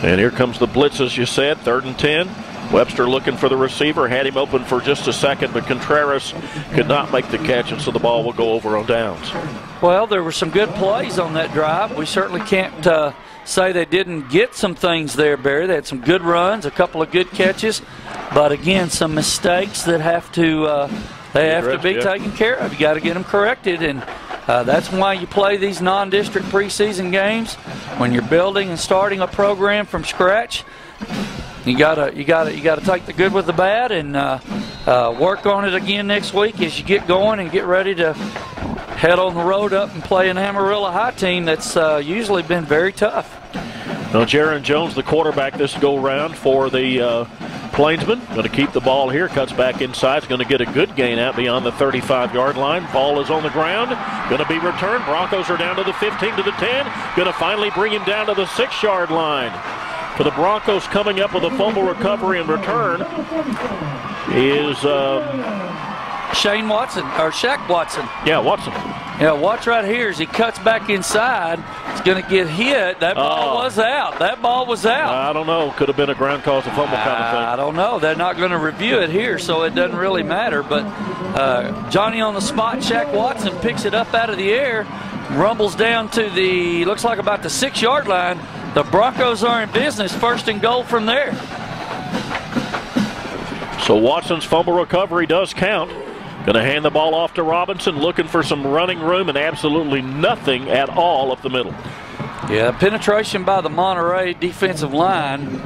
And here comes the blitz, as you said, 3rd and 10. Webster looking for the receiver, had him open for just a second, but Contreras could not make the catch, and so the ball will go over on downs. Well, there were some good plays on that drive. We certainly can't say they didn't get some things there, Barry. They had some good runs, a couple of good catches, but again, some mistakes that have to be taken care of. You got to get them corrected, and that's why you play these non-district preseason games. When you're building and starting a program from scratch, you gotta take the good with the bad and work on it again next week as you get going and get ready to head on the road up and play an Amarillo High team that's usually been very tough. Now, Jaron Jones, the quarterback this go-round for the Plainsman, going to keep the ball here, cuts back inside, is going to get a good gain out beyond the 35-yard line. Ball is on the ground, going to be returned. Broncos are down to the 15, to the 10, going to finally bring him down to the 6-yard line. For the Broncos, coming up with a fumble recovery and return is Shaq Watson. Yeah, Watson. Yeah, watch right here as he cuts back inside. He's going to get hit. That ball was out. That ball was out. I don't know. Could have been a ground cause of fumble kind of thing. I don't know. They're not going to review it here, so it doesn't really matter. But Johnny on the spot, Shaq Watson picks it up out of the air, rumbles down to the, looks like about the 6-yard line. The Broncos are in business, 1st and goal from there. So Watson's fumble recovery does count. Going to hand the ball off to Robinson, looking for some running room, and absolutely nothing at all up the middle. Yeah, penetration by the Monterey defensive line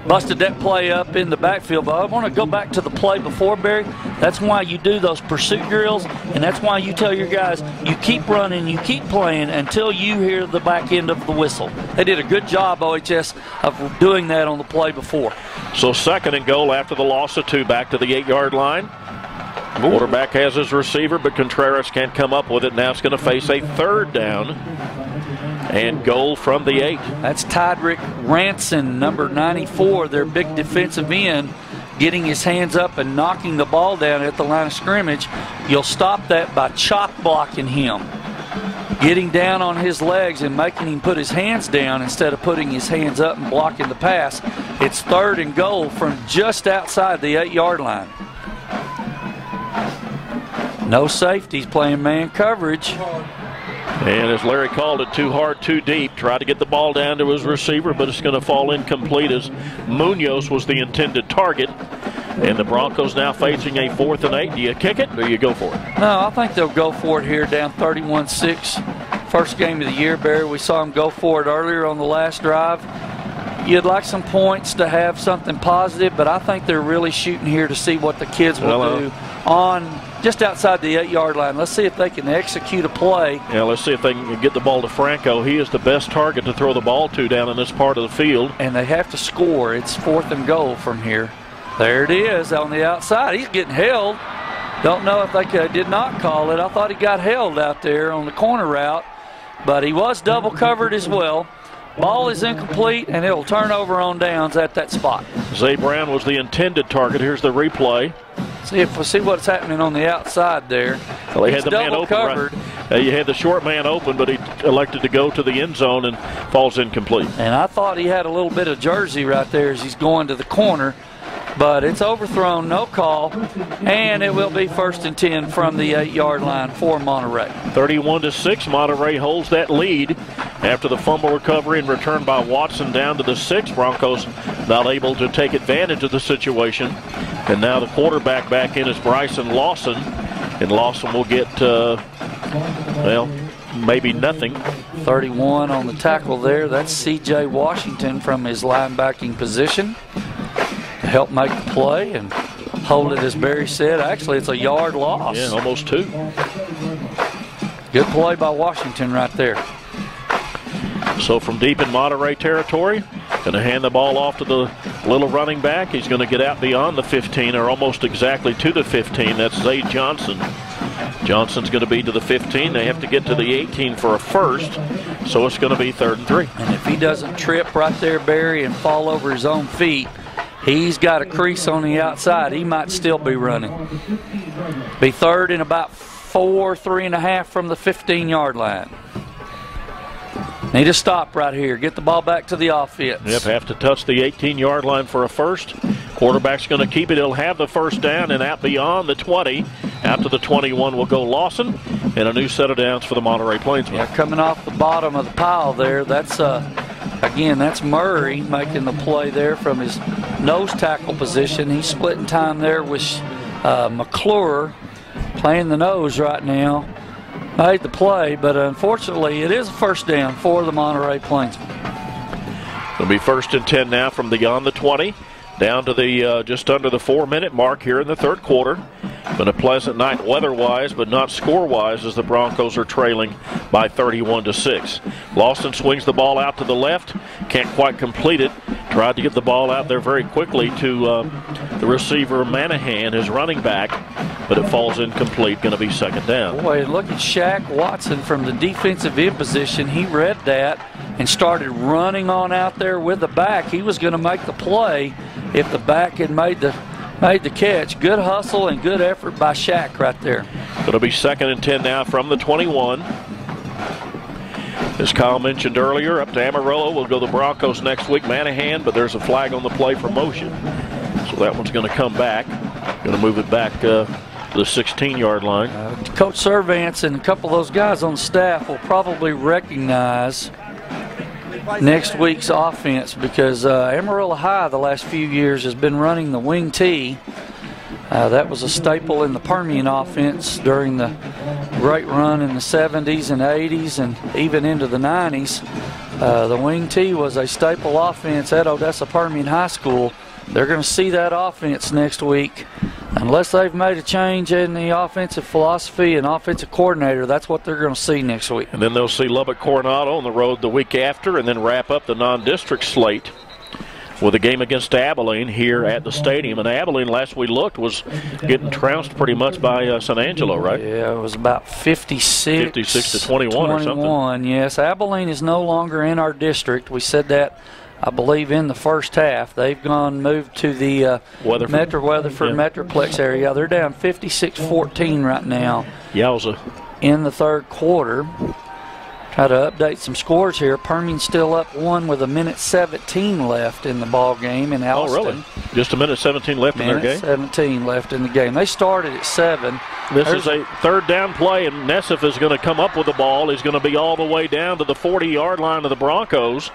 busted that play up in the backfield. But I want to go back to the play before, Barry. That's why you do those pursuit drills, and that's why you tell your guys, you keep running, you keep playing until you hear the back end of the whistle. They did a good job, OHS, of doing that on the play before. So 2nd and goal after the loss of 2, back to the 8-yard line. Quarterback has his receiver, but Contreras can't come up with it. Now it's going to face a 3rd down and goal from the 8. That's Tydrick Ranson, number 94, their big defensive end, getting his hands up and knocking the ball down at the line of scrimmage. You'll stop that by chop blocking him, getting down on his legs and making him put his hands down instead of putting his hands up and blocking the pass. It's 3rd and goal from just outside the 8-yard line. No safeties, playing man coverage. And as Larry called it, too hard, too deep. Tried to get the ball down to his receiver, but it's going to fall incomplete as Munoz was the intended target. And the Broncos now facing a 4th and 8. Do you kick it or you go for it? No, I think they'll go for it here, down 31-6. First game of the year, Barry. We saw them go for it earlier on the last drive. You'd like some points to have something positive, but I think they're really shooting here to see what the kids will do on just outside the 8-yard line. Let's see if they can execute a play. Yeah, let's see if they can get the ball to Franco. He is the best target to throw the ball to down in this part of the field. And they have to score. It's 4th and goal from here. There it is on the outside. He's getting held. Don't know if they did not call it. I thought he got held out there on the corner route, but he was double covered as well. Ball is incomplete, and it'll turn over on downs at that spot. Zay Brown was the intended target. Here's the replay. See what's happening on the outside there. Well, he had the man open. Covered. Right. You had the short man open, but he elected to go to the end zone and falls incomplete. And I thought he had a little bit of jersey right there as he's going to the corner. But it's overthrown, no call, and it will be 1st and 10 from the 8-yard line for Monterey. 31-6, Monterey holds that lead after the fumble recovery and return by Watson down to the 6. Broncos not able to take advantage of the situation. And now the quarterback back in is Bryson Lawson, and Lawson will get, maybe nothing. 31 on the tackle there. That's C.J. Washington from his linebacking position. Help make the play and hold it, as Barry said. Actually, it's a yard loss. Yeah, almost 2. Good play by Washington right there. So from deep in Monterey territory, going to hand the ball off to the little running back. He's going to get out beyond the 15, or almost exactly to the 15. That's Zay Johnson. Johnson's going to be to the 15. They have to get to the 18 for a first, so it's going to be 3rd and 3. And if he doesn't trip right there, Barry, and fall over his own feet, he's got a crease on the outside. He might still be running. Be 3rd and about 3.5 from the 15-yard line. Need a stop right here. Get the ball back to the offense. Yep, have to touch the 18-yard line for a first. Quarterback's going to keep it. He'll have the first down, and out beyond the 20. Out to the 21 will go Lawson, and a new set of downs for the Monterey Plainsmen. Yeah, coming off the bottom of the pile there, that's again, that's Murray making the play there from his nose tackle position. He's splitting time there with McClure, playing the nose right now. Made the play, but unfortunately it is a first down for the Monterey Plainsmen. It'll be 1st and 10 now from beyond the 20. Down to the just under the 4-minute mark here in the 3rd quarter. Been a pleasant night weather-wise, but not score-wise, as the Broncos are trailing by 31-6. Lawson swings the ball out to the left, can't quite complete it. Tried to get the ball out there very quickly to the receiver Manahan, his running back, but it falls incomplete. Going to be 2nd down. Boy, look at Shaq Watson from the defensive end position. He read that and started running on out there with the back. He was going to make the play if the back had made the catch. Good hustle and good effort by Shaq right there. It'll be 2nd and 10 now from the 21. As Kyle mentioned earlier, up to Amarillo will go the Broncos next week. Manahan, but there's a flag on the play for motion. So that one's going to come back. Going to move it back to the 16-yard line. Coach Servance and a couple of those guys on staff will probably recognize next week's offense, because Amarillo High the last few years has been running the wing T. That was a staple in the Permian offense during the great run in the 70s and 80s and even into the 90s. The wing T was a staple offense at Odessa Permian High School. They're going to see that offense next week. Unless they've made a change in the offensive philosophy and offensive coordinator, that's what they're going to see next week. And then they'll see Lubbock Coronado on the road the week after, and then wrap up the non-district slate with a game against Abilene here at the stadium. And Abilene, last we looked, was getting trounced pretty much by San Angelo, right? Yeah, it was about 56 to 21 or something. Yes, Abilene is no longer in our district. We said that, I believe, in the first half. They've moved to the Metro Weatherford Metroplex area. They're down 56-14 right now. Yowza. In the 3rd quarter. Try to update some scores here. Permian's still up 1 with 1:17 left in the ball game in Alston. Oh, really? Just 1:17 left in their game? 17 left in the game. They started at 7. This is a third down play, and Nessif is going to come up with the ball. He's going to be all the way down to the 40-yard line of the Broncos.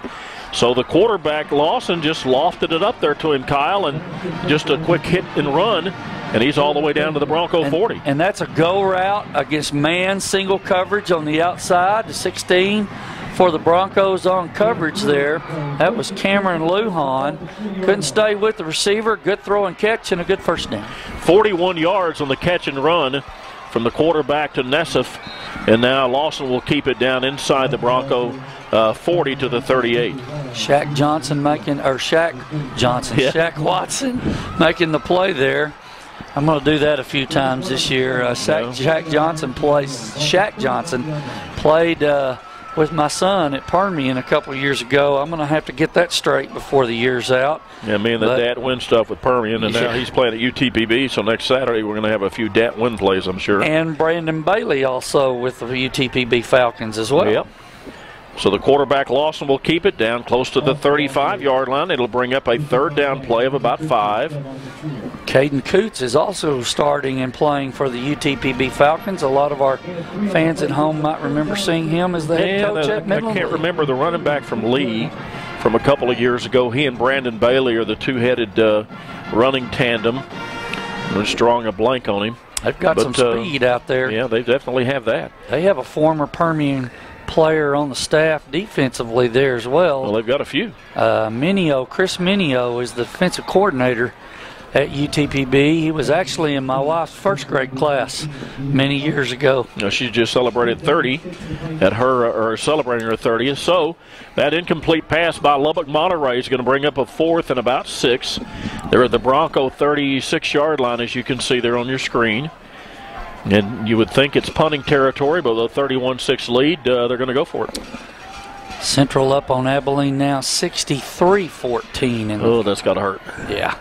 So the quarterback, Lawson, just lofted it up there to him, Kyle, and just a quick hit and run, and he's all the way down to the Bronco 40. And that's a go route against man single coverage on the outside, the 16 for the Broncos on coverage there. That was Cameron Lujan. Couldn't stay with the receiver. Good throw and catch and a good first down. 41 yards on the catch and run from the quarterback to Nessif, and now Lawson will keep it down inside the Bronco 40 to the 38. Shaq Watson making the play there. I'm going to do that a few times this year. Shaq Johnson played with my son at Permian a couple of years ago. I'm going to have to get that straight before the year's out. Yeah, me and the Dat Win stuff with Permian, and now he's playing at UTPB, so next Saturday we're going to have a few Dat Win plays, I'm sure. And Brandon Bailey also with the UTPB Falcons as well. Yep. So the quarterback, Lawson, will keep it down close to the 35-yard line. It'll bring up a third down play of about 5. Caden Coots is also starting and playing for the UTPB Falcons. A lot of our fans at home might remember seeing him as the head coach at Midland. I can't remember the running back from Lee from a couple of years ago. He and Brandon Bailey are the two-headed running tandem. I'm just drawing a blank on him. They've got some speed out there. Yeah, they definitely have that. They have a former Permian player on the staff defensively there as well. Well, they've got a few. Chris Minio is the defensive coordinator at UTPB. He was actually in my wife's first grade class many years ago. You know, she just celebrated 30 at her, or celebrating her 30th. So that incomplete pass by Lubbock Monterey is going to bring up a 4th and about 6. They're at the Bronco 36-yard line, as you can see there on your screen. And you would think it's punting territory, but with a 31-6 lead, they're going to go for it. Central up on Abilene now, 63-14. Oh, that's got to hurt. Yeah.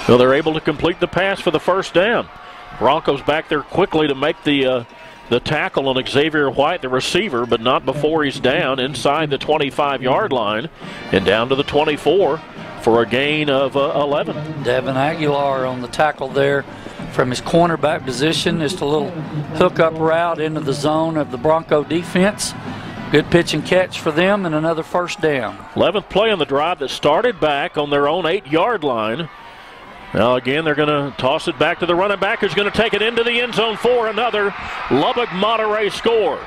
Well, they're able to complete the pass for the first down. Broncos back there quickly to make the tackle on Xavier White, the receiver, but not before he's down inside the 25-yard line and down to the 24 for a gain of 11. Devin Aguilar on the tackle there from his cornerback position. Just a little hook-up route into the zone of the Bronco defense. Good pitch and catch for them and another first down. 11th play on the drive that started back on their own 8-yard line. Now again, they're going to toss it back to the running back, who's going to take it into the end zone for another Lubbock Monterey score.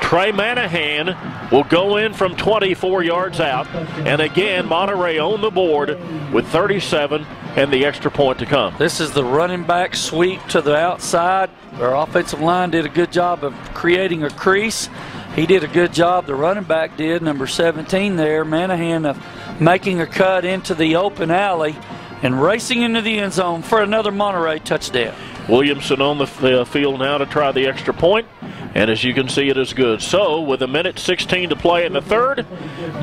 Trey Manahan will go in from 24 yards out. And again, Monterey on the board with 37 and the extra point to come. This is the running back sweep to the outside. Our offensive line did a good job of creating a crease. He did a good job, the running back did, number 17 there, Manahan, of making a cut into the open alley and racing into the end zone for another Monterey touchdown. Williamson on the field now to try the extra point, and as you can see, it is good. So with 1:16 to play in the third,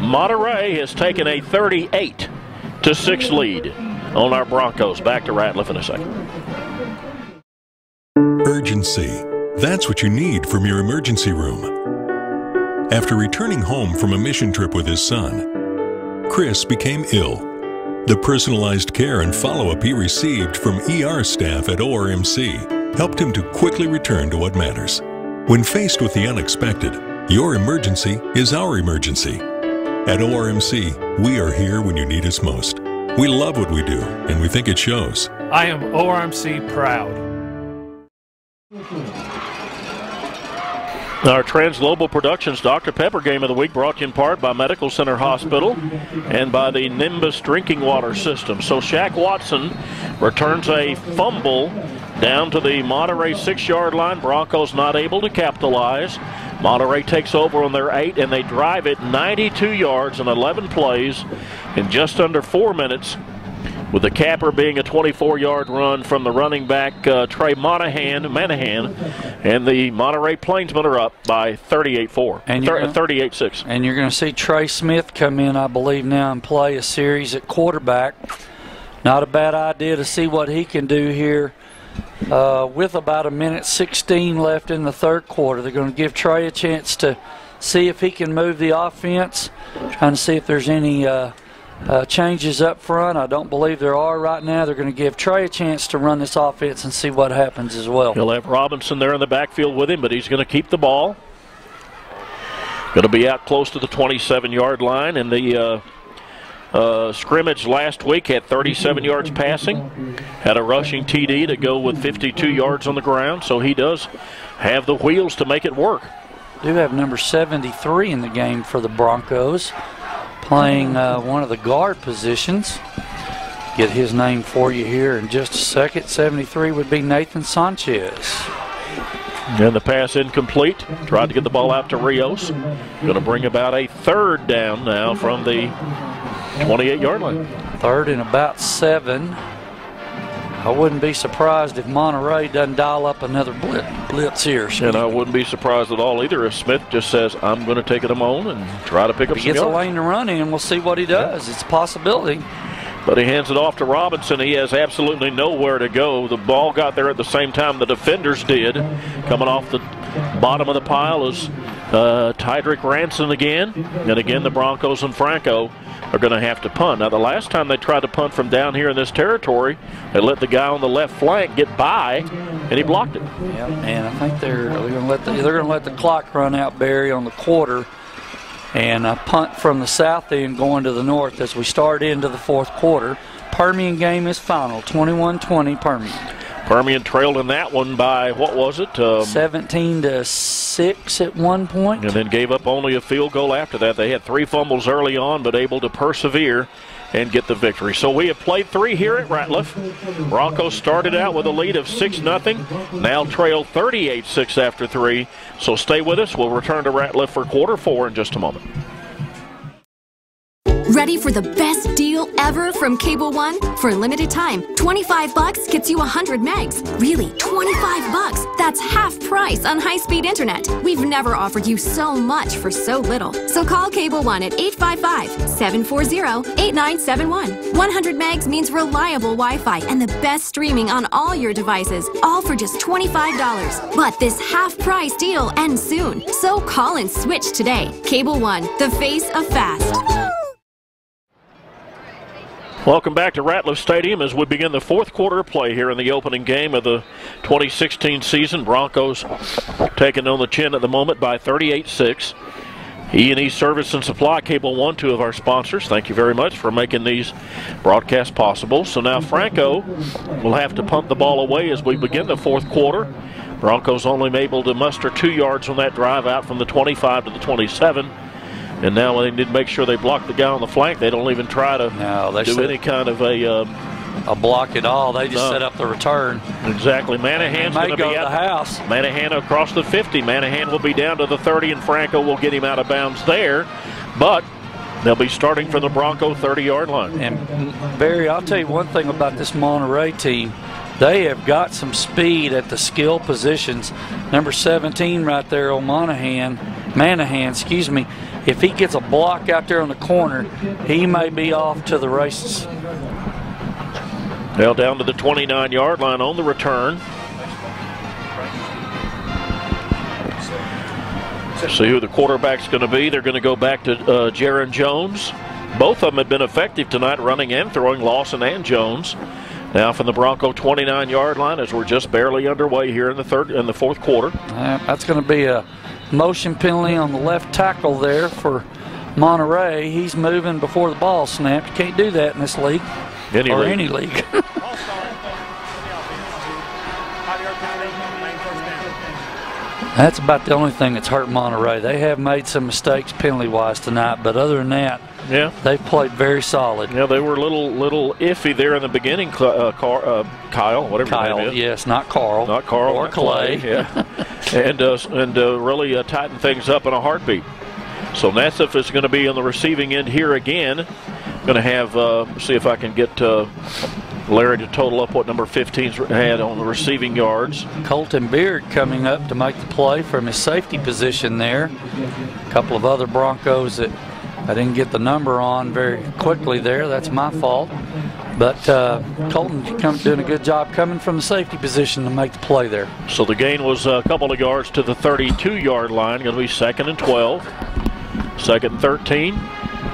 Monterey has taken a 38-6 lead on our Broncos. Back to Ratliff in a second. Urgency. That's what you need from your emergency room. After returning home from a mission trip with his son, Chris became ill. The personalized care and follow-up he received from ER staff at ORMC helped him to quickly return to what matters. When faced with the unexpected, your emergency is our emergency. At ORMC, we are here when you need us most. We love what we do, and we think it shows. I am ORMC proud. Our Transglobal Productions Dr. Pepper Game of the Week brought to you in part by Medical Center Hospital and by the Nimbus Drinking Water System. So Shaq Watson returns a fumble down to the Monterey 6-yard line. Broncos not able to capitalize. Monterey takes over on their 8, and they drive it 92 yards in 11 plays in just under 4 minutes, with the capper being a 24-yard run from the running back, Trey Manahan, and the Monterey Plainsmen are up by 38-6. And you're going to see Trey Smith come in, I believe, now and play a series at quarterback. Not a bad idea to see what he can do here with about 1:16 left in the third quarter. They're going to give Trey a chance to see if he can move the offense, trying to see if there's any changes up front. I don't believe there are right now. They're going to give Trey a chance to run this offense and see what happens as well. He'll have Robinson there in the backfield with him, but he's going to keep the ball. Going to be out close to the 27-yard line. And the scrimmage last week had 37 yards passing, had a rushing TD to go with 52 yards on the ground, so he does have the wheels to make it work. Do have number 73 in the game for the Broncos, playing one of the guard positions. Get his name for you here in just a second. 73 would be Nathan Sanchez. And the pass incomplete. Tried to get the ball out to Rios. Going to bring about a third down now from the 28-yard line. Third and about 7. I wouldn't be surprised if Monterey doesn't dial up another blitz here. And I wouldn't be surprised at all either if Smith just says, I'm going to take it on and try to pick up some yards. He gets a lane to run in, we'll see what he does. It's a possibility. But he hands it off to Robinson. He has absolutely nowhere to go. The ball got there at the same time the defenders did. Coming off the bottom of the pile is Tydrick Ranson again. And again, the Broncos and Franco are going to have to punt. Now, the last time they tried to punt from down here in this territory, they let the guy on the left flank get by, and he blocked it. Yeah, and I think they're going to let the clock run out, Barry, on the quarter, and a punt from the south end going to the north as we start into the fourth quarter. Permian game is final, 21-20 Permian. Permian trailed in that one by, what was it? 17-6 at one point. And then gave up only a field goal after that. They had 3 fumbles early on, but able to persevere and get the victory. So we have played 3 here at Ratliff. Broncos started out with a lead of 6-0. Now trail 38-6 after 3. So stay with us. We'll return to Ratliff for quarter 4 in just a moment. Ready for the best deal ever from Cable One? For a limited time, $25 gets you 100 megs. Really, $25? That's half price on high-speed internet. We've never offered you so much for so little. So call Cable One at 855-740-8971. 100 megs means reliable Wi-Fi and the best streaming on all your devices, all for just $25. But this half-price deal ends soon. So call and switch today. Cable One, the face of fast. Welcome back to Ratliff Stadium as we begin the fourth quarter of play here in the opening game of the 2016 season. Broncos taking on the chin at the moment by 38-6. E&E Service and Supply, Cable One, 2 of our sponsors. Thank you very much for making these broadcasts possible. So now Franco will have to punt the ball away as we begin the fourth quarter. Broncos only able to muster 2 yards on that drive out from the 25 to the 27. And now they need to make sure they block the guy on the flank. They don't even try to do any kind of a block at all. They just set up the return. Exactly. Manahan's going to be out the house. Manahan across the 50. Manahan will be down to the 30, and Franco will get him out of bounds there. But they'll be starting from the Bronco 30-yard line. And Barry, I'll tell you one thing about this Monterey team. They have got some speed at the skill positions. Number 17 right there on Manahan, excuse me. If he gets a block out there on the corner, he may be off to the races. Now down to the 29-yard line on the return. See who the quarterback's going to be. They're going to go back to Jaron Jones. Both of them have been effective tonight, running and throwing, Lawson and Jones. Now from the Bronco 29-yard line as we're just barely underway here in the fourth quarter. That's going to be a motion penalty on the left tackle there for Monterey. He's moving before the ball snapped. You can't do that in this league. Any league. That's about the only thing that's hurt Monterey. They have made some mistakes penalty-wise tonight, but other than that, they've played very solid. Yeah, they were a little iffy there in the beginning. Kyle, whatever your name is. Yes, not Carl. Not Carl. Or Clay. Yeah. and really tighten things up in a heartbeat. So Nassif is going to be on the receiving end here again. Going to have, see if I can get Larry to total up what number 15's had on the receiving yards. Colton Beard coming up to make the play from his safety position there. A couple of other Broncos that I didn't get the number on very quickly there. That's my fault. But Colton doing a good job coming from the safety position to make the play there. So the gain was a couple of yards to the 32-yard line. Going to be 2nd and 12. 2nd and 13.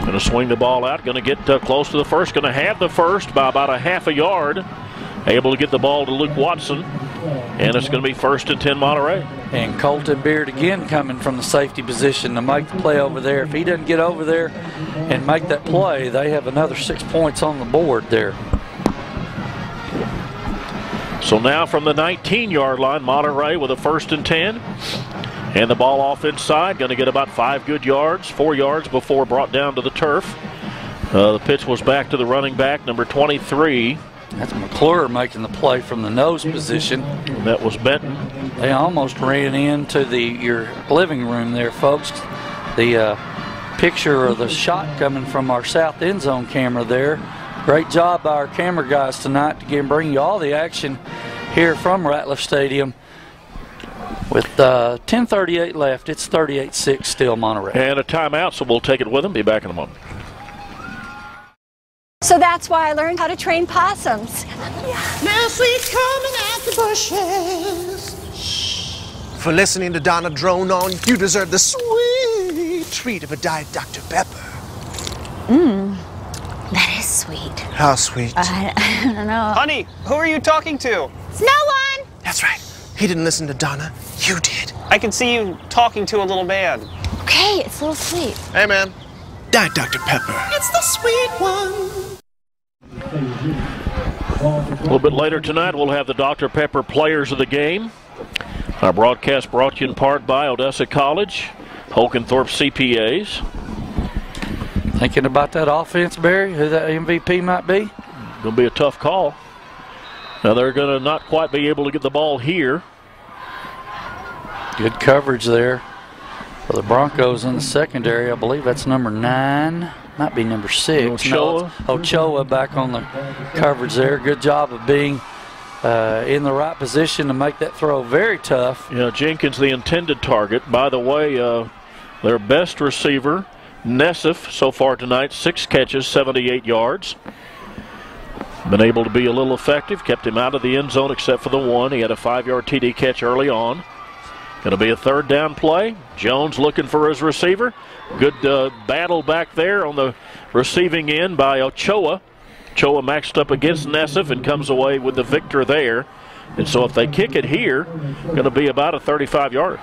Going to swing the ball out. Going to get close to the first. Going to have the first by about a half a yard. Able to get the ball to Luke Watson. And it's going to be 1st and 10 Monterey. And Colton Beard again coming from the safety position to make the play over there. If he doesn't get over there and make that play, they have another 6 points on the board there. So now from the 19-yard line, Monterey with a 1st and 10. And the ball off inside, going to get about 5 good yards, 4 yards before brought down to the turf. The pitch was back to the running back, number 23. That's McClure making the play from the nose position. And that was Benton. They almost ran into your living room there, folks. The picture of the shot coming from our south end zone camera there. Great job by our camera guys tonight to bring you all the action here from Ratliff Stadium. With 10:38 left, it's 38-6 still Monterey. And a timeout, so we'll take it with them. Be back in a moment. So that's why I learned how to train possums. Now sweet's coming out the bushes. For listening to Donna drone on, you deserve the sweet treat of a Diet Dr. Pepper. That is sweet. How sweet? I don't know. Honey, who are you talking to? It's no one! That's right. He didn't listen to Donna. You did. I can see you talking to a little man. Okay, it's a little sweet. Hey, man. Diet Dr. Pepper. It's the sweet one. A little bit later tonight, we'll have the Dr. Pepper players of the game. Our broadcast brought to you in part by Odessa College, Hokenthorpe CPAs. Thinking about that offense, Barry, who that MVP might be? Going to be a tough call. Now they're going to not quite be able to get the ball here. Good coverage there for the Broncos in the secondary. I believe that's number 9. Might be number 6. Ochoa. No, Ochoa back on the coverage there. Good job of being in the right position to make that throw very tough. Yeah, Jenkins the intended target. By the way, their best receiver, Nessif, so far tonight, 6 catches, 78 yards. Been able to be a little effective. Kept him out of the end zone except for the one. He had a 5-yard TD catch early on. Going to be a 3rd down play. Jones looking for his receiver. Good battle back there on the receiving end by Ochoa. Ochoa maxed up against Nessif and comes away with the victor there. And so if they kick it here, going to be about a 35-yarder.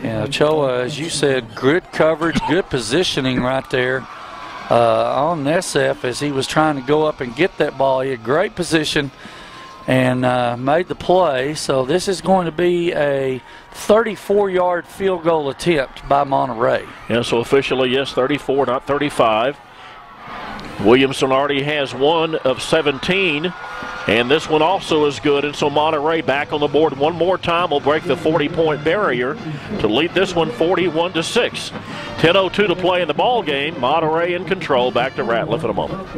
Yeah, Ochoa, as you said, good coverage, good positioning right there on Nessif as he was trying to go up and get that ball. He had great position and made the play. So this is going to be a 34-yard field goal attempt by Monterey. Yeah, so officially, yes, 34, not 35. Williamson already has 1 of 17, and this one also is good. And so Monterey back on the board one more time will break the 40-point barrier to lead this one 41-6. 10:02 to play in the ball game. Monterey in control. Back to Ratliff in a moment.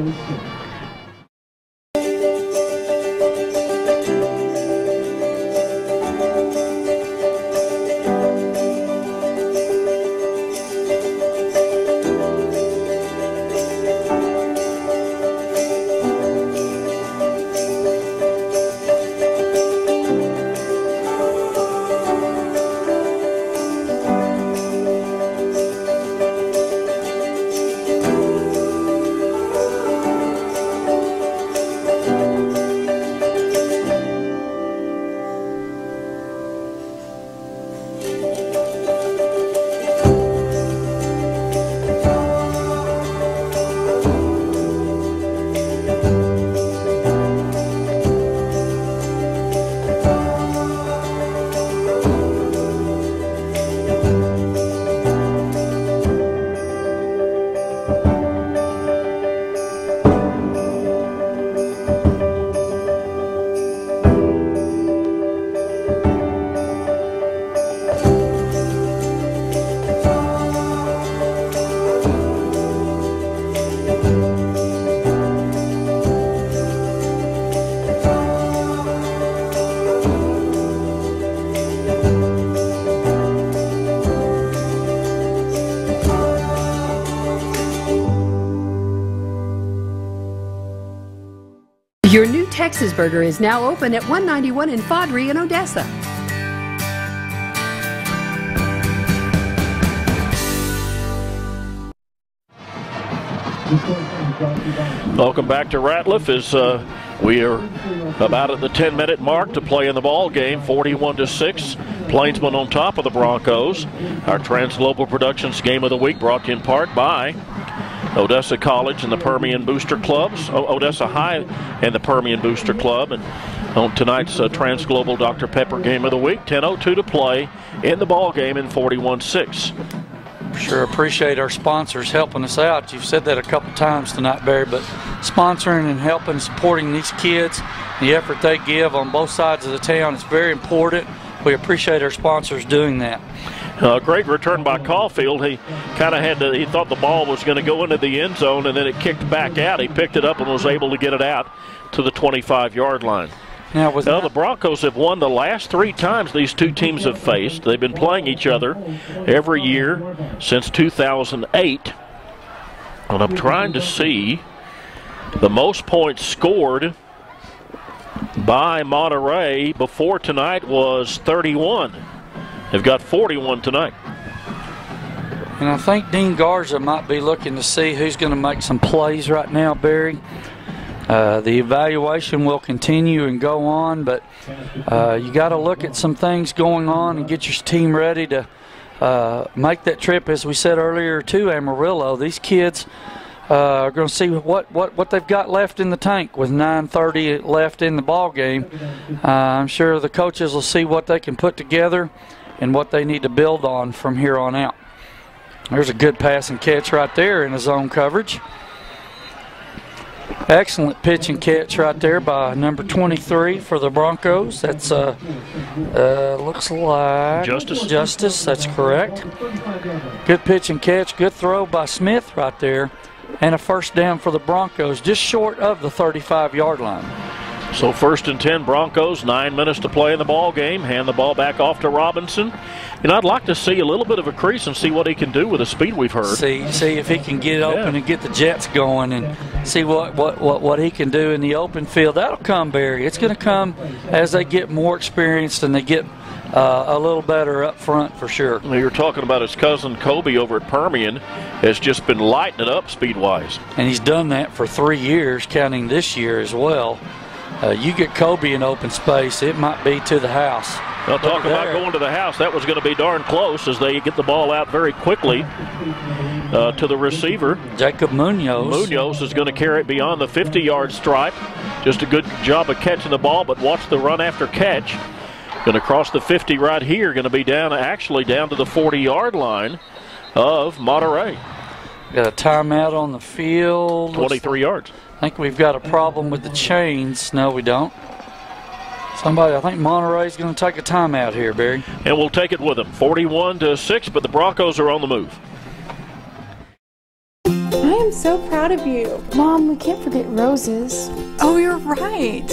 Your new Texas Burger is now open at 191 in Fodry in Odessa. Welcome back to Ratliff as we are about at the 10-minute mark to play in the ball game. 41-6, Plainsman on top of the Broncos. Our Transglobal Productions Game of the Week brought to you in part by Odessa College and the Permian Booster Clubs, Odessa High and the Permian Booster Club. And on tonight's Transglobal Dr. Pepper Game of the Week, 10:02 to play in the ball game in 41-6. Sure appreciate our sponsors helping us out. You've said that a couple times tonight, Barry, but sponsoring and helping, supporting these kids, the effort they give on both sides of the town is very important. We appreciate our sponsors doing that. Great return by Caulfield. He kind of had to, he thought the ball was going to go into the end zone and then it kicked back out. He picked it up and was able to get it out to the 25-yard line. Now, the Broncos have won the last 3 times these two teams have faced. They've been playing each other every year since 2008. And I'm trying to see the most points scored by Monterey before tonight was 31. They've got 41 tonight. And I think Dean Garza might be looking to see who's going to make some plays right now, Barry. The evaluation will continue and go on, but you got to look at some things going on and get your team ready to make that trip, as we said earlier, to Amarillo. These kids are going to see what they've got left in the tank with 9:30 left in the ball game. I'm sure the coaches will see what they can put together and what they need to build on from here on out. There's a good pass and catch right there in the zone coverage. Excellent pitch and catch right there by number 23 for the Broncos. That's looks like Justice. That's correct. Good pitch and catch. Good throw by Smith right there. And a first down for the Broncos, just short of the 35-yard line. So 1st and 10 Broncos, 9 minutes to play in the ball game. Hand the ball back off to Robinson. And I'd like to see a little bit of a crease and see what he can do with the speed we've heard. See if he can get open and get the Jets going and see what he can do in the open field. That'll come, Barry. It's going to come as they get more experienced and they get a little better up front for sure. Well, you're talking about his cousin Kobe over at Permian has just been lighting it up speed-wise. And he's done that for 3 years, counting this year as well. You get Kobe in open space, it might be to the house. Well, talk about going to the house. That was going to be darn close as they get the ball out very quickly to the receiver. Jacob Munoz. Munoz is going to carry it beyond the 50-yard stripe. Just a good job of catching the ball, but watch the run after catch. Going to cross the 50 right here. Going to be down to the 40-yard line of Monterey. Got a timeout on the field. 23 yards. I think we've got a problem with the chains. No, we don't. I think Monterey's going to take a timeout here, Barry. And we'll take it with them. 41-6, but the Broncos are on the move. I am so proud of you. Mom, we can't forget roses. Oh, you're right.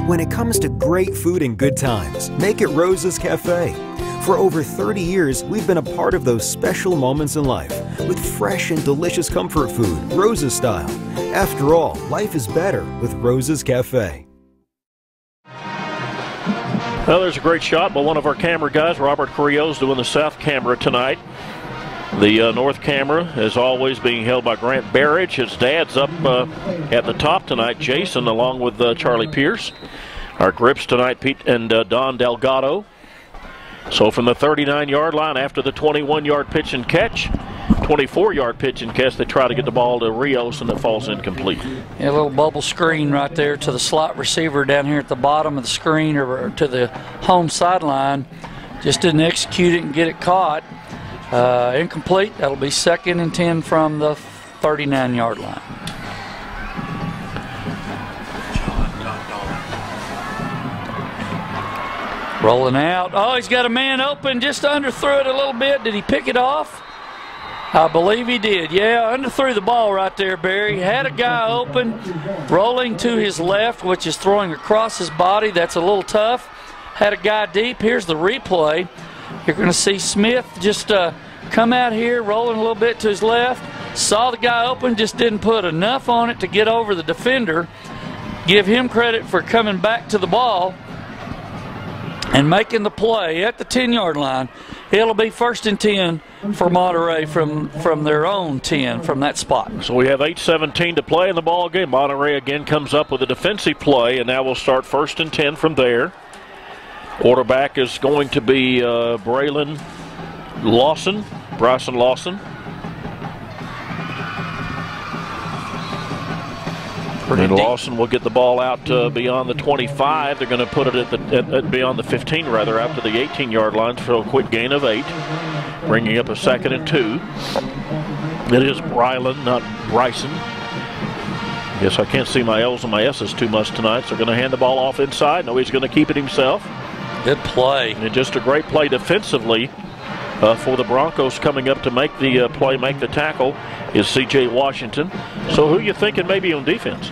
When it comes to great food and good times, make it Rose's Cafe. For over 30 years, we've been a part of those special moments in life with fresh and delicious comfort food, Rose's style. After all, life is better with Rose's Cafe. Well, there's a great shot by one of our camera guys. Robert Carrillo's doing the south camera tonight. The north camera, as always, being held by Grant Barrage. His dad's up at the top tonight, Jason, along with Charlie Pierce. Our grips tonight, Pete and Don Delgado. So from the 39-yard line after the 21-yard pitch and catch, 24-yard pitch and catch, they try to get the ball to Rios, and it falls incomplete. Yeah, a little bubble screen right there to the slot receiver down here at the bottom of the screen or to the home sideline. Just didn't execute it and get it caught. Incomplete. That'll be 2nd and 10 from the 39-yard line. Rolling out. Oh, he's got a man open. Just underthrew it a little bit. Did he pick it off? I believe he did. Yeah, underthrew the ball right there, Barry. Had a guy open, rolling to his left, which is throwing across his body. That's a little tough. Had a guy deep. Here's the replay. You're going to see Smith just come out here, rolling a little bit to his left. Saw the guy open, just didn't put enough on it to get over the defender. Give him credit for coming back to the ball and making the play at the 10-yard line. It'll be 1st and 10 for Monterey from their own 10 from that spot. So we have 8:17 to play in the ball game. Monterey again comes up with a defensive play, and now we'll start 1st and 10 from there. Quarterback is going to be Bryson Lawson. And Lawson will get the ball out beyond the 25. They're going to put it at beyond the 15, rather, out to the 18-yard line for a quick gain of 8, bringing up a 2nd and 2. It is Brylan, not Bryson. Guess I can't see my L's and my S's too much tonight, so they're going to hand the ball off inside. No, he's going to keep it himself. Good play. And just a great play defensively for the Broncos coming up to make the play, make the tackle, is C.J. Washington. So who are you thinking maybe on defense?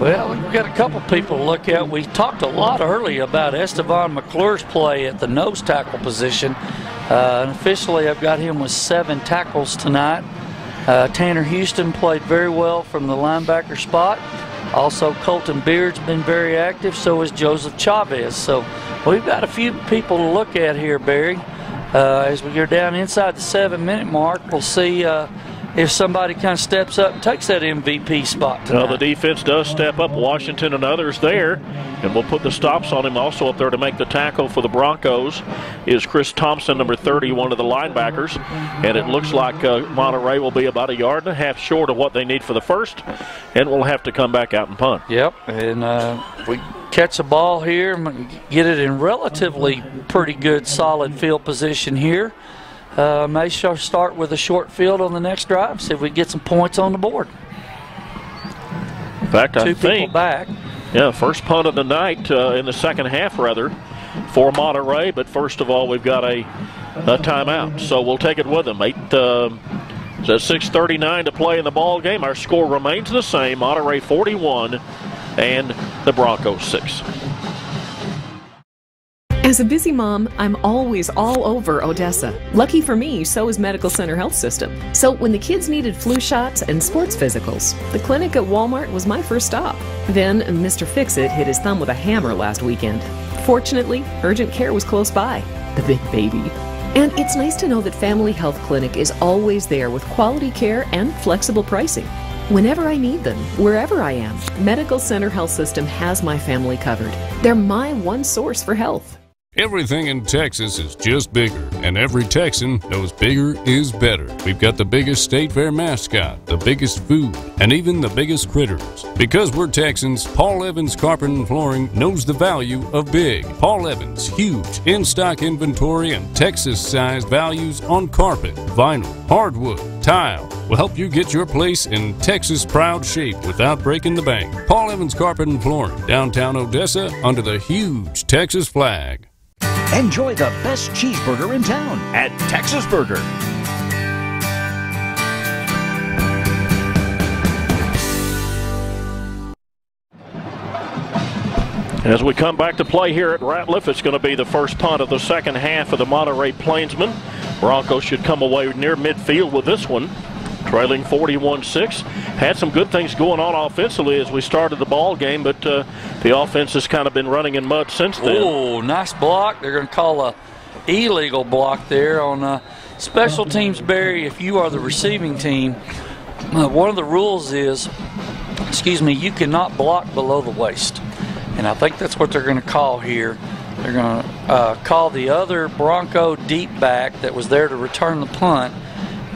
Well, we've got a couple people to look at. We talked a lot earlier about Estevan McClure's play at the nose tackle position. And officially, I've got him with 7 tackles tonight. Tanner Houston played very well from the linebacker spot. Also, Colton Beard's been very active. So is Joseph Chavez. So we've got a few people to look at here, Barry. As we go down inside the 7-minute mark, we'll see if somebody kind of steps up and takes that MVP spot tonight. Well, the defense does step up. Washington and others there, and we'll put the stops on him. Also up there to make the tackle for the Broncos is Chris Thompson, number 30, one of the linebackers. And it looks like Monterey will be about 1.5 yards short of what they need for the first, and we'll have to come back out and punt. Yep, and if we catch a ball here, get it in relatively pretty good, solid field position here. May start with a short field on the next drive, see if we get some points on the board. In fact, I Two think, people back. Yeah, first punt of the night in the second half, rather, for Monterey. But first of all, we've got a timeout, so we'll take it with them. 6:39 to play in the ball game. Our score remains the same: Monterey 41 and the Broncos 6. As a busy mom, I'm always all over Odessa. Lucky for me, so is Medical Center Health System. So when the kids needed flu shots and sports physicals, the clinic at Walmart was my first stop. Then Mr. Fix-It hit his thumb with a hammer last weekend. Fortunately, urgent care was close by. The big baby. And it's nice to know that Family Health Clinic is always there with quality care and flexible pricing. Whenever I need them, wherever I am, Medical Center Health System has my family covered. They're my one source for health. Everything in Texas is just bigger, and every Texan knows bigger is better. We've got the biggest state fair mascot, the biggest food, and even the biggest critters. Because we're Texans, Paul Evans Carpet and Flooring knows the value of big. Paul Evans' huge in-stock inventory and Texas-sized values on carpet, vinyl, hardwood, tile will help you get your place in Texas proud shape without breaking the bank. Paul Evans Carpet and Flooring, downtown Odessa, under the huge Texas flag. Enjoy the best cheeseburger in town at Texas Burger. As we come back to play here at Ratliff, it's going to be the first punt of the second half of the Monterey Plainsmen. Broncos should come away near midfield with this one, trailing 41-6. Had some good things going on offensively as we started the ball game, but the offense has kind of been running in mud since then. Oh, nice block. They're going to call a illegal block there on special teams, Barry. If you are the receiving team, one of the rules is, you cannot block below the waist. And I think that's what they're going to call here. They're going to call the other Bronco deep back that was there to return the punt.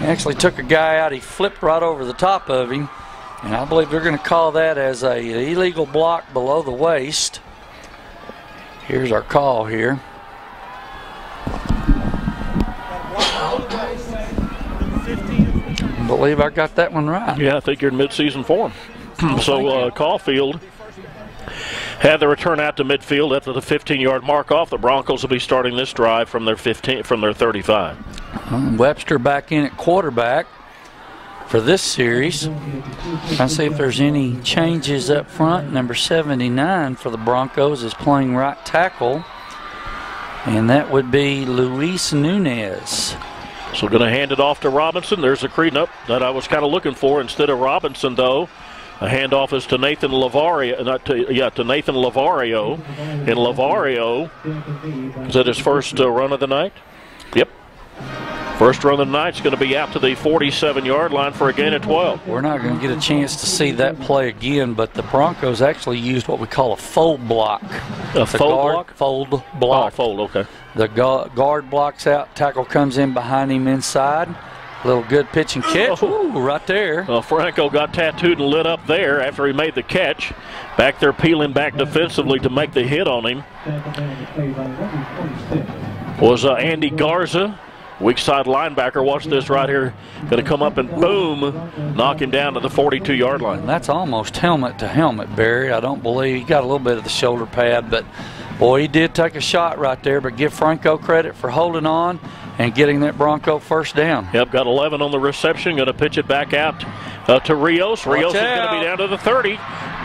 He actually took a guy out. He flipped right over the top of him. And I believe they're going to call that as an illegal block below the waist. Here's our call here. I believe I got that one right. Yeah, I think you're in midseason form. So Caulfield had the return out to midfield after the 15-yard mark off. The Broncos will be starting this drive from their 35. Webster back in at quarterback for this series. Trying to see if there's any changes up front. Number 79 for the Broncos is playing right tackle. And that would be Luis Nunez. So going to hand it off to Robinson. There's a creed up that I was kind of looking for. Instead of Robinson, though, a handoff is to Nathan Lavario. To Nathan Lavario. And Lavario, is that his first run of the night? Yep. First run of the night is going to be out to the 47-yard line for a gain of 12. We're not going to get a chance to see that play again, but the Broncos actually used what we call a fold block. A fold block? Fold block. Oh, fold, okay. The guard blocks out, tackle comes in behind him inside. Little good pitch and catch. Ooh, right there. Well, Franco got tattooed and lit up there after he made the catch. Back there peeling back defensively to make the hit on him was Andy Garza. Weak side linebacker, watch this right here. Going to come up and boom, knock him down to the 42-yard line. That's almost helmet to helmet, Barry. I don't believe he got a little bit of the shoulder pad, but boy, he did take a shot right there. But give Franco credit for holding on and getting that Bronco first down. Yep, got 11 on the reception. Going to pitch it back out to Rios. Rios is going to be down to the 30.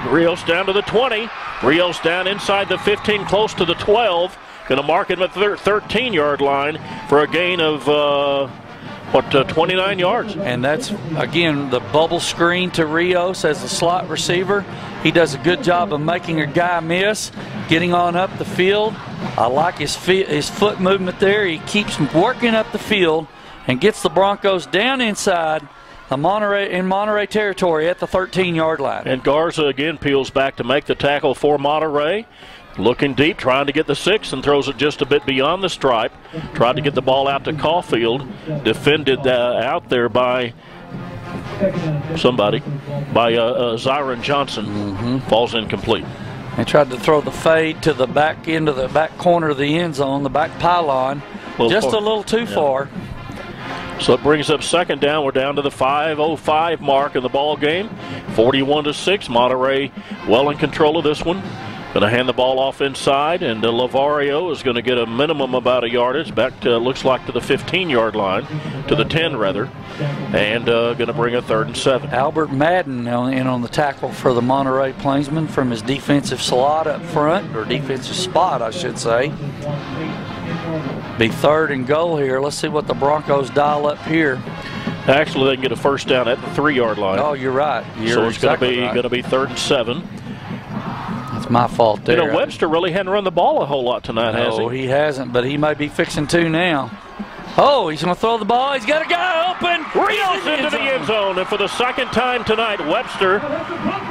Rios down to the 20. Rios down inside the 15, close to the 12. Going to mark him at the 13-yard line for a gain of, 29 yards. And that's, again, the bubble screen to Rios as a slot receiver. He does a good job of making a guy miss, getting on up the field. I like his foot movement there. He keeps working up the field and gets the Broncos down inside in Monterey territory at the 13-yard line. And Garza again peels back to make the tackle for Monterey. Looking deep, trying to get the 6, and throws it just a bit beyond the stripe. Tried to get the ball out to Caulfield. Defended out there by somebody, by Zyron Johnson. Falls incomplete. They tried to throw the fade to the back end of the back corner of the end zone, the back pylon, just a little too far. So it brings up second down. We're down to the 5:05 mark in the ball game. 41-6. Monterey well in control of this one. Going to hand the ball off inside, and Lavario is going to get a minimum about a yardage back to, looks like, to the 15-yard line, to the 10 rather, and going to bring a 3rd and 7. Albert Madden in on the tackle for the Monterey Plainsmen from his defensive slot up front, or defensive spot, I should say. Be 3rd and goal here. Let's see what the Broncos dial up here. Actually, they can get a first down at the 3-yard line. Oh, you're right. So it's exactly going to be 3rd and 7. It's my fault there. You know, Webster really hadn't run the ball a whole lot tonight, has he? No, he hasn't, but he might be fixing to now. Oh, he's going to throw the ball. He's got a guy open. Rios into the end zone. And for the second time tonight, Webster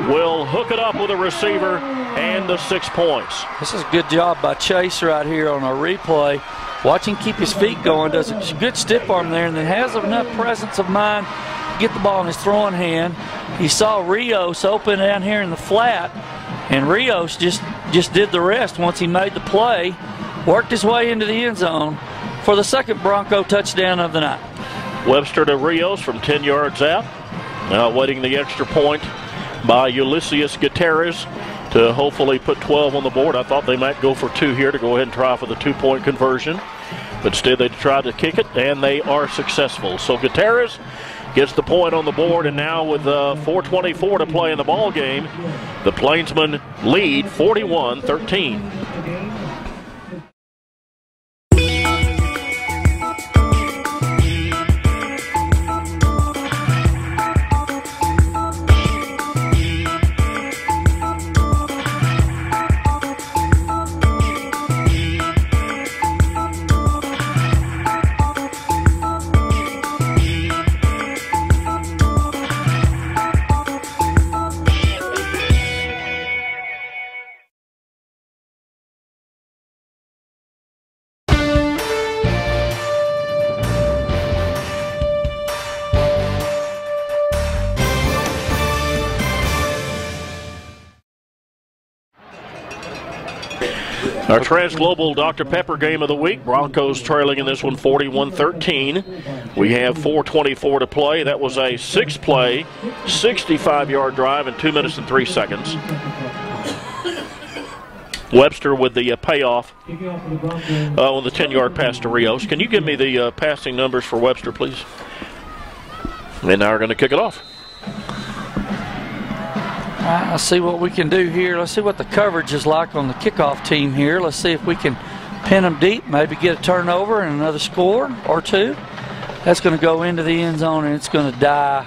will hook it up with a receiver and the 6 points. This is a good job by Chase right here on a replay. Watch him keep his feet going. Does a good stiff arm there, and then has enough presence of mind to get the ball in his throwing hand. He saw Rios open down here in the flat, and Rios just did the rest once he made the play, worked his way into the end zone for the second Bronco touchdown of the night. Webster to Rios from 10 yards out. Now waiting the extra point by Ulysses Gutierrez to hopefully put 12 on the board. I thought they might go for 2 here to go ahead and try for the 2-point conversion. But instead they tried to kick it, and they are successful. So Gutierrez gets the point on the board, and now with 4:24 to play in the ball game, the Plainsmen lead 41-13. Our Trans-Global Dr. Pepper game of the week. Broncos trailing in this one 41-13. We have 4:24 to play. That was a 6-play, 65-yard drive in 2 minutes and 3 seconds. Webster with the payoff on the 10-yard pass to Rios. Can you give me the passing numbers for Webster, please? And now we're going to kick it off. Let's see what we can do here. Let's see what the coverage is like on the kickoff team here. Let's see if we can pin them deep, maybe get a turnover and another score or two. That's going to go into the end zone, and it's going to die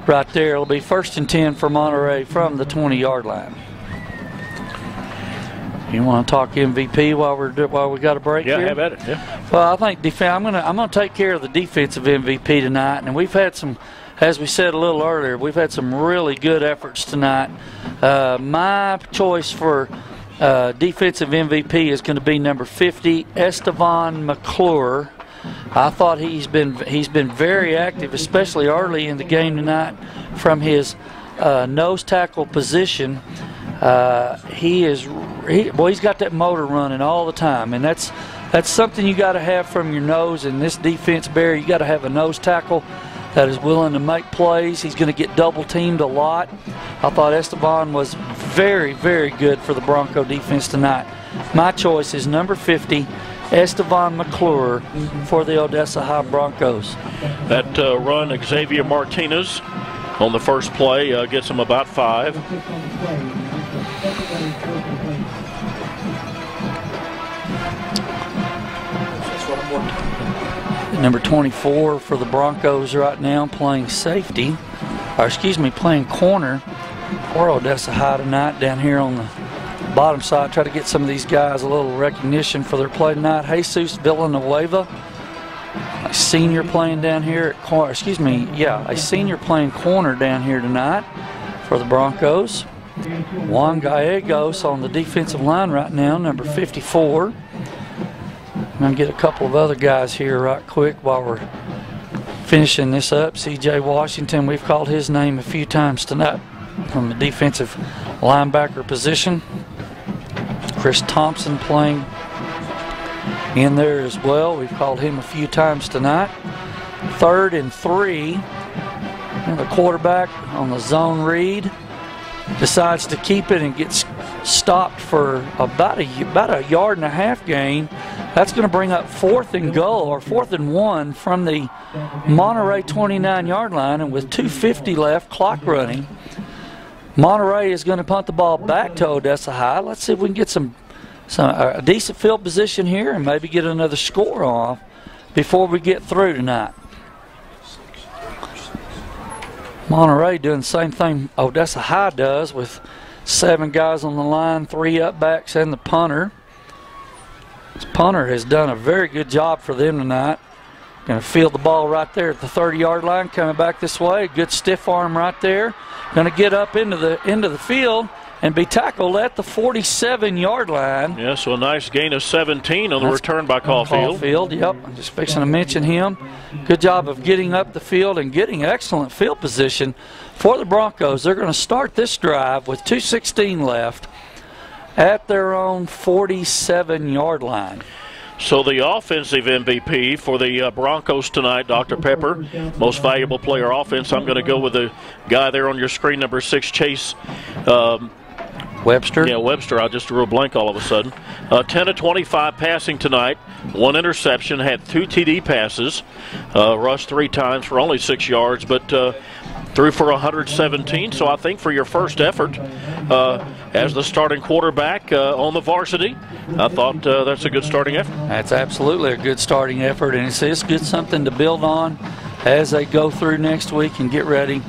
right there. It'll be 1st and 10 for Monterey from the 20-yard line. You want to talk MVP while we got a break here? Yeah, have at it. Yeah. Well, I think I'm gonna take care of the defensive MVP tonight, and we've had some, as we said a little earlier, we've had some really good efforts tonight. My choice for defensive MVP is going to be number 50, Estevan McClure. I thought he's been very active, especially early in the game tonight from his nose tackle position. He's got that motor running all the time, and that's something you got to have from your nose. In this defense, Barry, you got to have a nose tackle that is willing to make plays. He's going to get double teamed a lot. I thought Esteban was very, very good for the Bronco defense tonight. My choice is number 50, Estevan McClure for the Odessa High Broncos. That run, Xavier Martinez on the first play gets him about 5. Number 24 for the Broncos right now playing safety, playing corner for Odessa High tonight down here on the bottom side. Try to get some of these guys a little recognition for their play tonight. Jesus Villanueva, a senior playing down here at corner, a senior playing corner down here tonight for the Broncos. Juan Gallegos on the defensive line right now, number 54. I'm going to get a couple of other guys here right quick while we're finishing this up. C.J. Washington, we've called his name a few times tonight from the defensive linebacker position. Chris Thompson playing in there as well. We've called him a few times tonight. 3rd and 3. And the quarterback on the zone read decides to keep it and gets stopped for about a yard and a half gain. That's going to bring up 4th and goal, or 4th and 1 from the Monterey 29-yard line, and with 2:50 left, clock running, Monterey is going to punt the ball back to Odessa High. Let's see if we can get a decent field position here and maybe get another score off before we get through tonight. Monterey doing the same thing Odessa High does with 7 guys on the line, 3 up backs, and the punter. This punter has done a very good job for them tonight. Going to field the ball right there at the 30-yard line, coming back this way. Good stiff arm right there. Going to get up into the field and be tackled at the 47-yard line. Yeah, so a nice gain of 17 on the return by Caulfield. Caulfield, yep. I'm just fixing to mention him. Good job of getting up the field and getting excellent field position for the Broncos. They're going to start this drive with 2:16 left at their own 47-yard line. So the offensive MVP for the Broncos tonight, Dr. Pepper, most valuable player offense. I'm going to go with the guy there on your screen, number 6, Chase Webster. Yeah, Webster. I just drew a blank all of a sudden. 10 of 25 passing tonight. 1 interception, had 2 TD passes. Rushed 3 times for only 6 yards, but threw for 117. So I think for your first effort as the starting quarterback on the varsity, I thought that's a good starting effort. That's absolutely a good starting effort, and it's good something to build on as they go through next week and get ready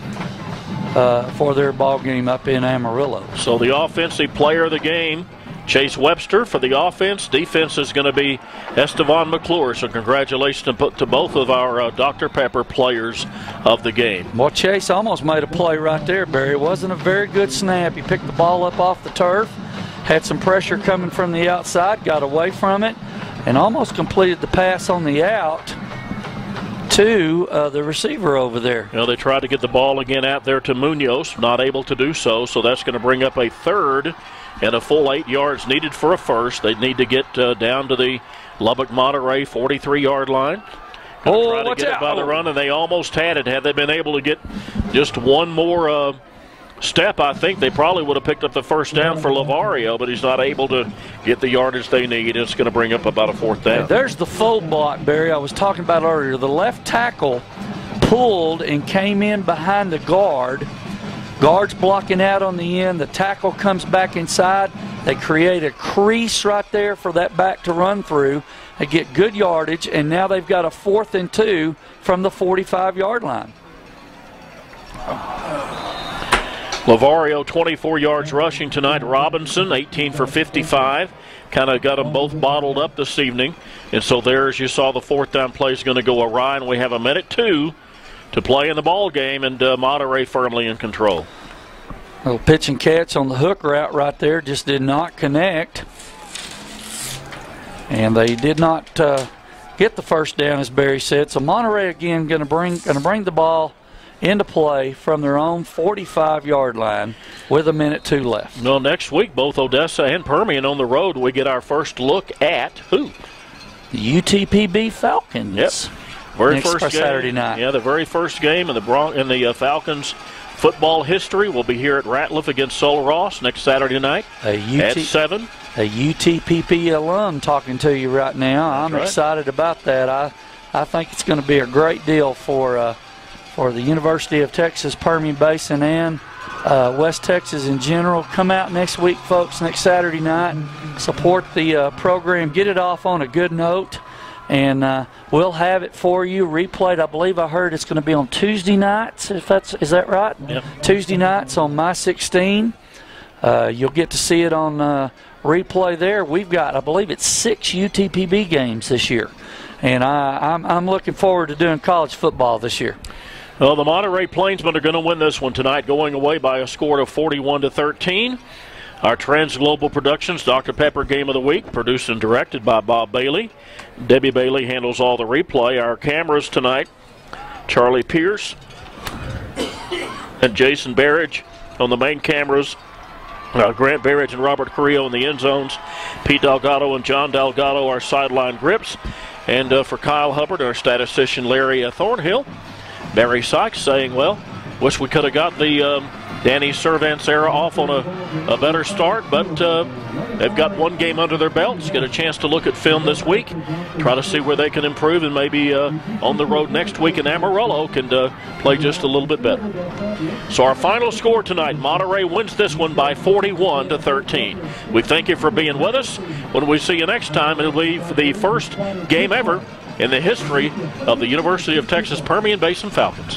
for their ball game up in Amarillo. So the offensive player of the game, Chase Webster for the offense. Defense is going to be Estevan McClure. So congratulations to both of our Dr. Pepper players of the game. Well, Chase almost made a play right there, Barry. It wasn't a very good snap. He picked the ball up off the turf, had some pressure coming from the outside, got away from it, and almost completed the pass on the out to the receiver over there. You know, they tried to get the ball again out there to Munoz, not able to do so, so that's going to bring up a third and a full 8 yards needed for a first. They need to get down to the Lubbock Monterey 43-yard line. Try to get it by the run, and they almost had it. Had they been able to get just one more step, I think they probably would have picked up the first down for Lavario, but he's not able to get the yardage they need. It's going to bring up about a 4th down. There's the full block, Barry, I was talking about earlier. The left tackle pulled and came in behind the guard. Guard's blocking out on the end. The tackle comes back inside. They create a crease right there for that back to run through. They get good yardage, and now they've got a 4th and 2 from the 45-yard line. Lavario, 24 yards rushing tonight. Robinson, 18 for 55. Kind of got them both bottled up this evening. And so there, as you saw, the 4th down play is going to go awry, and we have a minute 2 to play in the ball game, and Monterey firmly in control. Little pitch and catch on the hook route right there, just did not connect. And they did not get the first down, as Barry said. So Monterey again going to bring the ball into play from their own 45-yard line with a minute 2 left. Well, next week, both Odessa and Permian on the road, we get our first look at who? The UTPB Falcons. Yep. Very first game, Saturday night. Yeah, the very first game in the Falcons football history will be here at Ratliff against Sul Ross next Saturday night at 7. A UTPP alum talking to you right now. I'm excited about that. I think it's going to be a great deal for the University of Texas Permian Basin and West Texas in general. Come out next week, folks, next Saturday night. Support the program. Get it off on a good note. And we'll have it for you replayed. I believe I heard it's going to be on Tuesday nights. Is that right? Yep. Tuesday nights on My 16. You'll get to see it on replay there. We've got, I believe it's 6 UTPB games this year. And I'm looking forward to doing college football this year. Well, the Monterey Plainsmen are going to win this one tonight, going away by a score of 41-13. Our Trans Global Productions Dr. Pepper Game of the Week, produced and directed by Bob Bailey. Debbie Bailey handles all the replay. Our cameras tonight, Charlie Pierce and Jason Barrage on the main cameras. Grant Barrage and Robert Carrillo in the end zones. Pete Delgado and John Delgado, our sideline grips. And for Kyle Hubbard, our statistician Larry Thornhill, Barry Sykes saying, well, wish we could have got the Danny Servance era off on a better start, but they've got one game under their belts. Get a chance to look at film this week, try to see where they can improve, and maybe on the road next week in Amarillo can play just a little bit better. So our final score tonight, Monterey wins this one by 41-13. We thank you for being with us. When we see you next time, it'll be the first game ever in the history of the University of Texas Permian Basin Falcons.